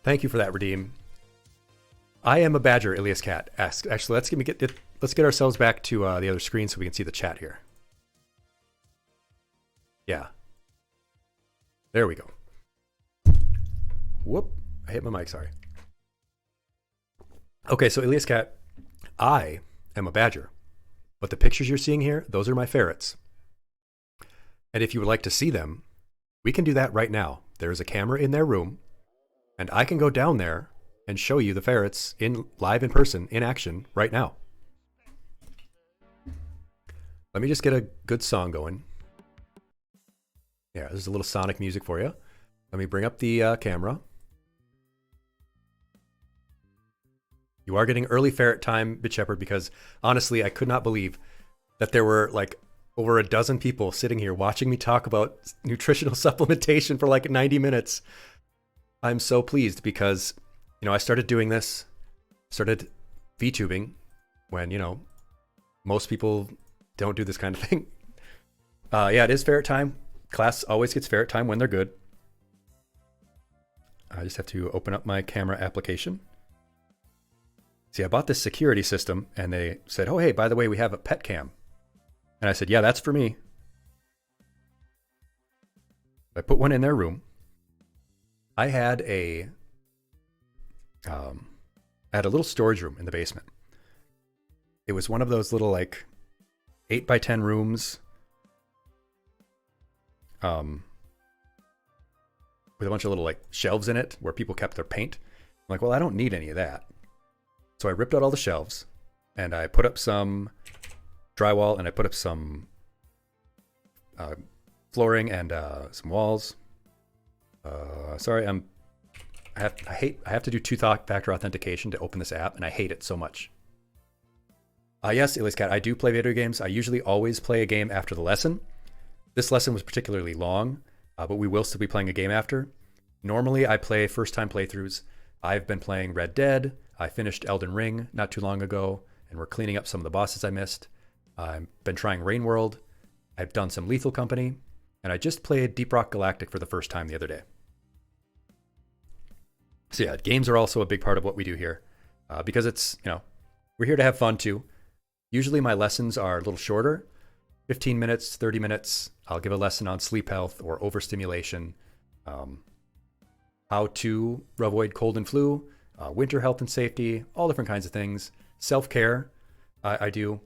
Thank you for that, Redeem. I am a badger, Ilias Cat asks. Actually, let's get ourselves back to the other screen so we can see the chat here. Yeah. There we go. Whoop. I hit my mic, sorry. Okay, so Ilias Cat, I am a badger. But the pictures you're seeing here, those are my ferrets. And if you would like to see them, we can do that right now. There's a camera in their room, and I can go down there and show you the ferrets live in person, in action, right now. Let me just get a good song going. Yeah, there's a little sonic music for you. Let me bring up the camera. You are getting early ferret time, Bit Shepherd, because honestly, I could not believe that there were like over a dozen people sitting here watching me talk about nutritional supplementation for like 90 minutes. I'm so pleased because, you know, I started doing this, started VTubing when, you know, most people don't do this kind of thing. Yeah, it is ferret time. Class always gets ferret time when they're good. I just have to open up my camera application. See, I bought this security system and they said, oh, hey, by the way, we have a pet cam. And I said, yeah, that's for me. I put one in their room. I had a little storage room in the basement. It was one of those little like 8x10 rooms with a bunch of little like shelves in it where people kept their paint. I'm like, well, I don't need any of that. So I ripped out all the shelves and I put up some drywall and I put up some flooring and some walls. Sorry, I have to do two-factor authentication to open this app, and I hate it so much. Yes, Ilias Cat, I do play video games. I usually always play a game after the lesson. This lesson was particularly long, but we will still be playing a game after. Normally, I play first-time playthroughs. I've been playing Red Dead. I finished Elden Ring not too long ago, and we're cleaning up some of the bosses I missed. I've been trying Rain World. I've done some Lethal Company, and I just played Deep Rock Galactic for the first time the other day. So yeah, games are also a big part of what we do here, because it's, you know, we're here to have fun too. Usually my lessons are a little shorter, 15 minutes, 30 minutes. I'll give a lesson on sleep health or overstimulation, how to avoid cold and flu, winter health and safety, all different kinds of things. Self-care, I do.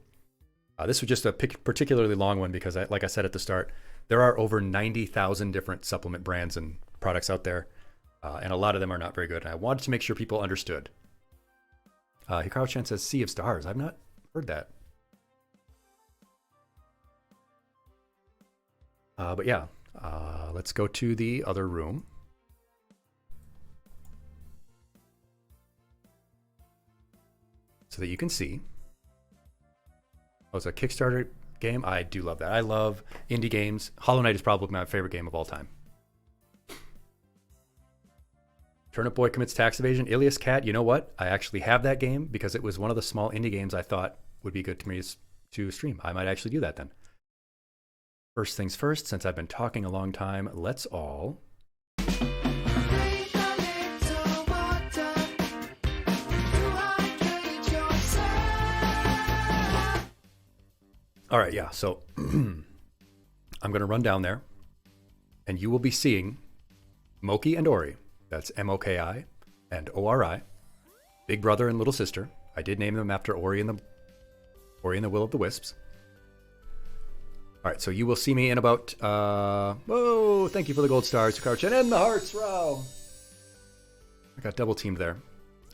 This was just a particularly long one because, like I said at the start, there are over 90,000 different supplement brands and products out there, and a lot of them are not very good. And I wanted to make sure people understood. Hikaru-chan says Sea of Stars. I've not heard that. But yeah, let's go to the other room. So that you can see. Oh, it's a Kickstarter game. I do love that. I love indie games. Hollow Knight is probably my favorite game of all time. Turnip Boy commits tax evasion. Ilias Cat, you know what? I actually have that game because it was one of the small indie games I thought would be good to me to stream. I might actually do that then. First things first, since I've been talking a long time, let's all... All right, yeah, so I'm going to run down there, and you will be seeing Moki and Ori. That's M-O-K-I and O-R-I. Big brother and little sister. I did name them after Ori and the Will of the Wisps. All right, so you will see me in about... whoa, thank you for the gold stars, Hikaru-chan, and the hearts, wow! I got double teamed there.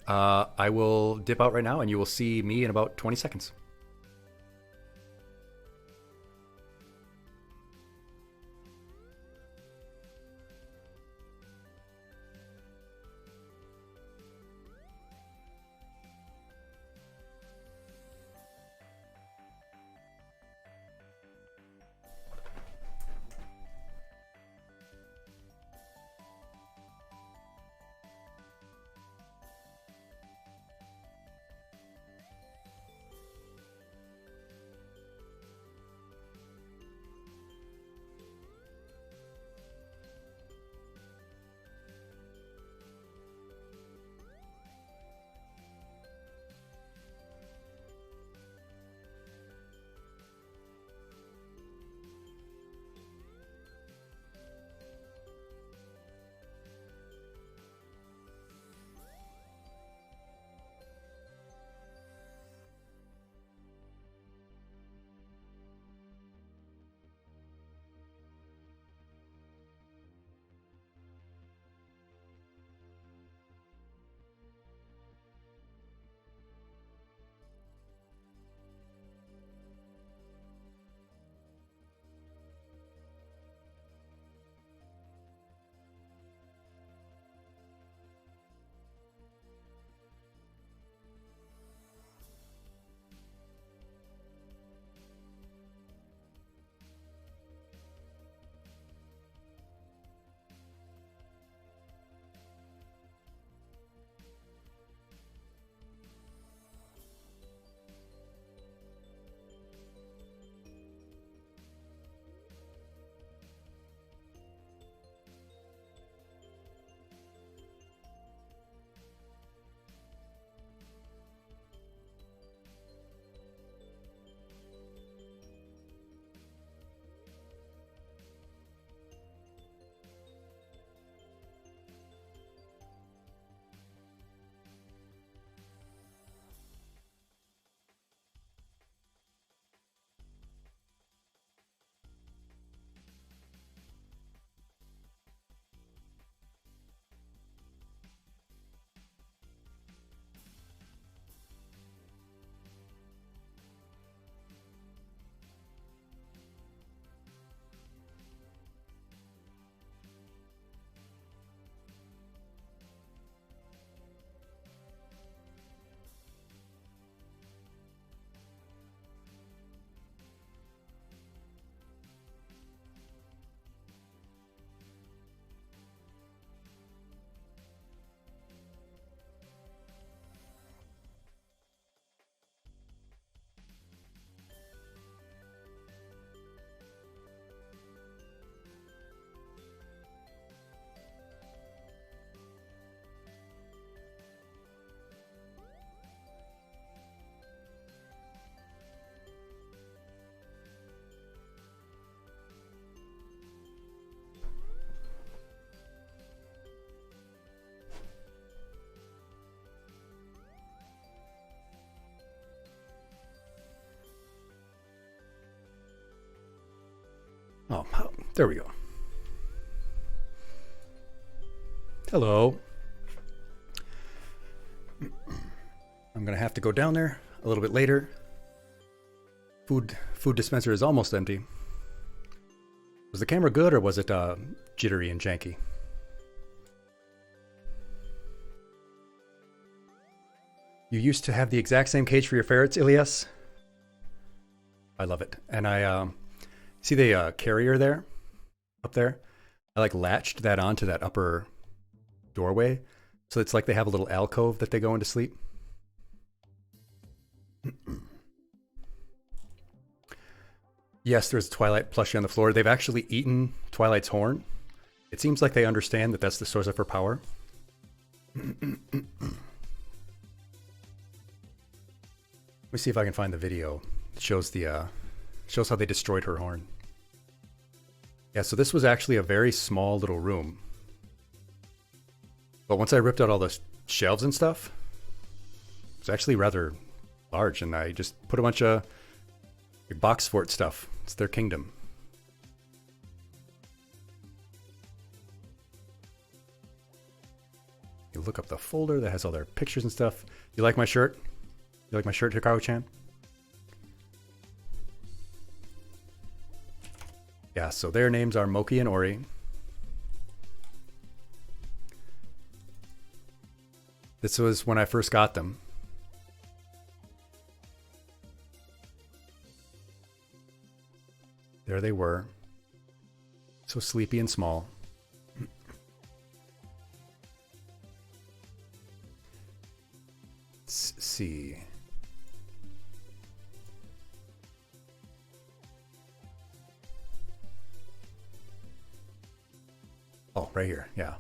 I will dip out right now, and you will see me in about 20 seconds. Oh, there we go. Hello. I'm gonna have to go down there a little bit later. Food dispenser is almost empty. Was the camera good or was it jittery and janky? You used to have the exact same cage for your ferrets, Ilias? I love it. And I see the carrier there, up there? I like latched that onto that upper doorway. So it's like they have a little alcove that they go into sleep. Yes, there's a Twilight plushie on the floor. They've actually eaten Twilight's horn. It seems like they understand that that's the source of her power. Let me see if I can find the video. It shows shows how they destroyed her horn. Yeah, so this was actually a very small little room. But once I ripped out all the shelves and stuff, it's actually rather large, and I just put a bunch of box fort stuff. It's their kingdom. You look up the folder that has all their pictures and stuff. You like my shirt? You like my shirt, Hikaru-chan? Yeah, so their names are Moki and Ori. This was when I first got them. There they were. So sleepy and small. Let's see. Oh, right here. Yeah.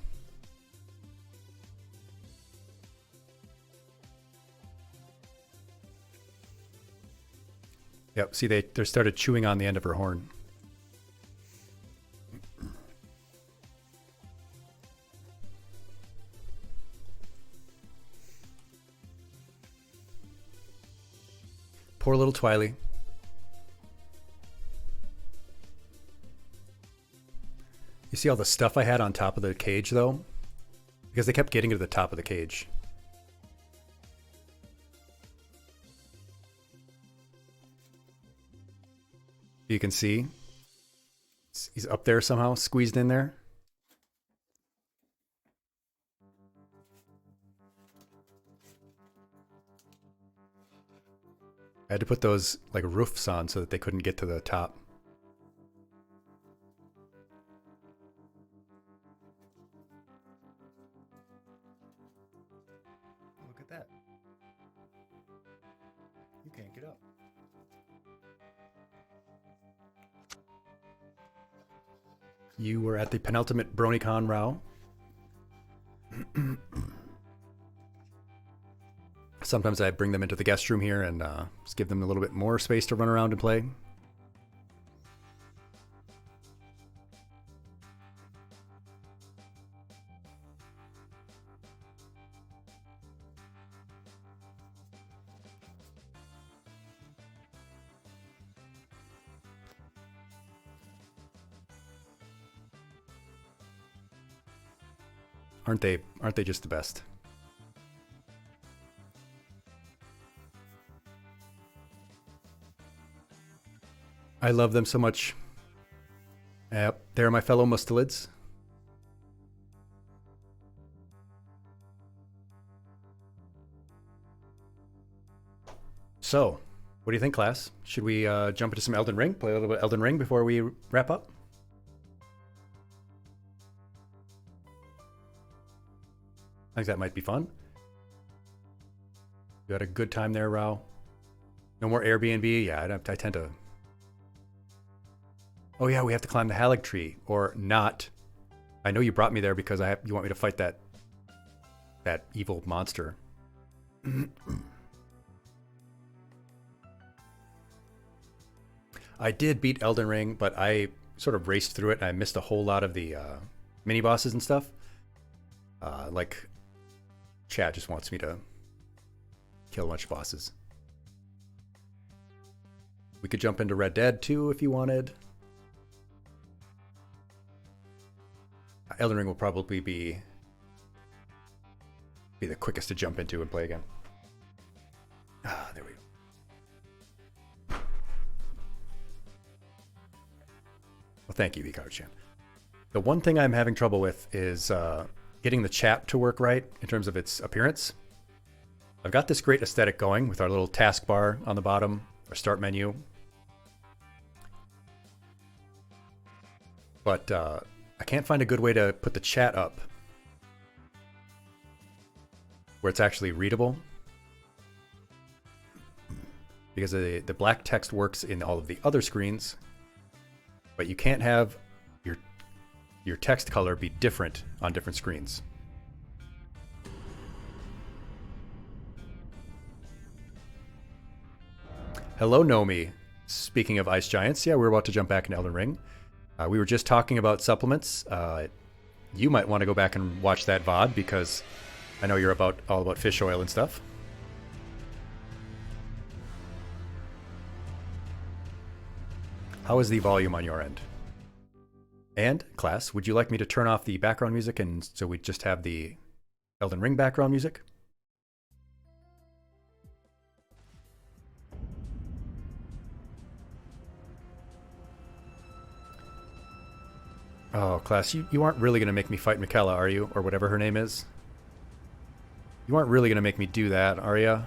Yep. See, they started chewing on the end of her horn. Poor little Twily. You see all the stuff I had on top of the cage, though? Because they kept getting to the top of the cage. You can see he's up there somehow, squeezed in there. I had to put those like roofs on so that they couldn't get to the top. Look at that. You can't get up. You were at the penultimate BronyCon row. Sometimes I bring them into the guest room here and just give them a little bit more space to run around and play. Aren't they just the best? I love them so much. Yep, they're my fellow mustelids. So, what do you think, class? Should we jump into some Elden Ring? Play a little bit of Elden Ring before we wrap up? I think that might be fun. You had a good time there, Rao. No more Airbnb? Yeah, I tend to... Oh yeah, we have to climb the Halig tree. Or not. I know you brought me there because you want me to fight that evil monster. I did beat Elden Ring, but I sort of raced through it and I missed a whole lot of the mini-bosses and stuff. Like... Chat just wants me to kill a bunch of bosses. We could jump into Red Dead too if you wanted. Elden Ring will probably be the quickest to jump into and play again. Ah, there we go. Well, thank you, Ikaru-chan. The one thing I'm having trouble with is getting the chat to work right in terms of its appearance. I've got this great aesthetic going with our little taskbar on the bottom, our start menu. But I can't find a good way to put the chat up where it's actually readable. Because the black text works in all of the other screens, but you can't have your text color be different on different screens. Hello, Nomi. Speaking of ice giants, yeah, we're about to jump back in Elden Ring. We were just talking about supplements. You might want to go back and watch that VOD because I know you're all about fish oil and stuff. How is the volume on your end? And, class, would you like me to turn off the background music and so we just have the Elden Ring background music? Oh, class, you aren't really going to make me fight Michaela, are you? Or whatever her name is? You aren't really going to make me do that, are you?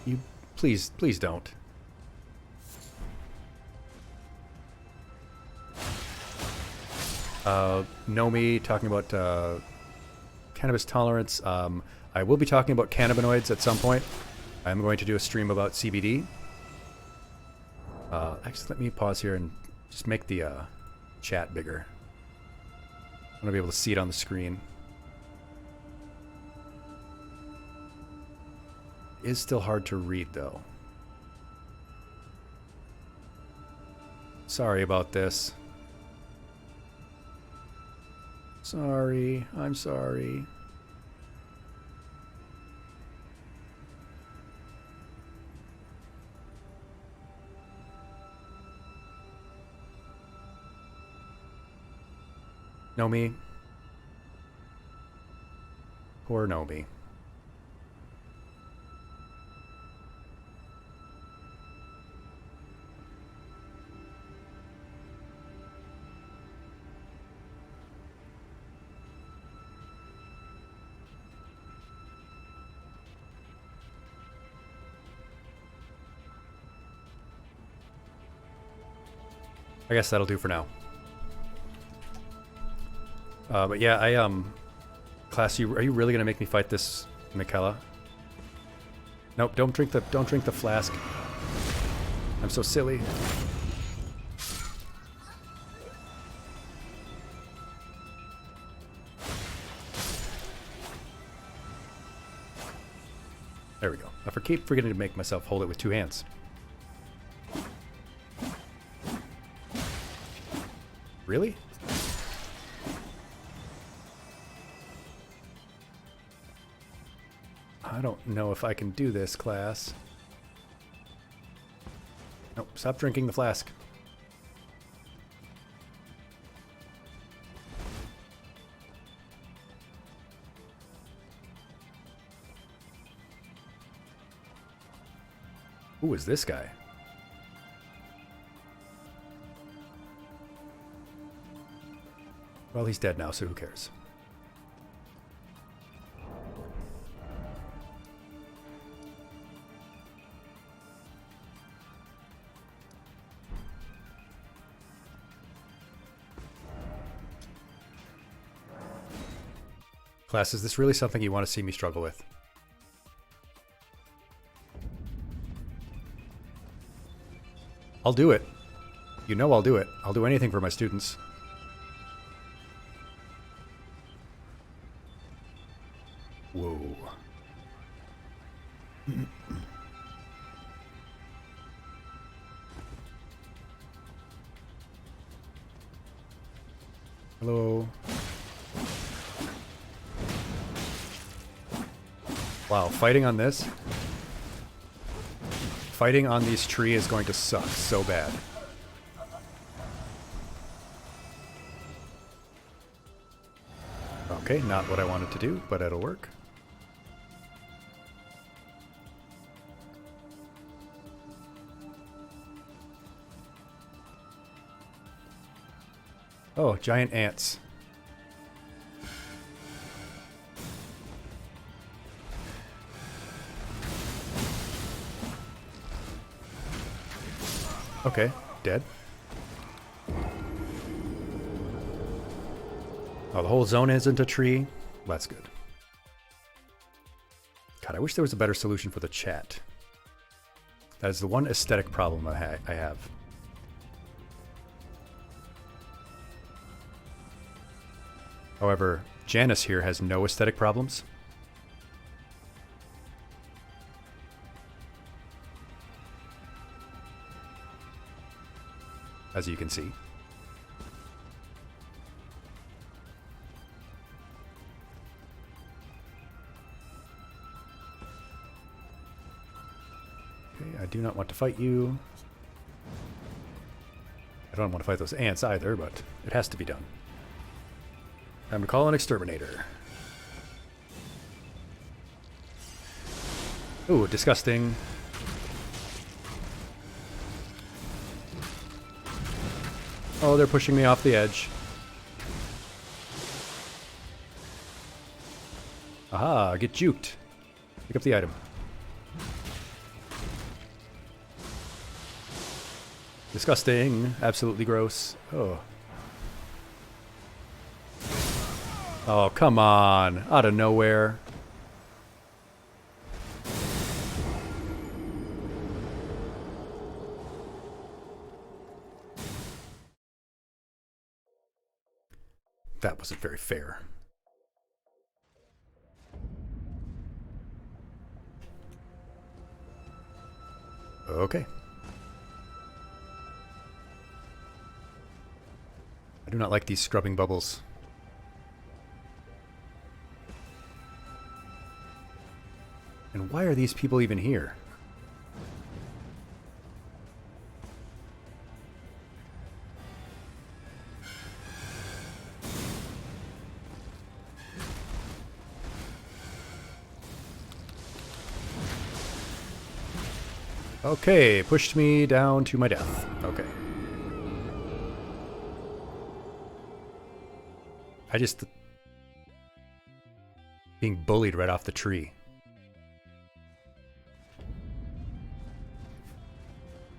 You, please don't. Nomi talking about cannabis tolerance. I will be talking about cannabinoids at some point. I'm going to do a stream about CBD. Actually, let me pause here and just make the chat bigger. I want to be able to see it on the screen. It is still hard to read, though. Sorry about this. Sorry. I'm sorry. Nomi. Poor Nomi. I guess that'll do for now. But yeah, class, are you really gonna make me fight this Michaela? Nope, don't drink the flask. I'm so silly. There we go. I keep forgetting to make myself hold it with two hands. Really? I don't know if I can do this, class. Nope, stop drinking the flask. Who is this guy? Well, he's dead now, so who cares? Class, is this really something you want to see me struggle with? I'll do it. You know I'll do it. I'll do anything for my students. Whoa. Hello. Wow, fighting on this? Fighting on this tree is going to suck so bad. Okay, not what I wanted to do, but it'll work. Oh, giant ants. Okay, dead. Oh, the whole zone isn't a tree. That's good. God, I wish there was a better solution for the chat. That is the one aesthetic problem I have. However, Janice here has no aesthetic problems. As you can see. Okay, I do not want to fight you. I don't want to fight those ants either, but it has to be done. Time to call an exterminator. Ooh, disgusting. Oh, they're pushing me off the edge. Aha, get juked. Pick up the item. Disgusting. Absolutely gross. Oh. Oh, come on. Out of nowhere. That wasn't very fair. Okay. I do not like these scrubbing bubbles. And why are these people even here? Okay, pushed me down to my death. Okay. I just... being bullied right off the tree.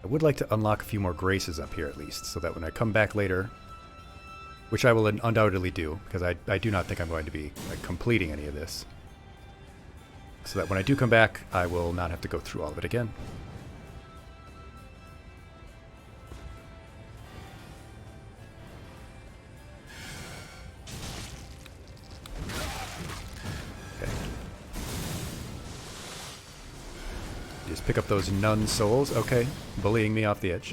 I would like to unlock a few more graces up here at least, so that when I come back later, which I will undoubtedly do, because I do not think I'm going to be like, completing any of this, so that when I do come back, I will not have to go through all of it again. Just pick up those nun souls. Okay, bullying me off the edge.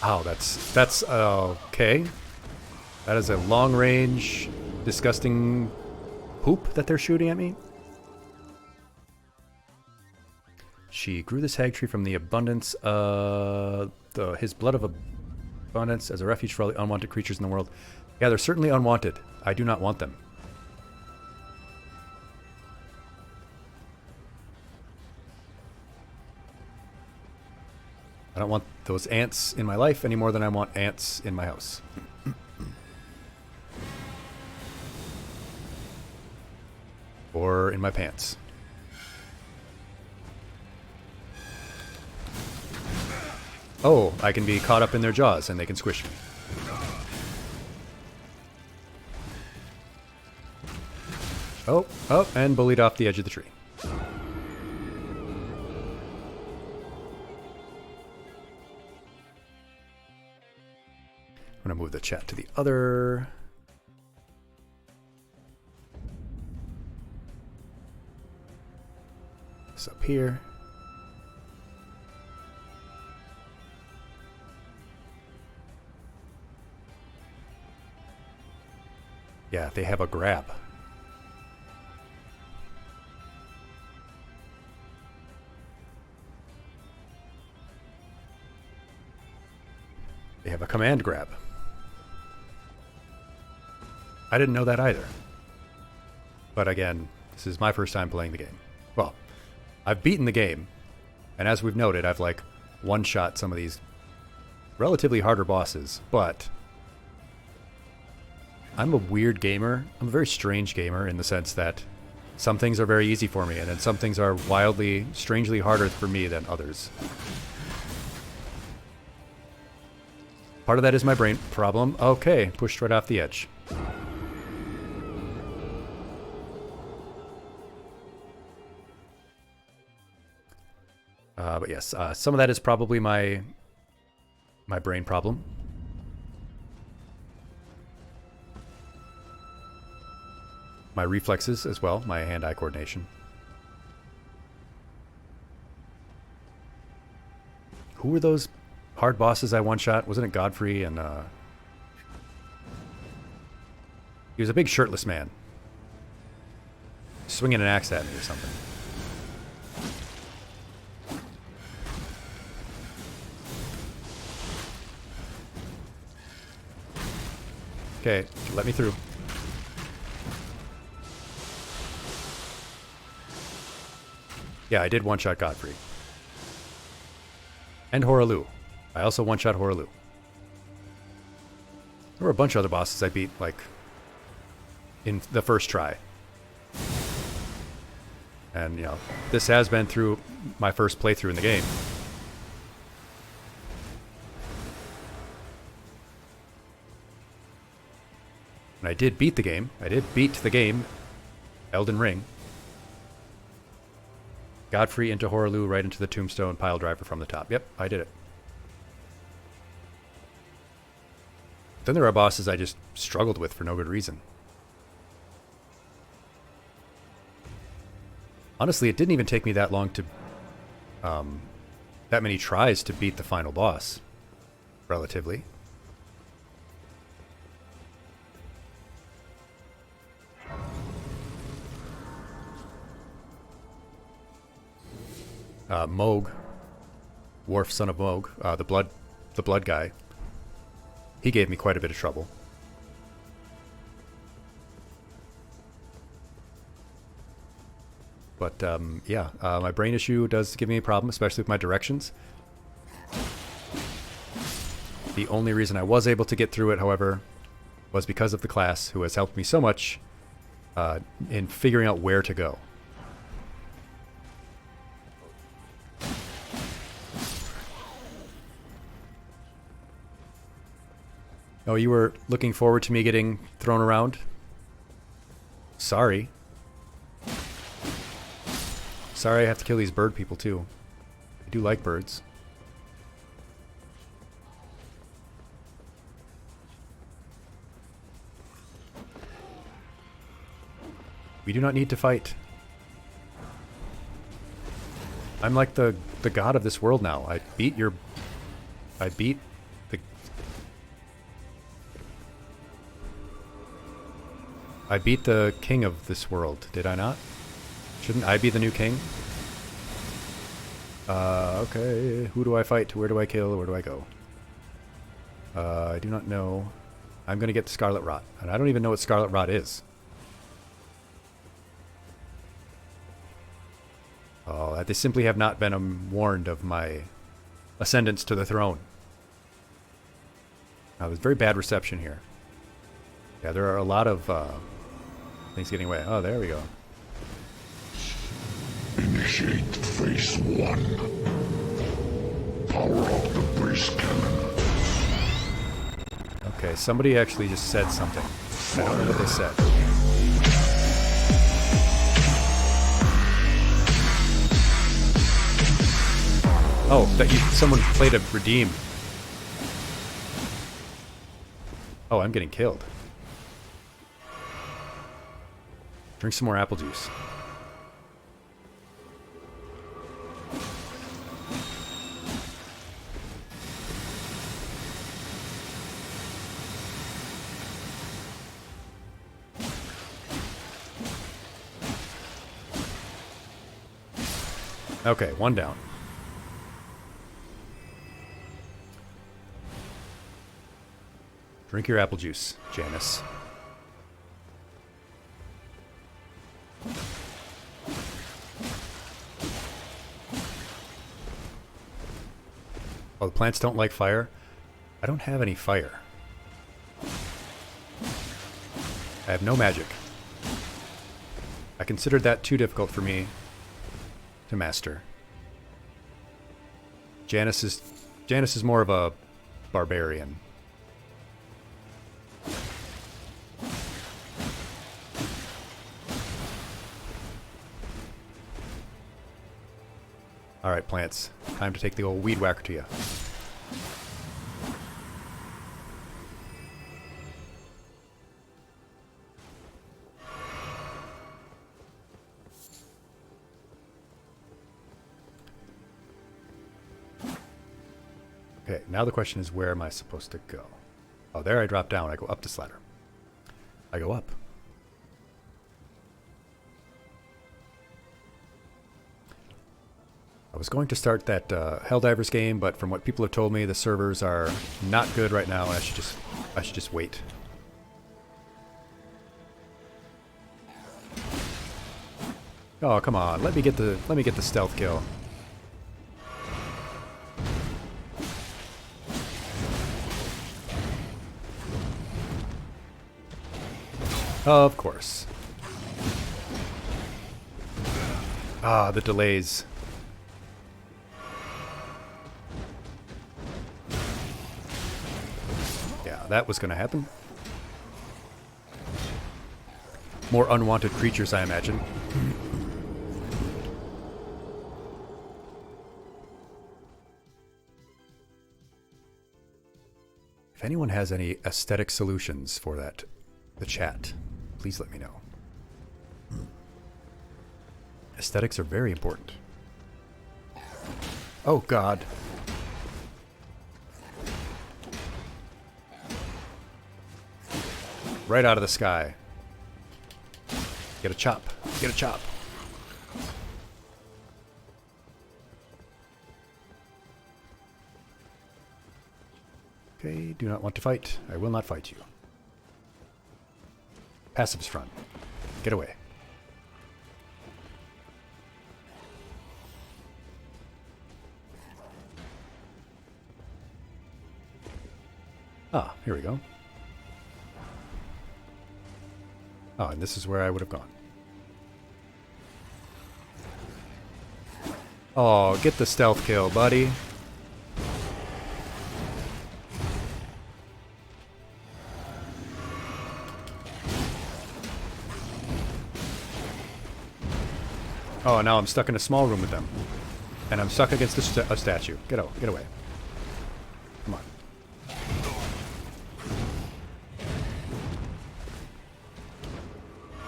Oh, that's okay. That is a long-range, disgusting poop that they're shooting at me. She grew this hag tree from the abundance, his blood of abundance as a refuge for all the unwanted creatures in the world. Yeah, they're certainly unwanted. I do not want them. I don't want those ants in my life any more than I want ants in my house. Or in my pants. Oh, I can be caught up in their jaws and they can squish me. Oh, and bullied off the edge of the tree. I'm going to move the chat to the other. This up here. Yeah, they have a grab. command grab. I didn't know that either. But again, this is my first time playing the game. Well, I've beaten the game, and as we've noted, I've like one-shot some of these relatively harder bosses, but I'm a weird gamer. I'm a very strange gamer in the sense that some things are very easy for me, and then some things are wildly, strangely harder for me than others. Part of that is my brain problem. Okay, pushed right off the edge. But yes, some of that is probably my brain problem. My reflexes as well, my hand-eye coordination. Who were those hard bosses I one-shot? Wasn't it Godfrey and he was a big shirtless man. Swinging an axe at me or something. Okay, let me through. Yeah, I did one-shot Godfrey. And Horalu. I also one-shot Horalu. There were a bunch of other bosses I beat, like, in the first try. And, you know, this has been through my first playthrough in the game. And I did beat the game. I did beat the game, Elden Ring. Godfrey into Horalu, right into the tombstone pile driver from the top. Yep, I did it. Then there are bosses I just struggled with for no good reason. Honestly, it didn't even take me that long to... that many tries to beat the final boss. Relatively. Moog, Worf, son of Moog, the blood guy. He gave me quite a bit of trouble. But yeah, my brain issue does give me a problem, especially with my directions. The only reason I was able to get through it, however, was because of the class, who has helped me so much in figuring out where to go. Oh, you were looking forward to me getting thrown around? Sorry. Sorry I have to kill these bird people too. I do like birds. We do not need to fight. I'm like the god of this world now. I beat the king of this world, did I not? Shouldn't I be the new king? Okay. Who do I fight? Where do I kill? Where do I go? I do not know. I'm gonna get the Scarlet Rot. And I don't even know what Scarlet Rot is. Oh, they simply have not been warned of my ascendance to the throne. There's very bad reception here. Yeah, there are a lot of things getting away. Oh, there we go. Initiate phase 1. Power up the base cannon. Okay, somebody actually just said something. I don't know what they said. Oh, someone played a redeem. Oh, I'm getting killed. Drink some more apple juice. Okay, one down. Drink your apple juice, Janice. Oh, the plants don't like fire? I don't have any fire. I have no magic. I considered that too difficult for me to master. Janice is more of a barbarian. Alright, plants. Time to take the old weed whacker to you. Okay, now the question is, where am I supposed to go? Oh, there I drop down. I go up this ladder. I go up. I was going to start that Helldivers game, but from what people have told me, the servers are not good right now, and I should just wait. Oh, come on. Let me get the stealth kill. Of course. Ah, the delays. Yeah, that was going to happen. More unwanted creatures, I imagine. If anyone has any aesthetic solutions for that, the chat, please let me know. Aesthetics are very important. Oh, God. Right out of the sky. Get a chop. Get a chop. Okay, do not want to fight. I will not fight you. Passives front. Get away. Ah, here we go. Oh, and this is where I would have gone. Oh, get the stealth kill, buddy. Oh, now I'm stuck in a small room with them. And I'm stuck against a statue. Get away. Come on.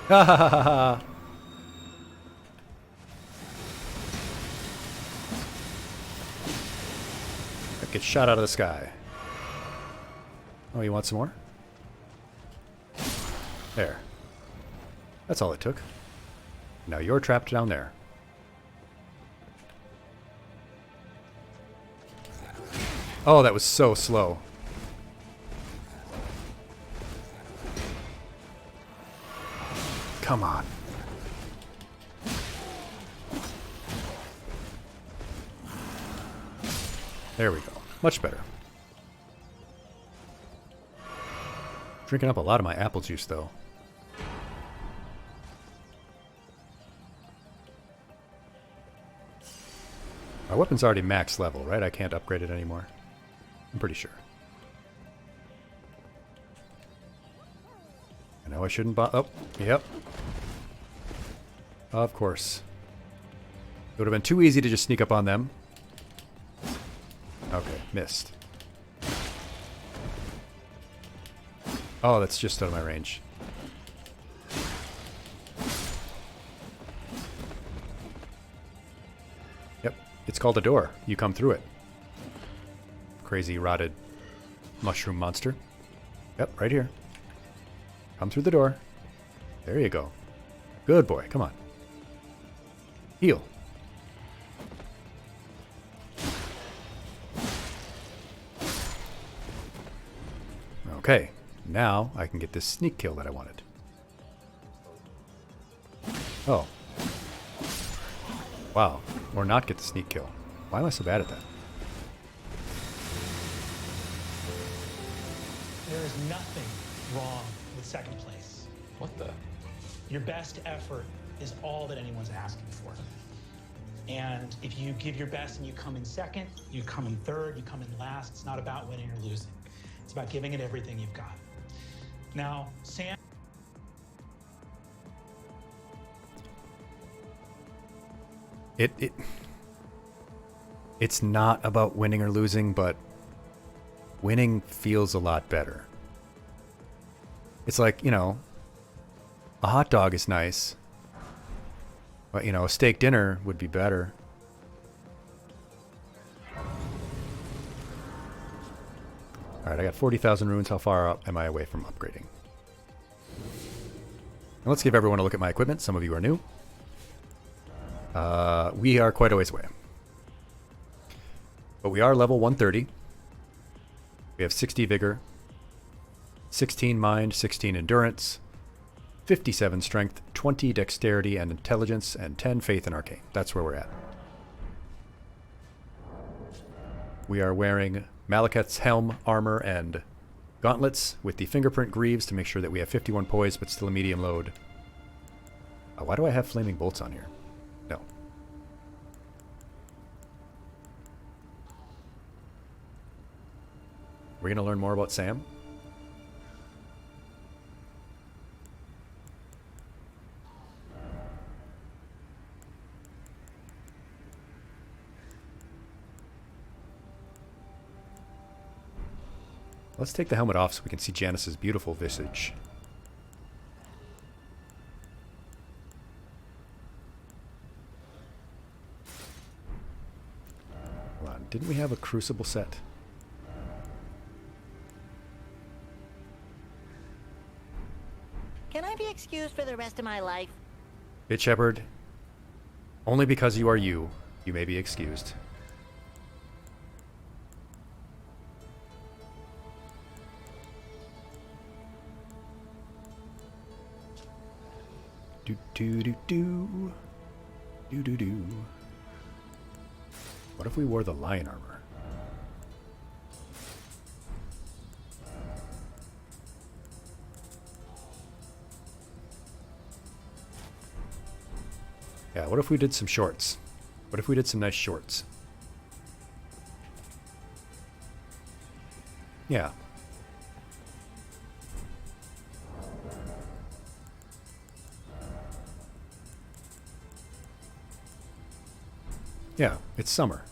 Ha ha ha ha ha. Get shot out of the sky. Oh, you want some more? There. That's all it took. Now you're trapped down there. Oh, that was so slow. Come on. There we go. Much better. Drinking up a lot of my apple juice, though. My weapon's already max level, right? I can't upgrade it anymore. I'm pretty sure. I know I shouldn't oh, yep. Of course. It would have been too easy to just sneak up on them. Okay, missed. Oh, that's just out of my range. Yep, it's called a door. You come through it. Crazy rotted mushroom monster. Yep, right here. Come through the door. There you go. Good boy, come on. Heal. Okay, now I can get this sneak kill that I wanted. Oh. Wow. Or not get the sneak kill. Why am I so bad at that? There is nothing wrong with second place. What the? Your best effort is all that anyone's asking for. And if you give your best and you come in second, you come in third, you come in last, it's not about winning or losing. It's about giving it everything you've got. Now, Sam... It's not about winning or losing, but winning feels a lot better. It's like, you know, a hot dog is nice, but, you know, a steak dinner would be better. Alright, I got 40,000 runes. How far up am I away from upgrading? And let's give everyone a look at my equipment. Some of you are new. We are quite a ways away. But we are level 130. We have 60 vigor, 16 mind, 16 endurance, 57 strength, 20 dexterity and intelligence, and 10 faith and arcane. That's where we're at. We are wearing Malekith's helm, armor, and gauntlets with the fingerprint greaves to make sure that we have 51 poise but still a medium load. Why do I have flaming bolts on here? No. We're going to learn more about Sam. Let's take the helmet off so we can see Janice's beautiful visage. Hold on, didn't we have a crucible set? Can I be excused for the rest of my life? Bit Shepherd, only because you are you may be excused. Do do do do. Do do do. What if we wore the lion armor? Yeah, what if we did some shorts? What if we did some nice shorts? Yeah. Yeah, it's summer.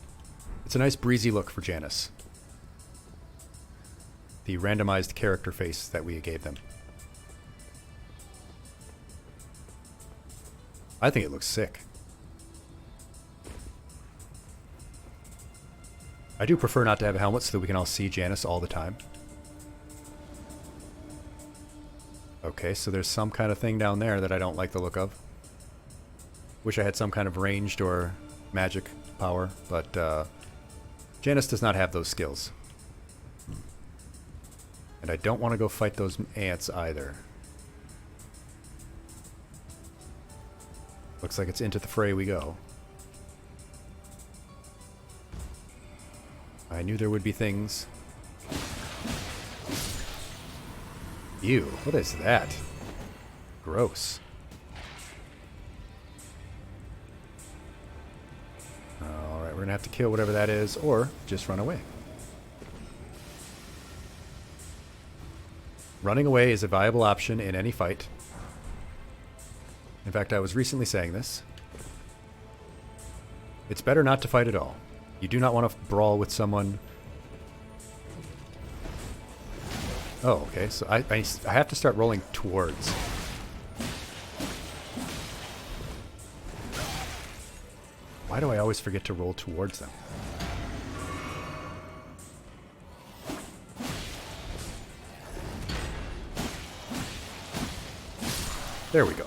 It's a nice breezy look for Janice. The randomized character face that we gave them. I think it looks sick. I do prefer not to have a helmet so that we can all see Janice all the time. Okay, so there's some kind of thing down there that I don't like the look of. Wish I had some kind of ranged or magic power, but Janice does not have those skills. And I don't want to go fight those ants either. Looks like it's into the fray we go. I knew there would be things. Ew, what is that? Gross. Alright, we're gonna have to kill whatever that is, or just run away. Running away is a viable option in any fight. In fact, I was recently saying this. It's better not to fight at all. You do not want to brawl with someone. Oh, okay. So I have to start rolling towards. Why do I always forget to roll towards them? There we go.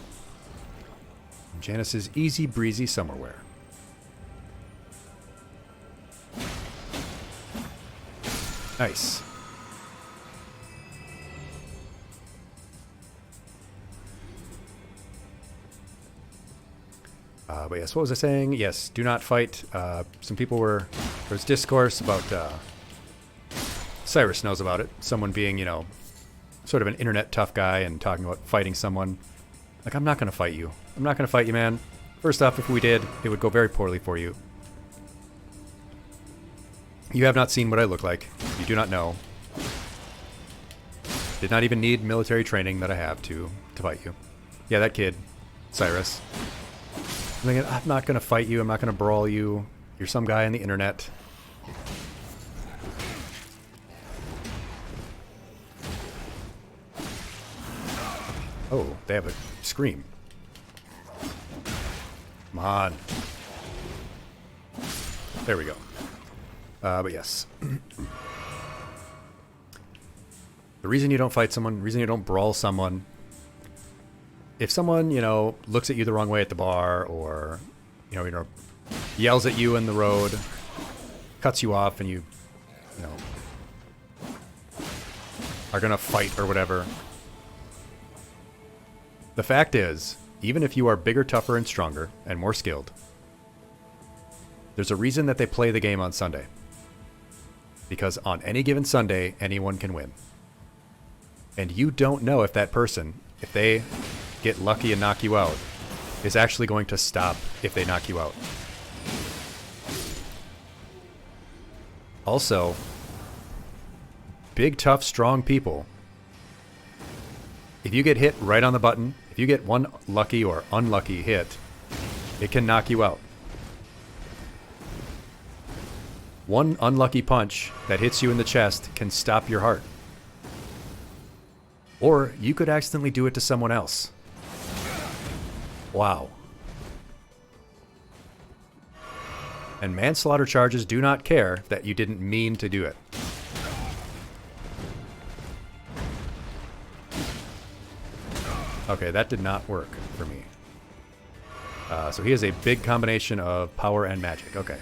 Janice is easy breezy somewhere. Nice. But yes, what was I saying? Yes, do not fight. Some people were... There's discourse about... Cyrus knows about it. Someone being, you know, sort of an internet tough guy and talking about fighting someone. Like, I'm not going to fight you. I'm not going to fight you, man. First off, if we did, it would go very poorly for you. You have not seen what I look like. You do not know. Did not even need military training that I have to fight you. Yeah, that kid, Cyrus. I'm thinking, I'm not going to fight you. I'm not going to brawl you. You're some guy on the internet. Oh, they have a scream. Come on. There we go. But yes. The reason you don't fight someone, the reason you don't brawl someone, if someone, you know, looks at you the wrong way at the bar or, you know, yells at you in the road, cuts you off and you know, are gonna fight or whatever. The fact is, even if you are bigger, tougher, and stronger, and more skilled, there's a reason that they play the game on Sunday. Because on any given Sunday, anyone can win. And you don't know if that person, if they get lucky and knock you out, is actually going to stop if they knock you out. Also, big, tough, strong people, if you get hit right on the button, if you get one lucky or unlucky hit, it can knock you out. One unlucky punch that hits you in the chest can stop your heart. Or you could accidentally do it to someone else. Wow. And manslaughter charges do not care that you didn't mean to do it. Okay, that did not work for me. So he has a big combination of power and magic. Okay.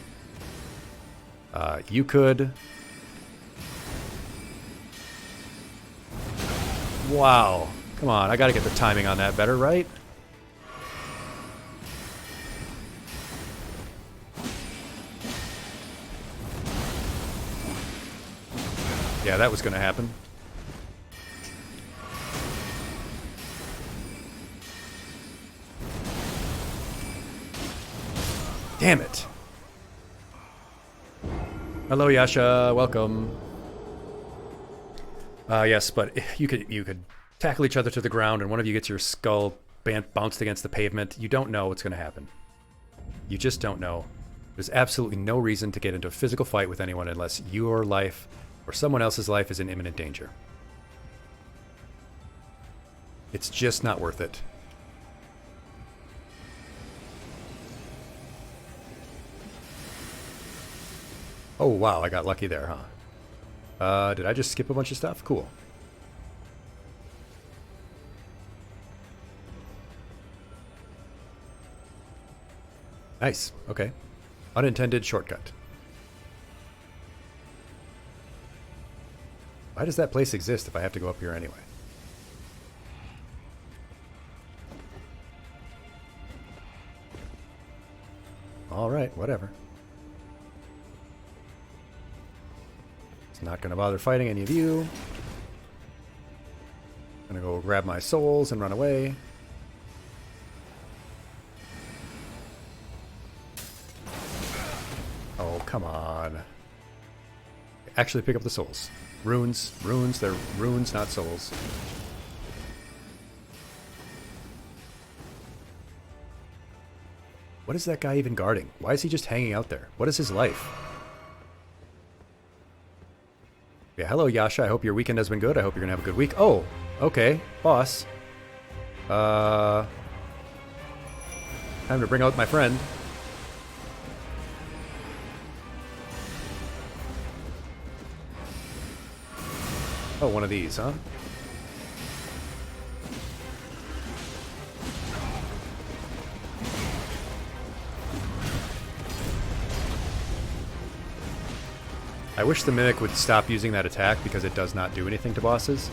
You could... Wow. Come on, I gotta get the timing on that better, right? Yeah, that was gonna happen. Damn it. Hello, Yasha. Welcome. Yes, but you could tackle each other to the ground and one of you gets your skull bounced against the pavement. You don't know what's going to happen. You just don't know. There's absolutely no reason to get into a physical fight with anyone unless your life or someone else's life is in imminent danger. It's just not worth it. Oh, wow, I got lucky there, huh? Did I just skip a bunch of stuff? Cool. Nice, okay. Unintended shortcut. Why does that place exist if I have to go up here anyway? Alright, whatever. Not going to bother fighting any of you. Gonna go grab my souls and run away. Oh, come on. Actually pick up the souls. Runes. Runes. They're runes, not souls. What is that guy even guarding? Why is he just hanging out there? What is his life? Yeah, hello Yasha, I hope your weekend has been good. I hope you're gonna have a good week. Oh, okay, boss. Time to bring out my friend. Oh, one of these, huh? I wish the Mimic would stop using that attack because it does not do anything to bosses.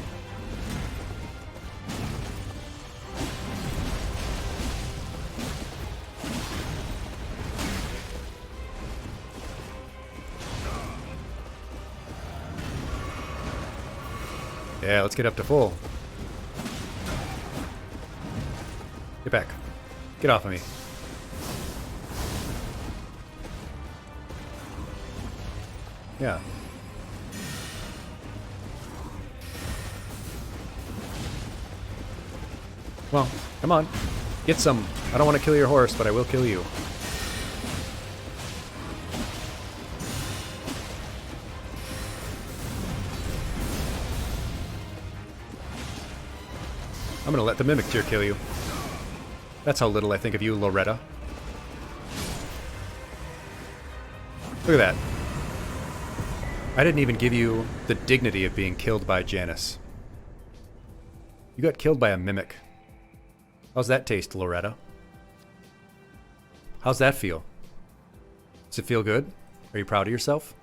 Yeah, let's get up to full. Get back. Get off of me. Yeah. Well, come on. Get some. I don't want to kill your horse, but I will kill you. I'm gonna let the Mimic Tear kill you. That's how little I think of you, Loretta. Look at that. I didn't even give you the dignity of being killed by Janice. You got killed by a Mimic. How's that taste, Loretta? How's that feel? Does it feel good? Are you proud of yourself?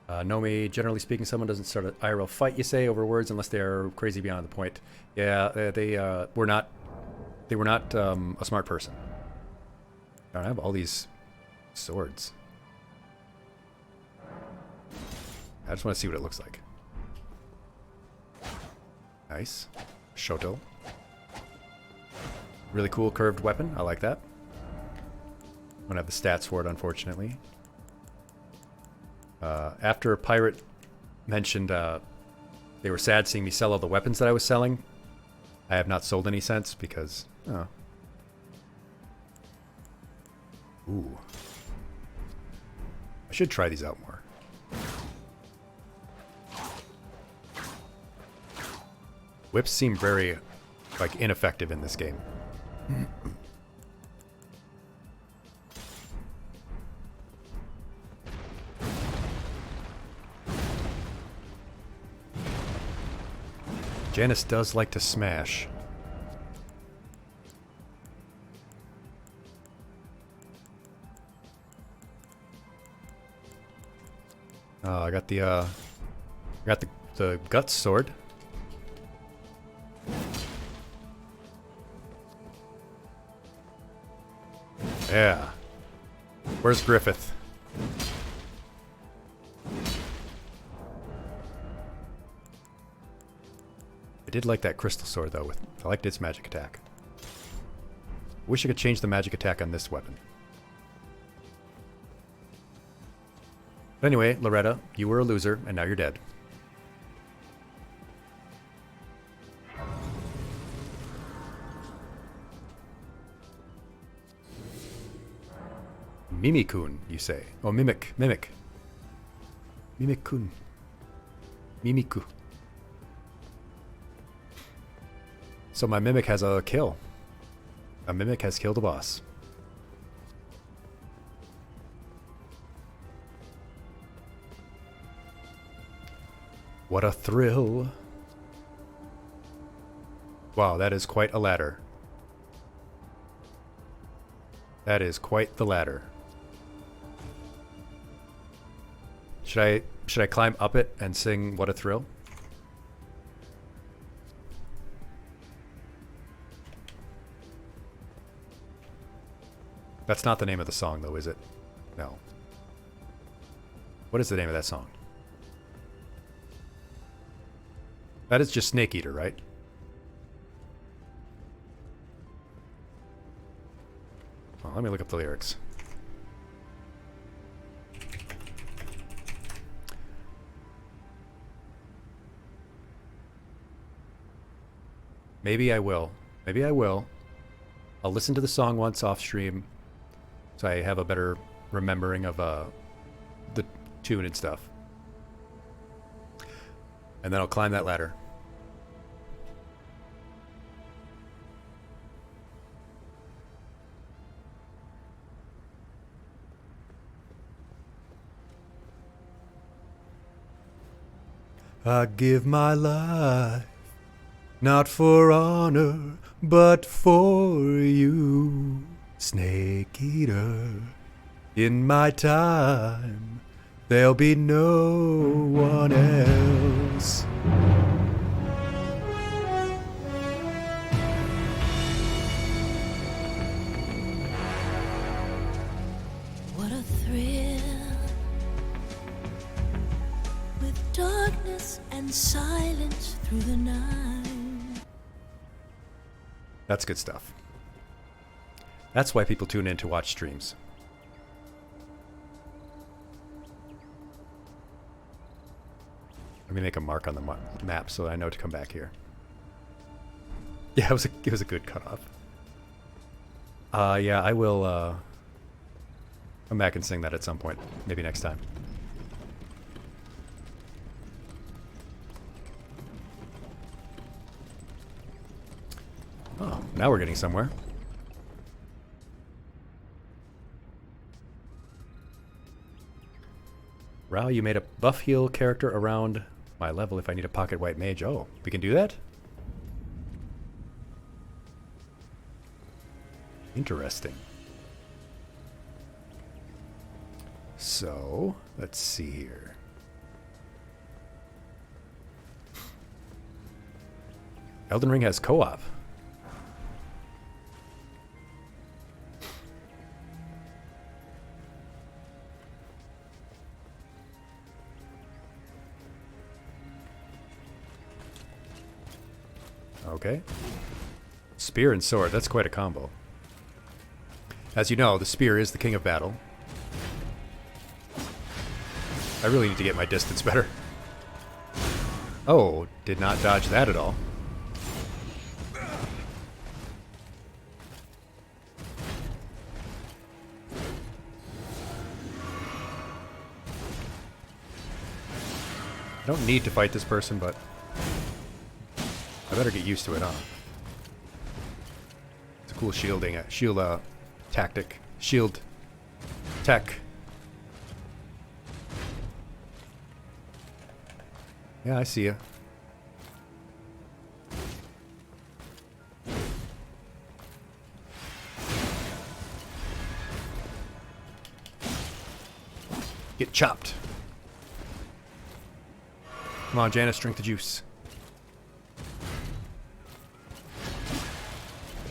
Nomi, generally speaking, someone doesn't start an IRL fight, you say, over words unless they're crazy beyond the point. Yeah, they were not a smart person. I have all these swords. I just want to see what it looks like. Nice. Shoto. Really cool curved weapon. I like that. I don't have the stats for it, unfortunately. After Pirate mentioned they were sad seeing me sell all the weapons that I was selling, I have not sold any since because... Oh. Ooh. I should try these out more. Whips seem very, like, ineffective in this game. Janice does like to smash. I got the guts sword. Yeah. Where's Griffith? I did like that crystal sword though. I liked its magic attack. Wish I could change the magic attack on this weapon. But anyway, Loretta, you were a loser, and now you're dead. Mimikun, you say. Oh, Mimic. Mimikun. Mimiku. So my Mimic has a kill. A Mimic has killed a boss. What a thrill. Wow, that is quite a ladder. That is quite the ladder. Should I climb up it and sing What a Thrill? That's not the name of the song though, is it? No. What is the name of that song? That is just Snake Eater, right? Well, let me look up the lyrics. Maybe I will. Maybe I will. I'll listen to the song once off stream so I have a better remembering of the tune and stuff. And then I'll climb that ladder. I give my life, not for honor, but for you, Snake Eater. In my time, there'll be no one else. thrill with darkness and silence through the night. That's good stuff. That's why people tune in to watch streams. Let me make a mark on the map so I know to come back here. Yeah, it was a good cutoff. Yeah, I will come back and sing that at some point. Maybe next time. Oh, now we're getting somewhere. Rao, you made a buff heal character around my level if I need a pocket white mage. Oh, we can do that? Interesting. So, let's see here. Elden Ring has co-op. Okay. Spear and sword, that's quite a combo. As you know, the spear is the king of battle. I really need to get my distance better. Oh, did not dodge that at all. I don't need to fight this person, but I better get used to it, huh? It's a cool shield tactic. Shield tech. Yeah, I see ya. Get chopped. Come on, Janice, drink the juice.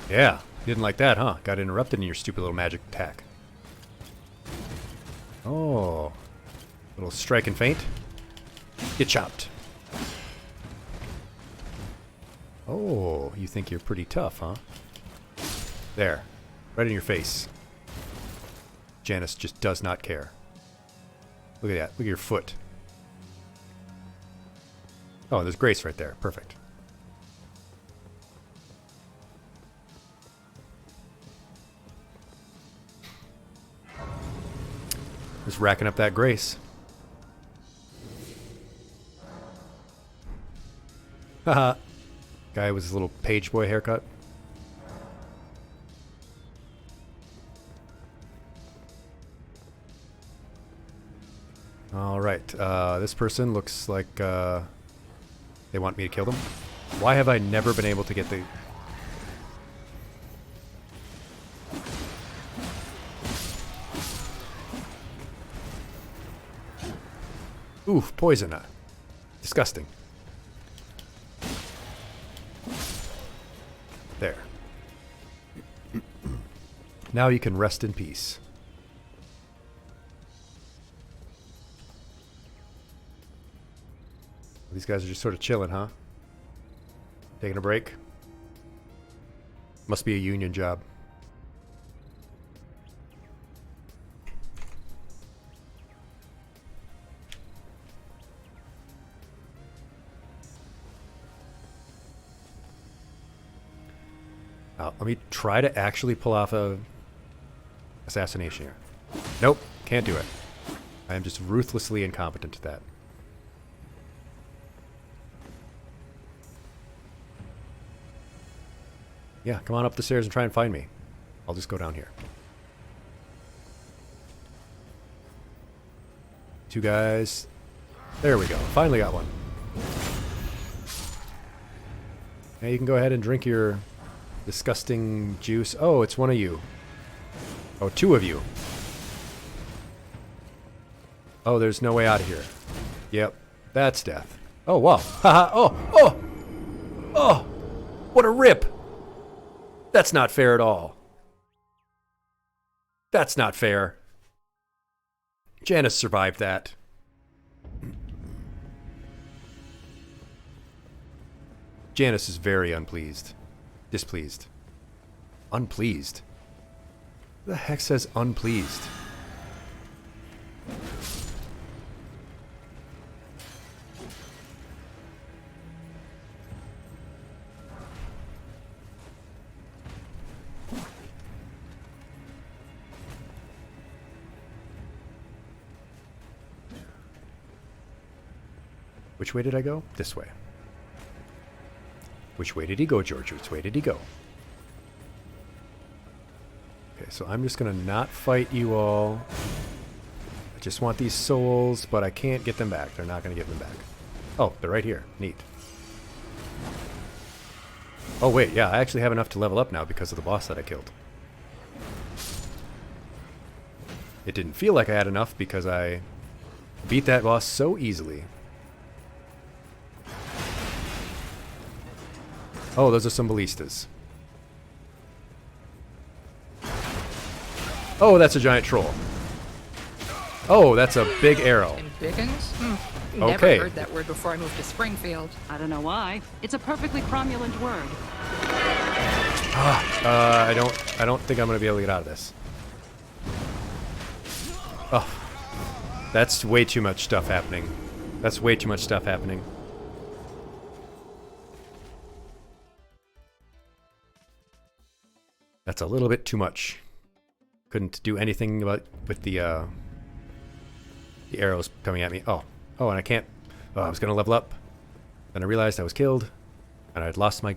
Yeah, you didn't like that, huh? Got interrupted in your stupid little magic attack. Oh. Little strike and feint. Get chopped. Oh, you think you're pretty tough, huh? There. Right in your face. Janice just does not care. Look at that. Look at your foot. Oh, there's Grace right there. Perfect. Just racking up that Grace. Haha. Guy with his little page boy haircut. Alright, this person looks like they want me to kill them. Why have I never been able to get the... Oof, poison. Disgusting. There. Now you can rest in peace. These guys are just sort of chilling, huh? Taking a break. Must be a union job. Let me try to actually pull off a assassination here. Nope, can't do it. I am just ruthlessly incompetent at that. Yeah, come on up the stairs and try and find me. I'll just go down here. Two guys. There we go. Finally got one. Now you can go ahead and drink your disgusting juice. Oh, it's one of you. Oh, two of you. Oh, there's no way out of here. Yep, that's death. Oh, wow. Haha. Oh, oh! Oh! What a rip! That's not fair at all. That's not fair. Janice survived that. Janice is very unpleased. Displeased. Unpleased? Who the heck says unpleased? Which way did I go? This way. Which way did he go, George? Which way did he go? Okay, so I'm just gonna not fight you all. I just want these souls, but I can't get them back. They're not gonna give them back. Oh, they're right here. Neat. Oh wait, yeah, I actually have enough to level up now because of the boss that I killed. It didn't feel like I had enough because I beat that boss so easily. Oh, those are some ballistas. Oh, that's a giant troll. Oh, that's a big arrow. Biggins? Okay. Never heard that word before I moved to Springfield. I don't know why. It's a perfectly cromulent word. I don't think I'm gonna be able to get out of this. Oh, that's way too much stuff happening. That's way too much stuff happening. That's a little bit too much. Couldn't do anything with the arrows coming at me. Oh, and I can't. Oh, I was gonna level up. Then I realized I was killed, and I'd lost my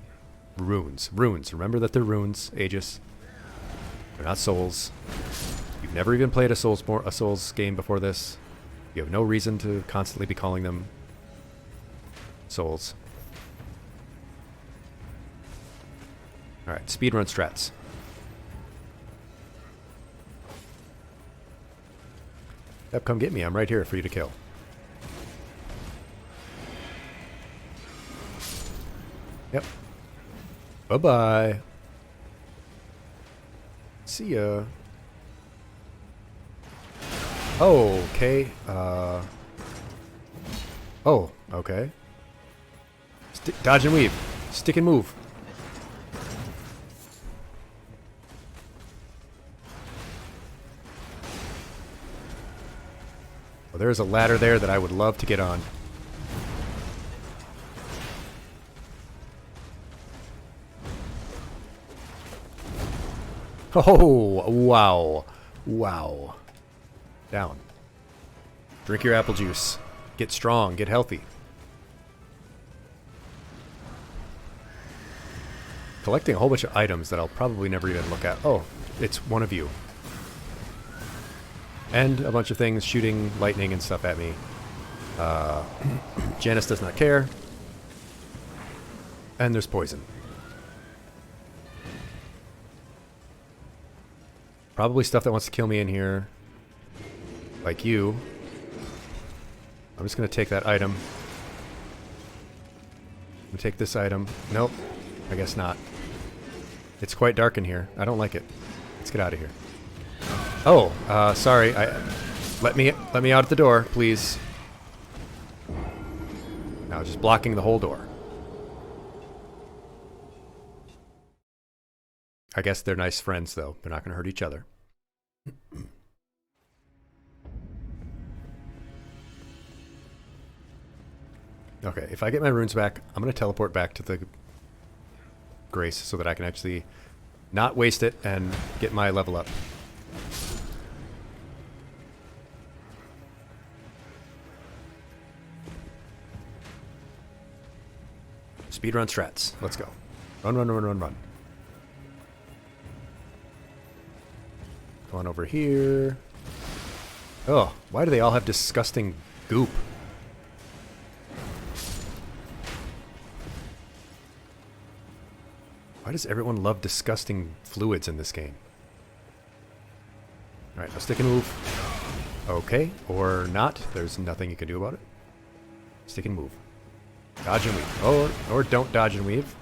runes. Runes. Remember that they're runes, Aegis. They're not souls. You've never even played a Souls game before this. You have no reason to constantly be calling them souls. All right, speedrun strats. Yep, come get me. I'm right here for you to kill. Yep. Bye-bye. See ya. Oh, okay. Oh, okay. Dodge and weave. Stick and move. Well, there's a ladder there that I would love to get on. Oh, wow. Wow. Down. Drink your apple juice. Get strong. Get healthy. Collecting a whole bunch of items that I'll probably never even look at. Oh, it's one of you. And a bunch of things shooting lightning and stuff at me. Janice does not care. And there's poison. Probably stuff that wants to kill me in here. Like you. I'm just going to take that item. I'm going to take this item. Nope. I guess not. It's quite dark in here. I don't like it. Let's get out of here. Oh, sorry. Let me out at the door, please. Now just blocking the whole door. I guess they're nice friends, though. They're not going to hurt each other. Okay, if I get my runes back, I'm going to teleport back to the Grace so that I can actually not waste it and get my level up. Speedrun strats. Let's go. Run, run, run, run, run. Go on over here. Oh, why do they all have disgusting goop? Why does everyone love disgusting fluids in this game? Alright, now stick and move. Okay, or not. There's nothing you can do about it. Stick and move. Dodge and weave. Or don't dodge and weave.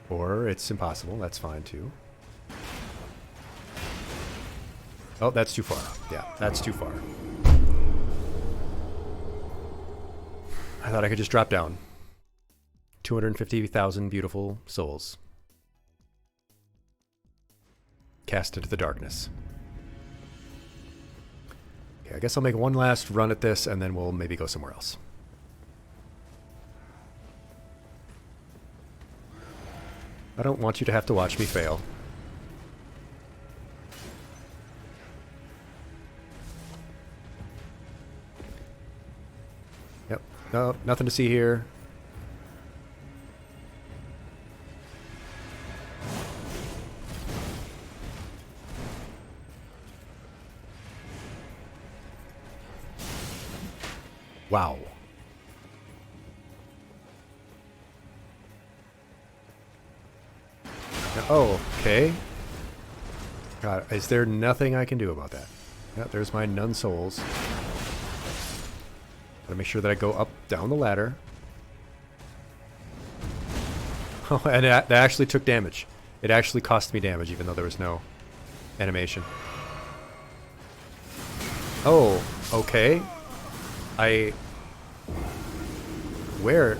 Or it's impossible. That's fine too. Oh, that's too far. Yeah, that's too far. I thought I could just drop down. 250,000 beautiful souls. Cast into the darkness. Okay, I guess I'll make one last run at this and then we'll maybe go somewhere else. I don't want you to have to watch me fail. Yep. No, nothing to see here. Wow. Oh, okay. God, is there nothing I can do about that? Yeah, there's my nun souls. Gotta make sure that I go up, down the ladder. Oh, and that actually took damage. It actually cost me damage, even though there was no animation. Oh, okay. Where?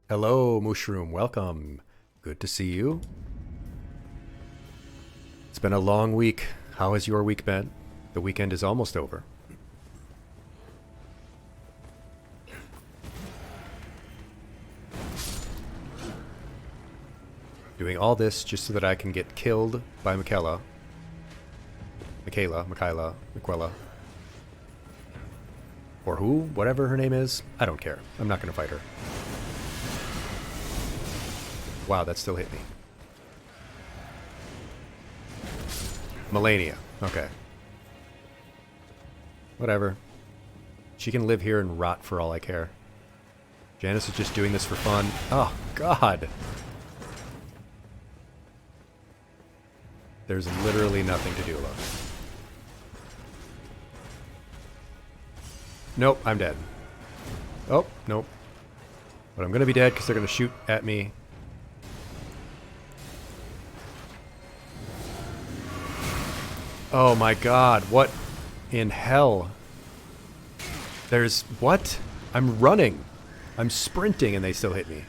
Hello, Mushroom. Welcome. Good to see you. It's been a long week. How has your week been? The weekend is almost over. Doing all this just so that I can get killed by Miquella. Or who? Whatever her name is. I don't care. I'm not going to fight her. Wow, that still hit me. Melania. Okay. Whatever. She can live here and rot for all I care. Janice is just doing this for fun. Oh, God. There's literally nothing to do about it. Nope, I'm dead. Oh, nope. But I'm going to be dead because they're going to shoot at me. Oh my God, what in hell? There's... what? I'm running. I'm sprinting and they still hit me.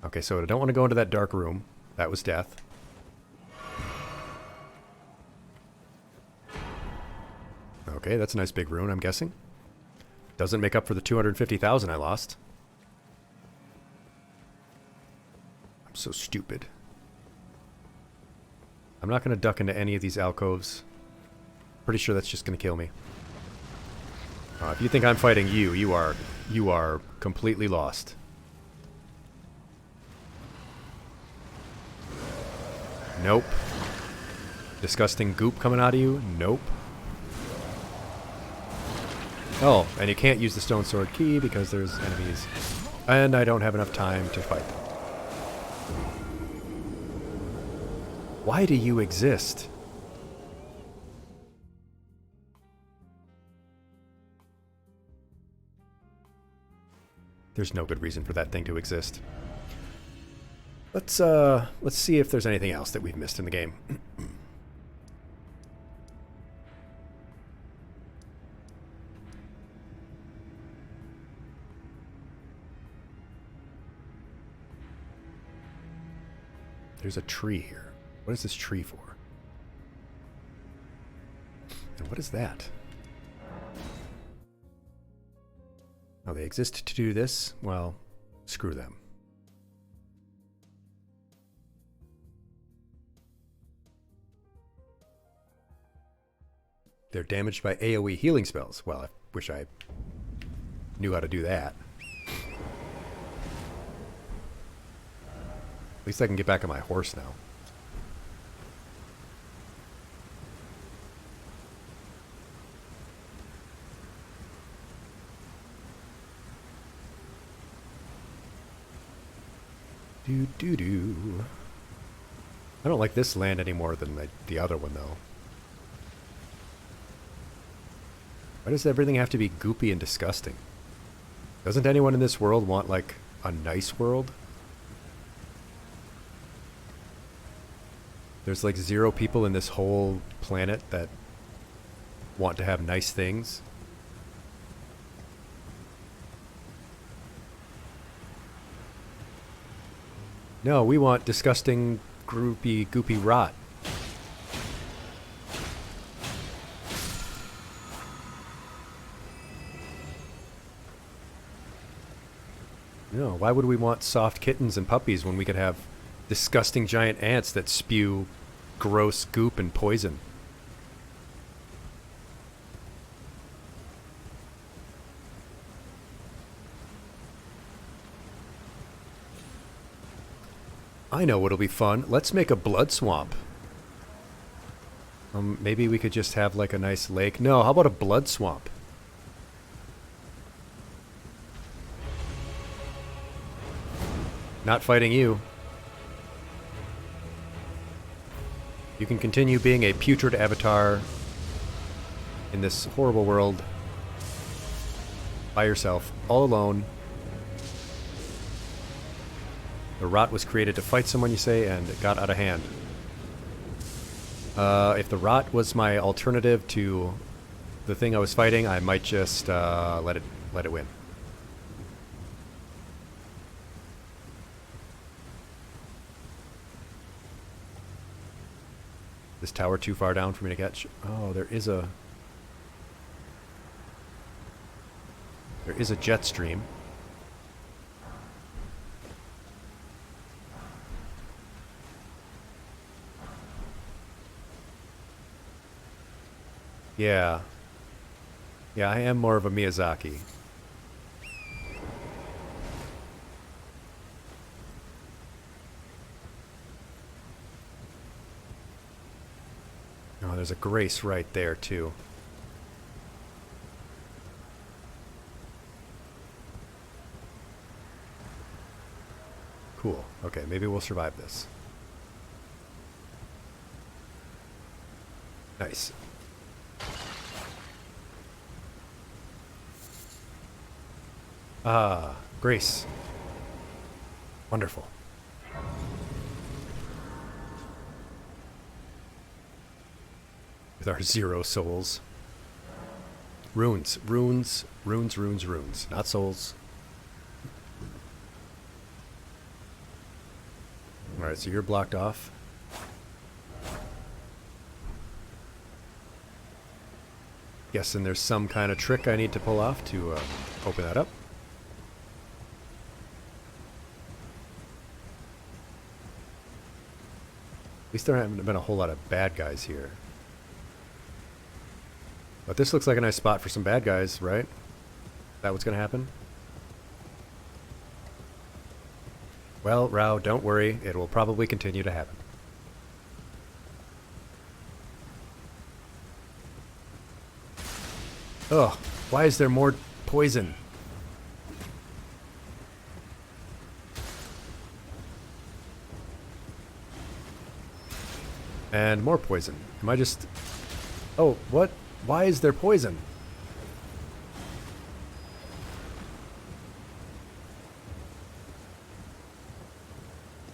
Okay, so I don't want to go into that dark room. That was death. Okay, that's a nice big rune, I'm guessing. Doesn't make up for the 250,000 I lost. I'm so stupid. I'm not going to duck into any of these alcoves. Pretty sure that's just going to kill me. If you think I'm fighting you, you are completely lost. Nope. Disgusting goop coming out of you? Nope. Oh, and you can't use the stone sword key because there's enemies. And I don't have enough time to fight them. Why do you exist? There's no good reason for that thing to exist. Let's see if there's anything else that we've missed in the game. There's a tree here. What is this tree for? And what is that? Oh, they exist to do this? Well, screw them. They're damaged by AoE healing spells. Well, I wish I knew how to do that. At least I can get back on my horse now. Do. I don't like this land any more than the other one, though. Why does everything have to be goopy and disgusting? Doesn't anyone in this world want, like, a nice world? There's like 0 people in this whole planet that want to have nice things. No, we want disgusting, goopy rot. No, why would we want soft kittens and puppies when we could have disgusting giant ants that spew gross goop and poison? I know what'll be fun. Let's make a blood swamp. Maybe we could just have like a nice lake. No, how about a blood swamp? Not fighting you. You can continue being a putrid avatar in this horrible world by yourself, all alone. The rot was created to fight someone, you say, and it got out of hand. If the rot was my alternative to the thing I was fighting, I might just let it win. This tower too far down for me to catch? Oh, there is a jet stream. Yeah. Yeah, I am more of a Miyazaki. Oh, there's a grace right there, too. Cool. Okay, maybe we'll survive this. Nice. Ah, grace. Wonderful. With our 0 souls. Runes, runes, runes, runes, runes. Not souls. Alright, so you're blocked off. Guessing there's some kind of trick I need to pull off to open that up. At least there haven't been a whole lot of bad guys here. But this looks like a nice spot for some bad guys, right? Is that what's going to happen? Well, Rao, don't worry. It will probably continue to happen. Ugh, why is there more poison? And more poison. Am I just... Oh, what? Why is there poison?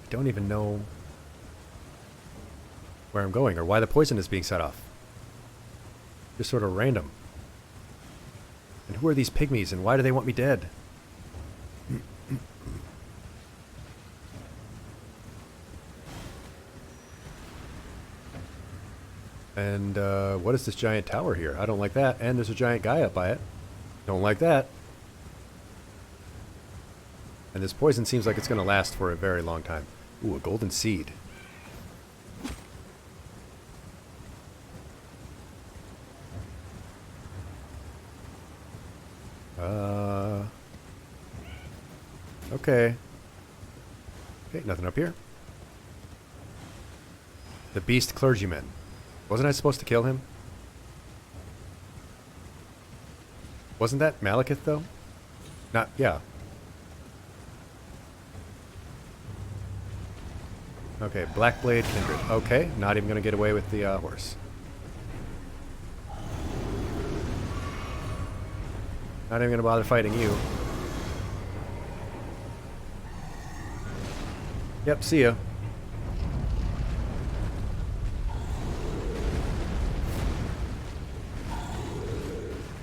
I don't even know where I'm going or why the poison is being set off. Just sort of random. And who are these pygmies and why do they want me dead? And what is this giant tower here? I don't like that. And there's a giant guy up by it. Don't like that. And this poison seems like it's going to last for a very long time. Ooh, a golden seed. Okay. Okay, nothing up here. The beast clergyman. Wasn't I supposed to kill him? Wasn't that Malekith, though? Not, yeah. Okay, Blackblade Kindred. Okay, not even going to get away with the horse. Not even gonna bother fighting you. Yep, see ya.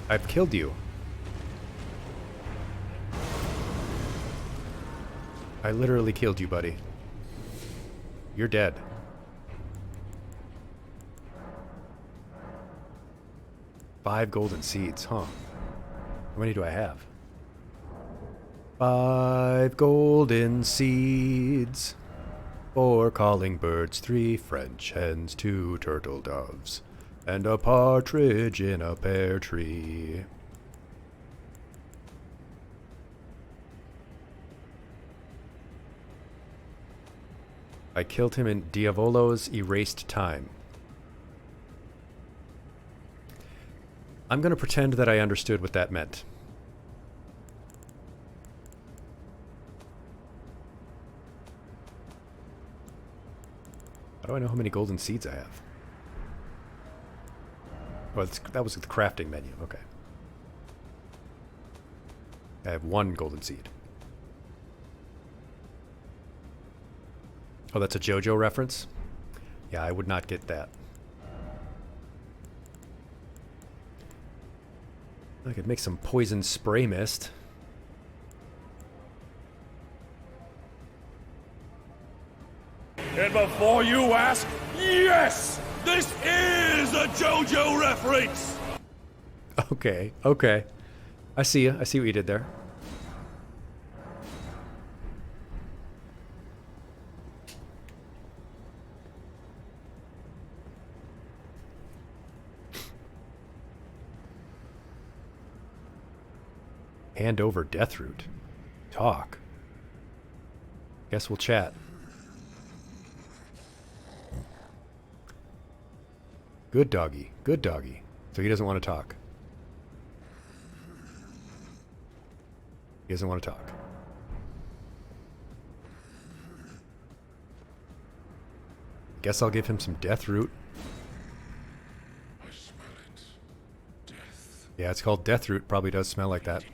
I've killed you. I literally killed you, buddy. You're dead. Five golden seeds, huh? How many do I have? 5 golden seeds. 4 calling birds, 3 French hens, 2 turtle doves, and a partridge in a pear tree. I killed him in Diavolo's erased time. I'm going to pretend that I understood what that meant. How do I know how many golden seeds I have? Oh, that was the crafting menu. Okay. I have 1 golden seed. Oh, that's a JoJo reference? Yeah, I would not get that. I could make some poison spray mist. And before you ask, yes! This is a JoJo reference! Okay, okay. I see you. I see what you did there. Hand over Deathroot. Talk. Guess we'll chat. Good doggy. Good doggy. So he doesn't want to talk. He doesn't want to talk. Guess I'll give him some Deathroot. I smell it. Death. Yeah, it's called Deathroot. Probably does smell like that.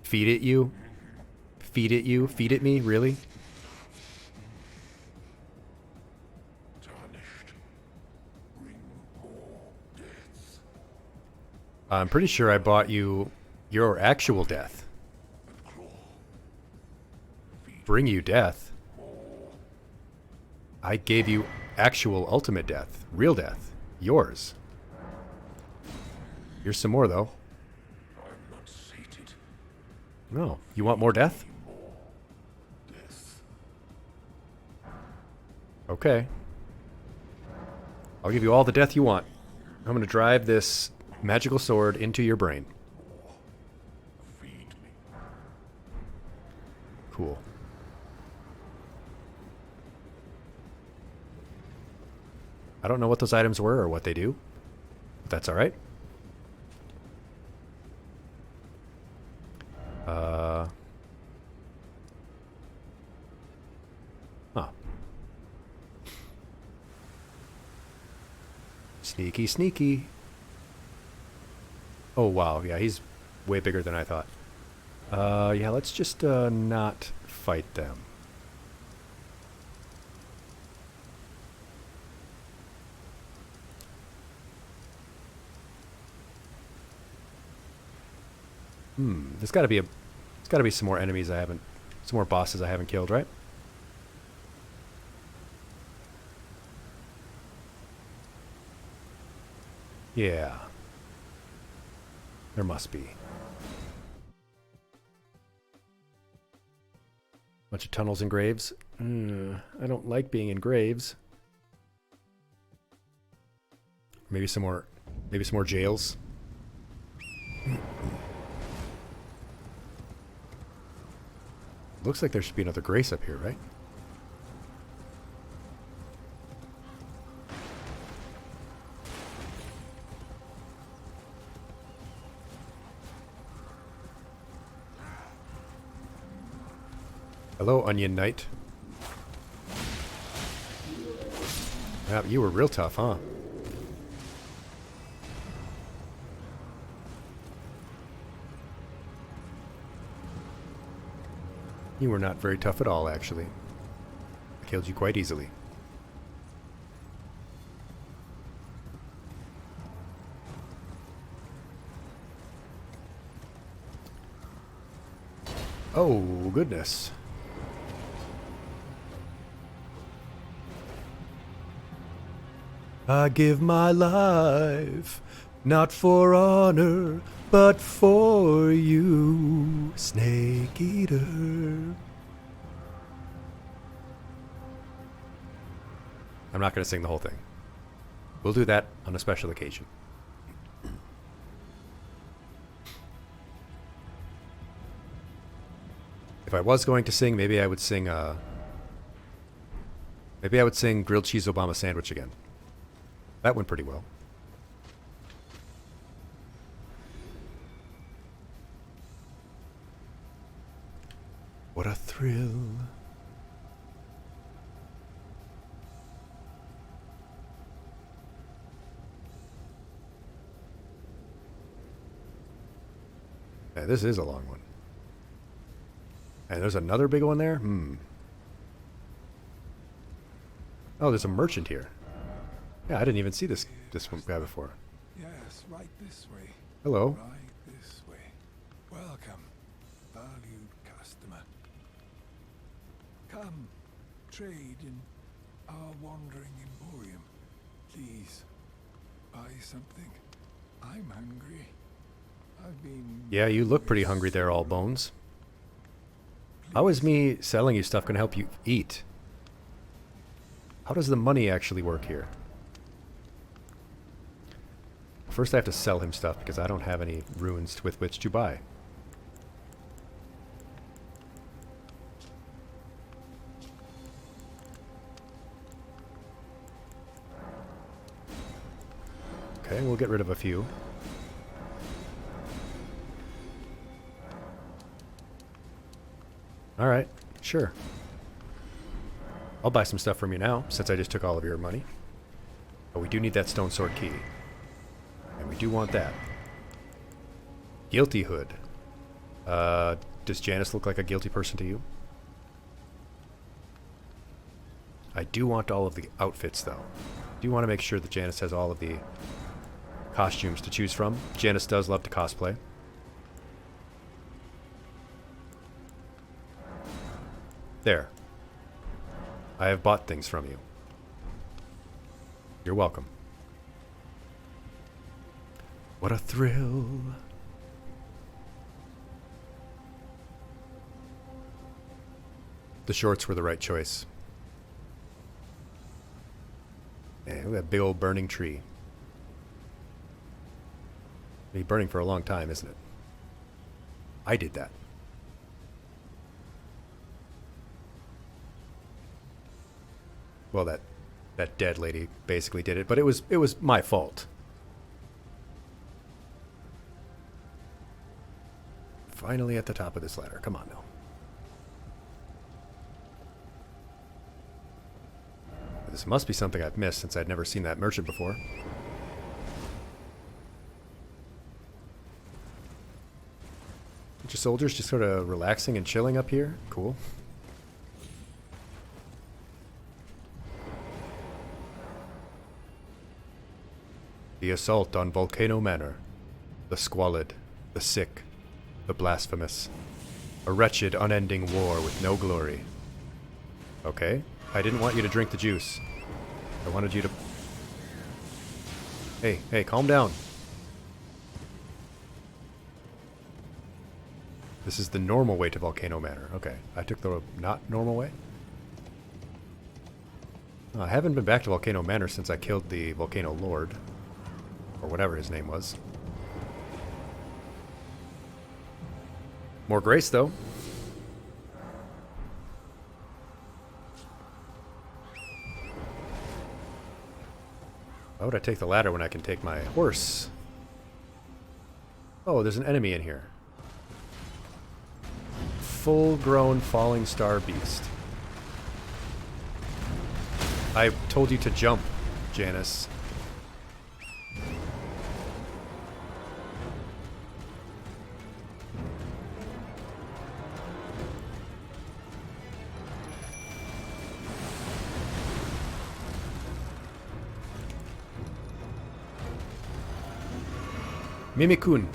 Feed it you? Feed it you? Feed it me? Really? Tarnished. Bring more death. I'm pretty sure I bought you your actual death. Bring you death. I gave you actual ultimate death. Real death. Yours. Here's some more, though. I'm not sated. No. You want more death? Death. Okay. I'll give you all the death you want. I'm going to drive this magical sword into your brain. Feed me. Cool. I don't know what those items were or what they do, but that's alright. Huh. Sneaky, sneaky. Oh, wow. Yeah, he's way bigger than I thought. Yeah, let's just not fight them. There's got to be some more enemies some more bosses I haven't killed, right? Yeah. There must be. Bunch of tunnels and graves. I don't like being in graves. Maybe some more jails. Looks like there should be another grace up here, right? Hello, Onion Knight. Yeah, you were real tough, huh? You were not very tough at all, actually. I killed you quite easily. Oh, goodness. I give my life, not for honor, but for you, Snake Eater. I'm not going to sing the whole thing. We'll do that on a special occasion. If I was going to sing, maybe I would sing Grilled Cheese Obama Sandwich again. That went pretty well. What a thrill. Yeah, this is a long one. And there's another big one there? Oh, there's a merchant here. Yeah, I didn't even see this one guy before. Yes, right this way. Hello. Right this way. Welcome, valued customer. Come, trade in our wandering emporium. Please, buy something. I'm hungry. I've been... Yeah, you look pretty hungry there, all bones. How is me selling you stuff going to help you eat? How does the money actually work here? First I have to sell him stuff because I don't have any runes with which to buy. Okay, we'll get rid of a few. Alright, sure. I'll buy some stuff from you now, since I just took all of your money. But we do need that stone sword key. And we do want that. Guilty hood. Does Janice look like a guilty person to you? I do want all of the outfits, though. I do want to make sure that Janice has all of the costumes to choose from. Janice does love to cosplay. There. I have bought things from you. You're welcome. What a thrill. The shorts were the right choice. Yeah, look at that big old burning tree. It'll be burning for a long time, isn't it? I did that. Well, that dead lady basically did it, but it was my fault. Finally at the top of this ladder. Come on now. This must be something I've missed since I'd never seen that merchant before. Bunch of soldiers just sort of relaxing and chilling up here. Cool. The assault on Volcano Manor. The squalid. The sick. The blasphemous. A wretched, unending war with no glory. Okay. I didn't want you to drink the juice. I wanted you to... Hey, calm down. This is the normal way to Volcano Manor. Okay, I took the not normal way. I haven't been back to Volcano Manor since I killed the Volcano Lord. Or whatever his name was. More grace, though. Why would I take the ladder when I can take my horse? Oh, there's an enemy in here. Full-grown falling star beast. I told you to jump, Janice. Mimikun,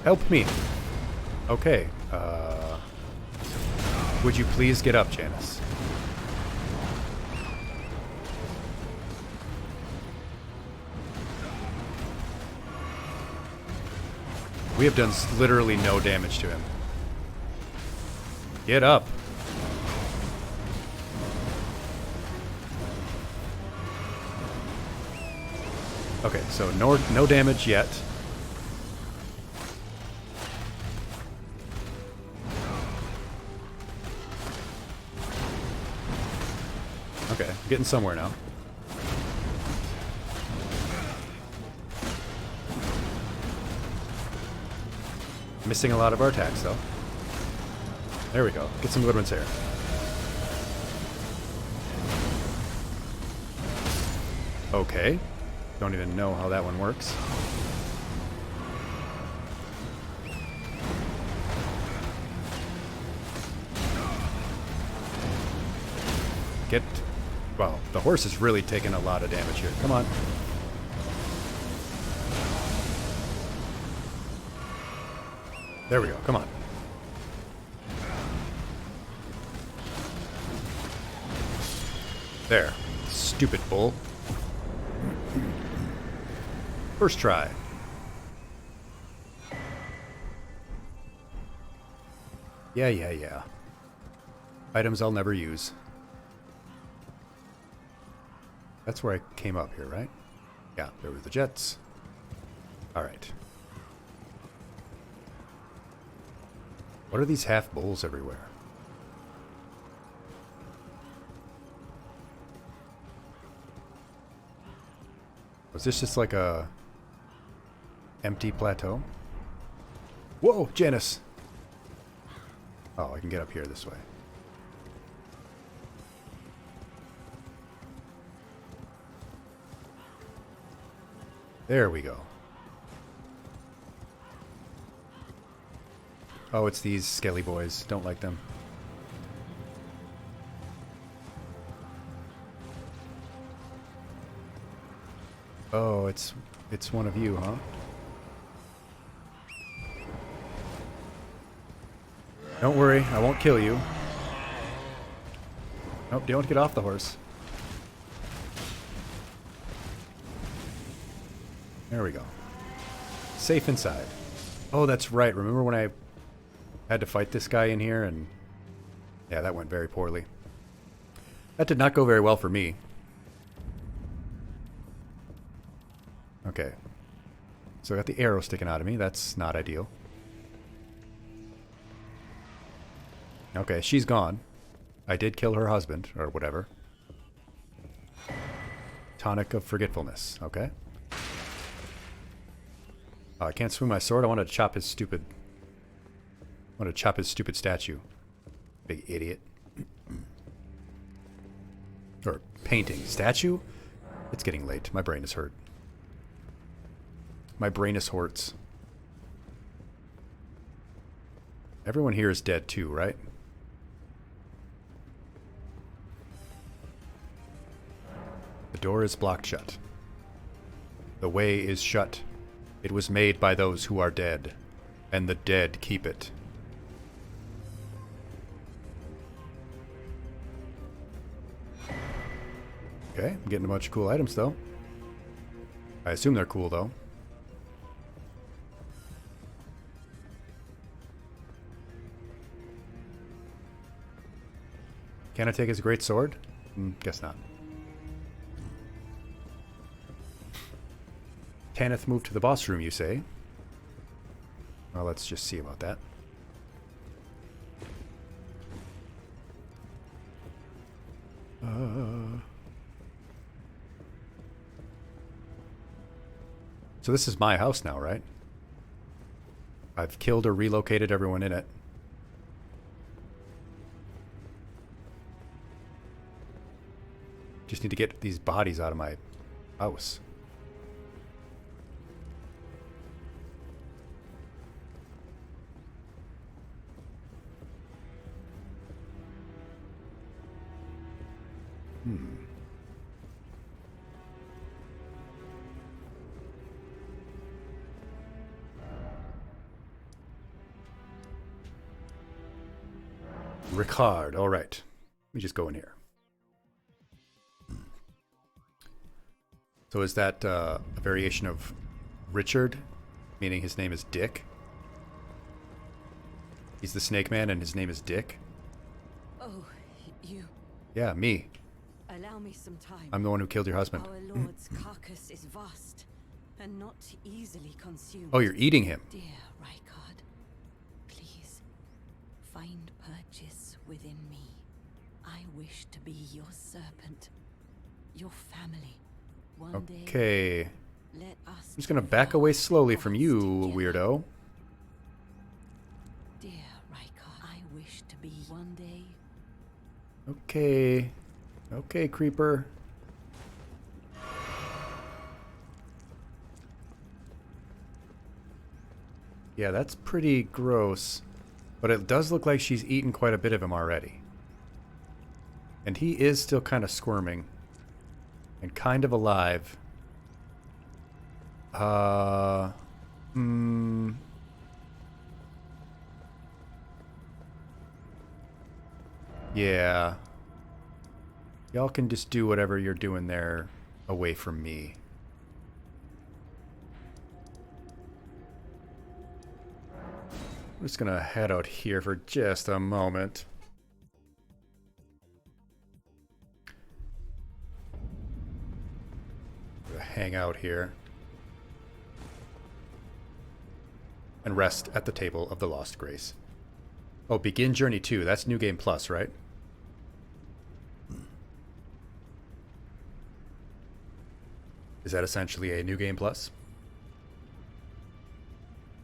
help me. Okay. Would you please get up, Janice? We have done literally no damage to him. Get up. Okay, so no damage yet. Okay, I'm getting somewhere now. Missing a lot of our attacks, though. There we go. Get some good ones here. Okay. Don't even know how that one works. Well, the horse is really taking a lot of damage here. Come on. There we go. Come on. There. Stupid bull. First try. Yeah. Items I'll never use. That's where I came up here, right? Yeah, there were the jets. Alright. What are these half bowls everywhere? Was this just like a empty plateau? Whoa, Janice! Oh, I can get up here this way. There we go. Oh, it's these skelly boys. Don't like them. Oh, it's one of you, huh? Don't worry, I won't kill you. Nope, don't get off the horse. There we go. Safe inside. Oh, that's right. Remember when I had to fight this guy in here and... Yeah, that went very poorly. That did not go very well for me. Okay. So I got the arrow sticking out of me. That's not ideal. Okay, she's gone. I did kill her husband, or whatever. Tonic of Forgetfulness. Okay. Oh, I can't swing my sword. I want to chop his stupid... statue. Big idiot. Or painting. Statue? It's getting late. My brain is hurt. My brain is hurts. Everyone here is dead too, right? The door is blocked shut. The way is shut. It was made by those who are dead, and the dead keep it. Okay, I'm getting a bunch of cool items, though. I assume they're cool, though. Can I take his great sword? Guess not. Tanith moved to the boss room, you say? Well, let's just see about that. So this is my house now, right? I've killed or relocated everyone in it. Just need to get these bodies out of my house. Ricard. All right. Let me just go in here. So is that a variation of Richard, meaning his name is Dick? He's the Snake Man and his name is Dick? Oh, you. Yeah, me. Allow me some time. I'm the one who killed your husband. Our Lord's carcass is vast and not easily consumed. Oh, you're eating him. Dear Rykard, please find purchase within me. I wish to be your serpent, your family. One Okay. day, let us I'm just gonna back away slowly from you, weirdo. Dear Rykard, I wish to be one day. Okay. Okay, creeper. Yeah, that's pretty gross. But it does look like she's eaten quite a bit of him already. And he is still kind of squirming. And kind of alive. Yeah. Y'all can just do whatever you're doing there away from me. I'm just gonna head out here for just a moment. Hang out here. And rest at the table of the Lost Grace. Oh, begin Journey 2. That's New Game Plus, right? Is that essentially a New Game Plus?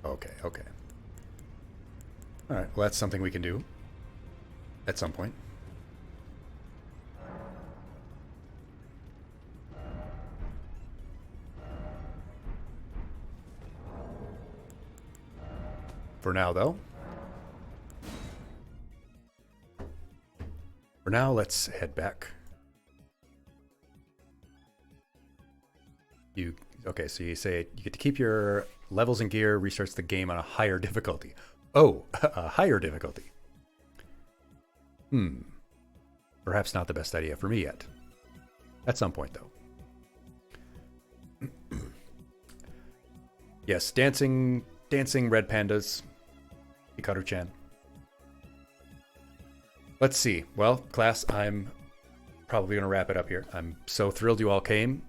Okay, okay. Alright, well that's something we can do. At some point. For now, though. For now, let's head back. Okay, so you say you get to keep your levels and gear, restarts the game on a higher difficulty. Oh, a higher difficulty. Perhaps not the best idea for me yet. At some point, though. Yes, dancing red pandas. Hikaru-chan. Let's see. Well, class, I'm probably going to wrap it up here. I'm so thrilled you all came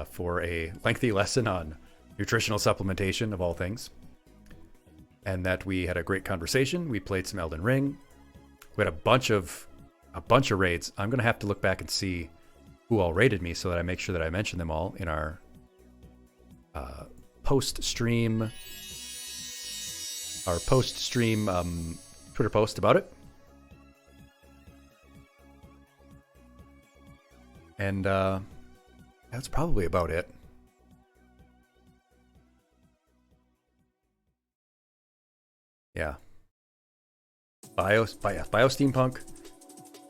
for a lengthy lesson on nutritional supplementation of all things. And that we had a great conversation. We played some Elden Ring. We had a bunch of raids. I'm going to have to look back and see who all raided me so that I make sure that I mention them all in our post-stream Twitter post about it. And that's probably about it. Yeah. Bio-Steampunk.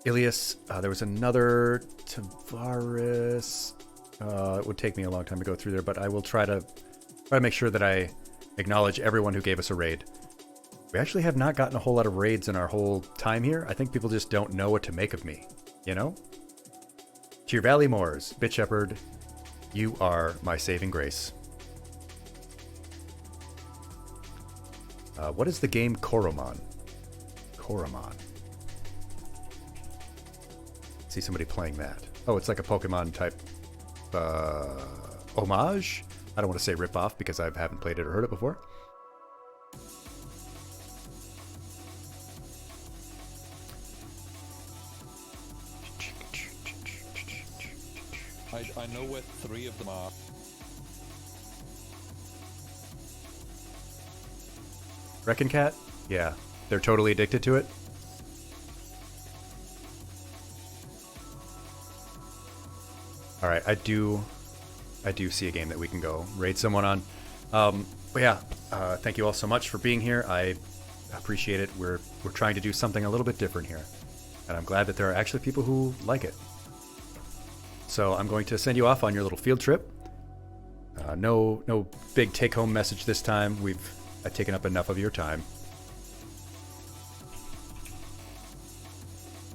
Ilias. There was another Tavares. It would take me a long time to go through there, but I will try to make sure that I acknowledge everyone who gave us a raid. We actually have not gotten a whole lot of raids in our whole time here. I think people just don't know what to make of me, you know? Cheer Valley Moors, Bit Shepherd, you are my saving grace. What is the game Koromon? Koromon. See somebody playing that. Oh, it's like a Pokemon type homage? I don't want to say rip-off because I haven't played it or heard it before. I know where 3 of them are. Reckon Cat? Yeah, they're totally addicted to it. All right, I do see a game that we can go raid someone on. But yeah, thank you all so much for being here. I appreciate it. We're trying to do something a little bit different here, and I'm glad that there are actually people who like it. So I'm going to send you off on your little field trip. No big take-home message this time. I've taken up enough of your time.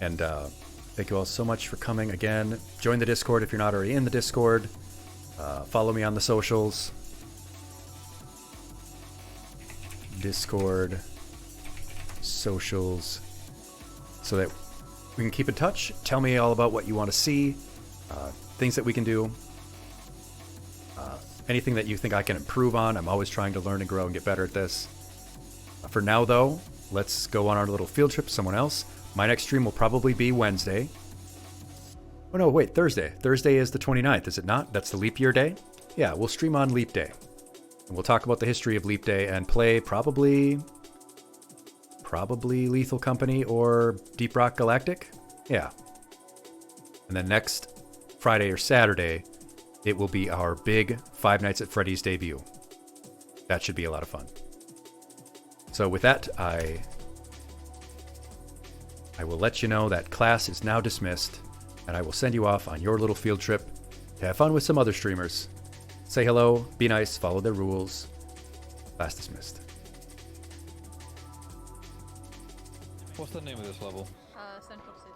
And thank you all so much for coming again. Join the Discord if you're not already in the Discord. Follow me on the socials. Discord, socials, so that we can keep in touch. Tell me all about what you want to see, things that we can do, anything that you think I can improve on. I'm always trying to learn and grow and get better at this. For now, though, let's go on our little field trip to someone else. My next stream will probably be Wednesday. Oh no, wait, Thursday. Thursday is the 29th, is it not? That's the leap year day? Yeah, we'll stream on Leap Day. And we'll talk about the history of Leap Day and play probably Lethal Company or Deep Rock Galactic. Yeah. And then next Friday or Saturday, it will be our big Five Nights at Freddy's debut. That should be a lot of fun. So with that, I will let you know that class is now dismissed, and I will send you off on your little field trip to have fun with some other streamers. Say hello, be nice, follow their rules. Class dismissed. What's the name of this level? Central City.